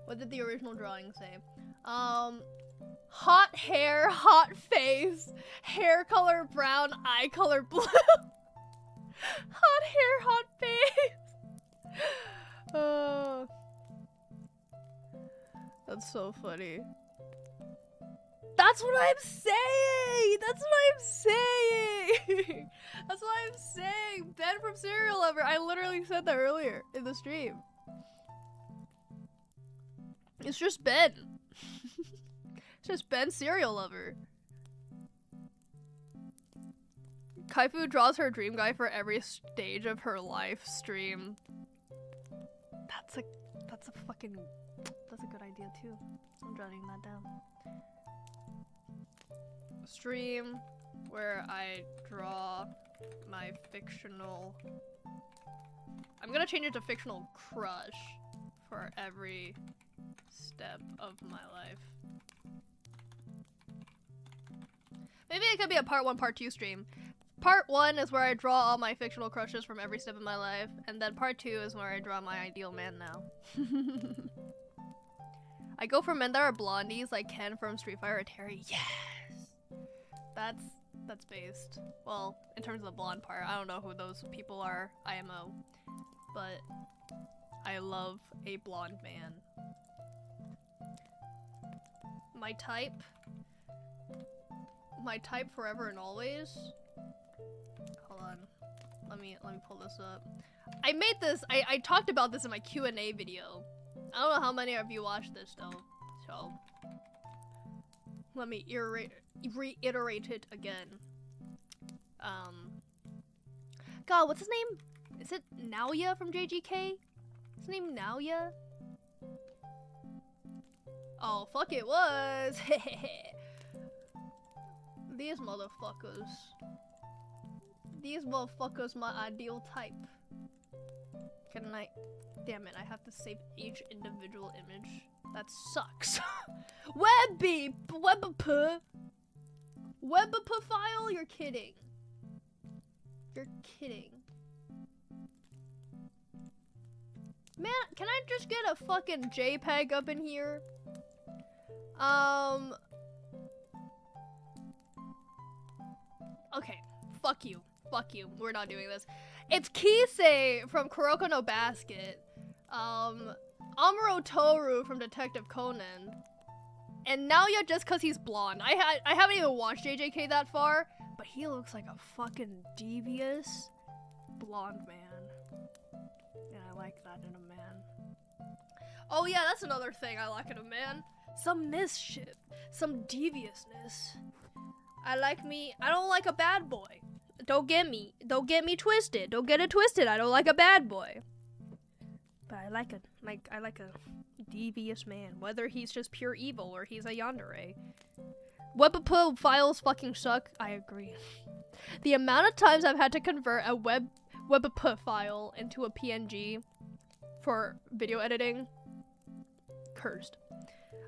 What did the original drawing say? Hot hair, hot face, hair color brown, eye color blue. Hot hair, hot face. Oh. That's so funny. That's what I'm saying! That's what I'm saying! That's what I'm saying! Ben from Serial Lover! I literally said that earlier in the stream. It's just Ben. It's just Ben Serial Lover. Kaifu draws her dream guy for every stage of her life stream. That's a good idea too. I'm jotting that down. Stream where I draw my fictional... I'm gonna change it to fictional crush for every step of my life. Maybe it could be a part 1, part 2 stream. Part 1 is where I draw all my fictional crushes from every step of my life, and then part 2 is where I draw my ideal man now. I go for men that are blondies like Ken from Street Fighter or Terry. Yes! That's based. Well, in terms of the blonde part, I don't know who those people are, IMO. But I love a blonde man. My type forever and always. Hold on. Let me pull this up. I made this, I talked about this in my Q&A video. I don't know how many of you watched this though. So let me reiterate it again. God, what's his name? Is it Naoya from JGK? Is his name Naoya? Oh, fuck it was. These motherfuckers. These motherfuckers my ideal type. Can I? Damn it, I have to save each individual image. That sucks. Webp file? You're kidding. You're kidding. Man, can I just get a fucking JPEG up in here? Okay, fuck you. Fuck you. We're not doing this. It's Kisei from Kuroko no Basket. Amuro Toru from Detective Conan. And Naoya just cause he's blonde. I haven't even watched JJK that far, but he looks like a fucking devious blonde man. And I like that in a man. Oh yeah, that's another thing I like in a man. Some mischief. Some deviousness. I don't like a bad boy. Don't get me twisted. Don't get it twisted. I don't like a bad boy. But I like a devious man, whether he's just pure evil or he's a yandere. Webp files fucking suck. I agree. The amount of times I've had to convert a webp file into a PNG for video editing, cursed.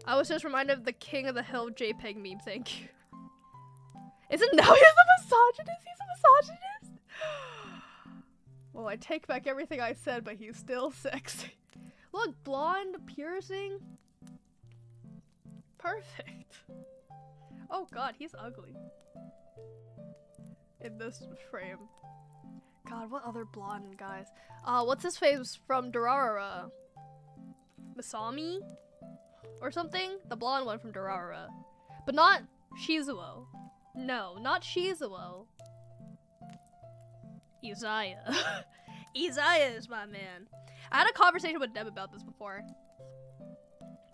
I was just reminded of the King of the Hill JPEG meme. Thank you. Isn't now he's a misogynist? He's a misogynist? Well, I take back everything I said, but he's still sexy. Look, blonde piercing. Perfect. Oh god, he's ugly. In this frame. God, what other blonde guys? What's his face from Durarara? Masami? Or something? The blonde one from Durarara. But not Shizuo. No, not Shizuo. Izaya. Izaya is my man. I had a conversation with Deb about this before.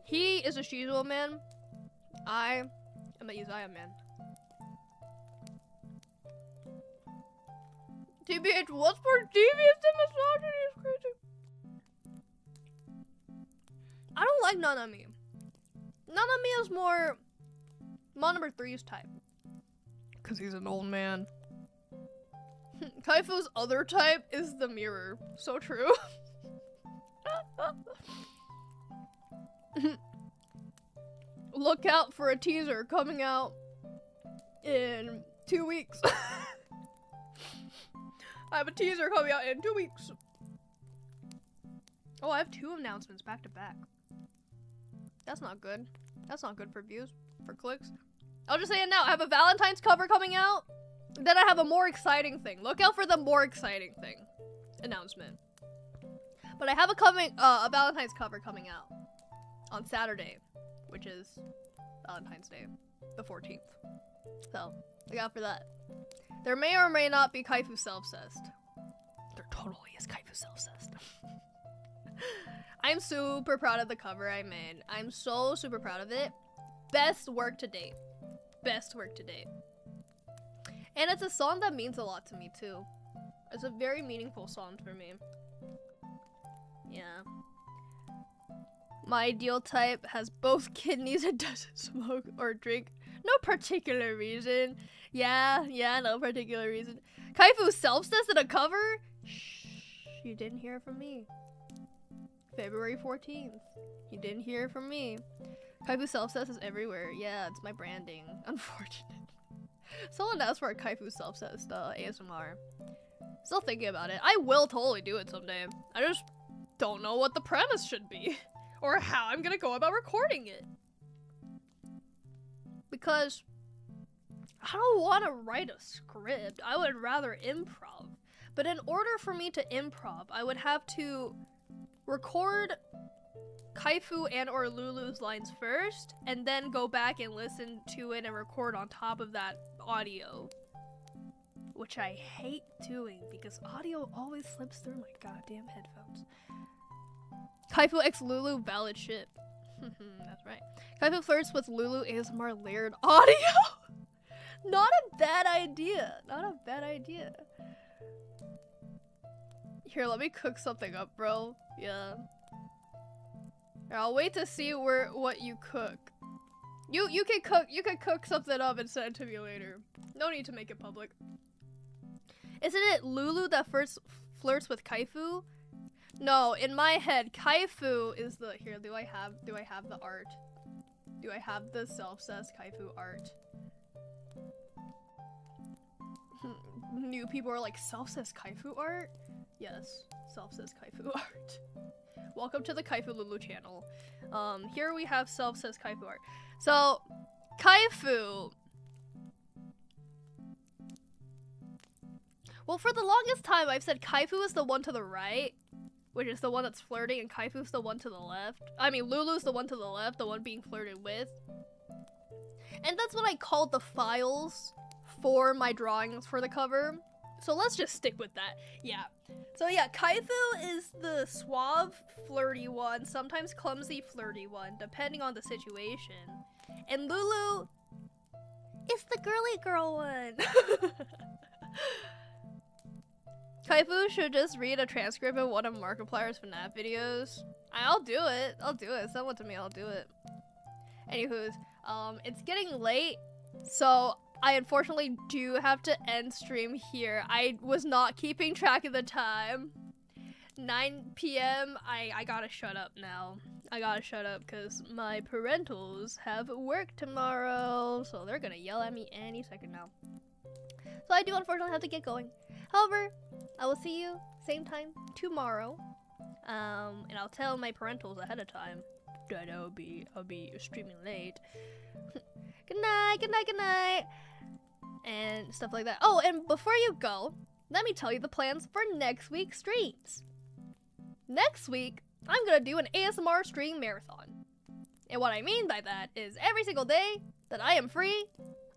He is a Shizuo man. I am a Izaya man. TBH, what's more devious than misogyny is crazy. I don't like Nanami. Nanami is more Mon number 3's type. Cause he's an old man. Kaifu's other type is the mirror. So true. Look out for a teaser coming out in 2 weeks. I have a teaser coming out in 2 weeks. Oh, I have 2 announcements back to back. That's not good. That's not good for views, for clicks. I'll just say it now. I have a Valentine's cover coming out. Then I have a more exciting thing. Look out for the more exciting thing announcement. But I have a Valentine's cover coming out on Saturday, which is Valentine's Day, the 14th. So, look out for that. There may or may not be Kaifu self-cessed. There totally is Kaifu self-cessed. I'm super proud of the cover I made. I'm so super proud of it. Best work to date. Best work to date. And it's a song that means a lot to me too. It's a very meaningful song for me. Yeah. My ideal type has both kidneys and doesn't smoke or drink. No particular reason. Yeah, no particular reason. Kaifu self-cessed in a cover? Shh, you didn't hear it from me. February 14th. You didn't hear it from me. Kaifu self-cessed is everywhere. Yeah, it's my branding. Unfortunate. Someone asked for a Kaifu self-cessed ASMR. Still thinking about it. I will totally do it someday. I just don't know what the premise should be. Or how I'm gonna go about recording it. Because I don't want to write a script. I would rather improv. But in order for me to improv, I would have to record Kaifu and or Lulu's lines first, and then go back and listen to it and record on top of that audio. Which I hate doing because audio always slips through my goddamn headphones. Kaifu x Lulu, valid shit. That's right. Kaifu flirts with Lulu ASMR layered audio. Not a bad idea. Not a bad idea. Here, let me cook something up, bro. Yeah. Here, I'll wait to see what you cook. You can cook something up and send it to me later. No need to make it public. Isn't it Lulu that first flirts with Kaifu? No, in my head, Kaifu is the here. Do I have the art? Do I have the self-cessed Kaifu art? New people are like, self-cessed Kaifu art? Yes, self-cessed Kaifu art. Welcome to the Kaifu Lulu channel. Here we have self-cessed Kaifu art. So, Kaifu. Well, for the longest time, I've said Kaifu is the one to the right, which is the one that's flirting, and Kaifu's the one to the left. I mean, Lulu's the one to the left, the one being flirted with. And that's what I called the files for my drawings for the cover. So let's just stick with that. Yeah. So yeah, Kaifu is the suave, flirty one, sometimes clumsy, flirty one, depending on the situation. And Lulu is the girly girl one. Kaifu should just read a transcript of one of Markiplier's FNAF videos. I'll do it. I'll do it. Send one to me. I'll do it. Anywho's, it's getting late, so I unfortunately do have to end stream here. I was not keeping track of the time. 9 p.m. I gotta shut up now. I gotta shut up because my parentals have work tomorrow, so they're gonna yell at me any second now. So I do unfortunately have to get going. However, I will see you same time tomorrow. And I'll tell my parentals ahead of time that I'll be streaming late. Good night, good night, good night, and stuff like that. Oh, and before you go, let me tell you the plans for next week's streams. Next week, I'm gonna do an ASMR stream marathon. And what I mean by that is every single day that I am free,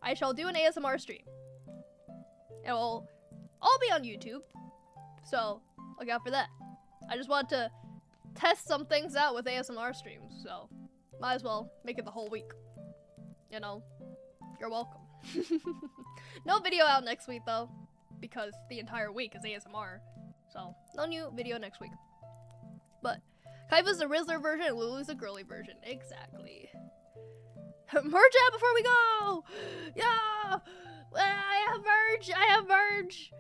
I shall do an ASMR stream. It will all be on YouTube, so look out for that. I just want to test some things out with ASMR streams, so might as well make it the whole week. You know, you're welcome. No video out next week though, because the entire week is ASMR, so no new video next week. But Kaifu's the Rizzler version and Lulu's the girly version. Exactly. Merge out before we go! Yeah! I have merge! I have merge!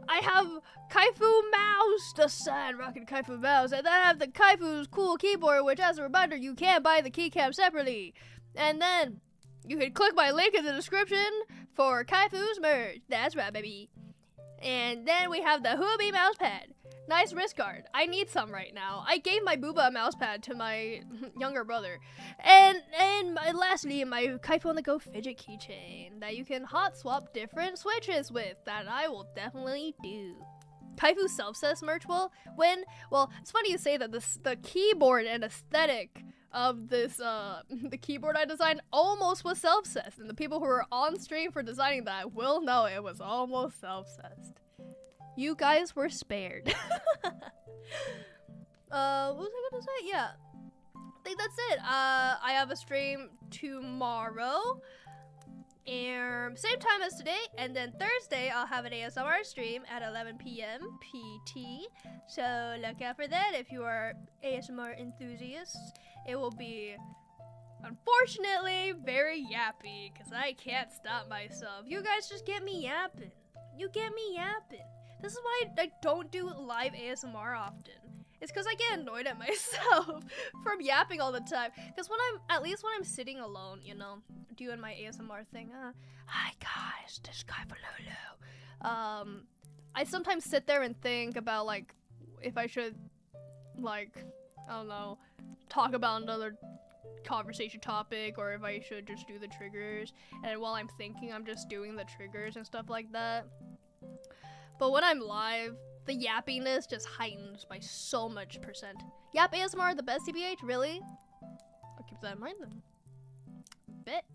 I have Kaifu mouse, the sad rockin' Kaifu mouse, and then I have the Kaifu's cool keyboard, which as a reminder, you can buy the keycap separately. And then you can click my link in the description for Kaifu's merge. That's right, baby. And then we have the Huobi mousepad. Nice wrist guard. I need some right now. I gave my Booba mousepad to my younger brother. And lastly, my Kaifu on the go fidget keychain that you can hot swap different switches with. That I will definitely do. Kaifu self-cess merch well, it's funny you say that the keyboard and aesthetic of this, the keyboard I designed almost was self-cessed. And the people who were on stream for designing that will know it was almost self-cessed. You guys were spared. What was I gonna say? Yeah. I think that's it. I have a stream tomorrow. And same time as today. And then Thursday, I'll have an ASMR stream at 11 p.m. PT. So look out for that if you are ASMR enthusiasts. It will be, unfortunately, very yappy. Because I can't stop myself. You guys just get me yapping. You get me yapping. This is why I don't do live ASMR often. It's because I get annoyed at myself from yapping all the time. Because at least when I'm sitting alone, you know, doing my ASMR thing, hi guys, this is Kaifu Lulu. I sometimes sit there and think about, like, if I should, like, I don't know, talk about another conversation topic, or if I should just do the triggers. And while I'm thinking, I'm just doing the triggers and stuff like that. But when I'm live, the yappiness just heightens by so much percent. Yap ASMR, the best TBH? Really? I'll keep that in mind then. Bet.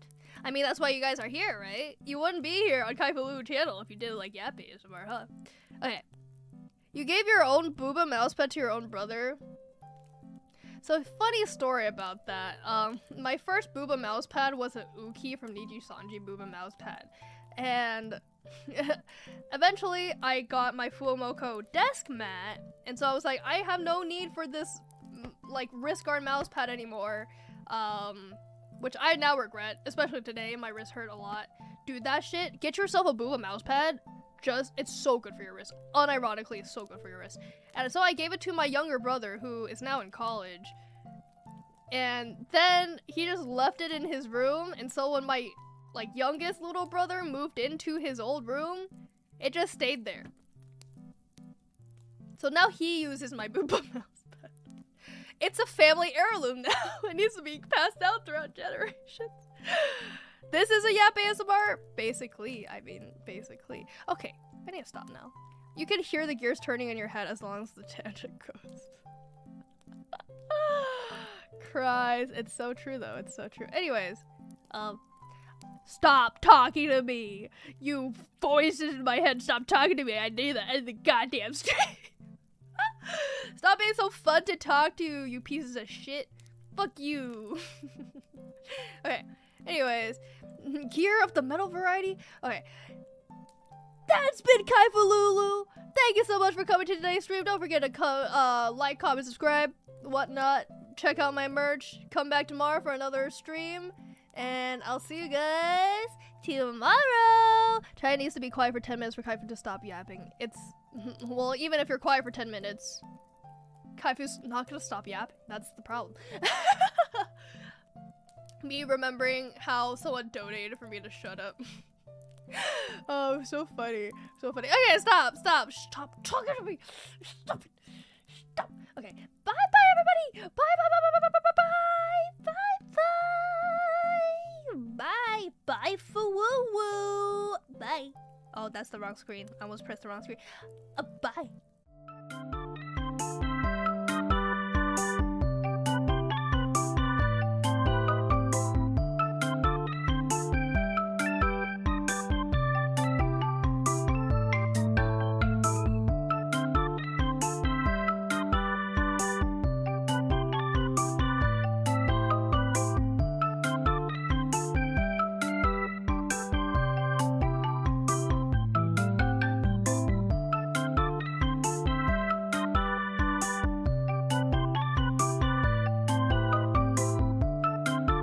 I mean, that's why you guys are here, right? You wouldn't be here on Kaifu Lulu channel if you did like Yap ASMR, huh? Okay. You gave your own Booba mousepad to your own brother. So, funny story about that. My first Booba mousepad was an Uki from Niji Sanji Booba mousepad. And eventually, I got my Fuomoko desk mat, and so I was like, I have no need for this, like, wrist guard mouse pad anymore, which I now regret, especially today. My wrist hurt a lot. Dude, that shit, get yourself a Booba mouse pad. It's so good for your wrist. Unironically, it's so good for your wrist. And so I gave it to my younger brother, who is now in college, and then he just left it in his room, and so when my youngest little brother moved into his old room, it just stayed there. So now he uses my Booba mousepad. It's a family heirloom now. It needs to be passed down throughout generations. This is a Yap ASMR? Basically. Okay, I need to stop now. You can hear the gears turning in your head as long as the tangent goes. Cries. It's so true though, it's so true. Anyways, stop talking to me! You voices in my head, stop talking to me! I need that in the goddamn stream! Stop being so fun to talk to, you pieces of shit! Fuck you! Okay, anyways, gear of the metal variety? Okay. That's been Kaifu Lulu! Thank you so much for coming to today's stream. Don't forget to like, comment, subscribe, whatnot. Check out my merch. Come back tomorrow for another stream. And I'll see you guys tomorrow! Chai needs to be quiet for 10 minutes for Kaifu to stop yapping. Well, even if you're quiet for 10 minutes, Kaifu's not gonna stop yapping. That's the problem. Me remembering how someone donated for me to shut up. Oh, so funny. So funny. Okay, stop talking to me. Stop it. Okay, bye everybody. Bye. Bye for woo woo. Bye. Oh, that's the wrong screen. I almost pressed the wrong screen. Bye.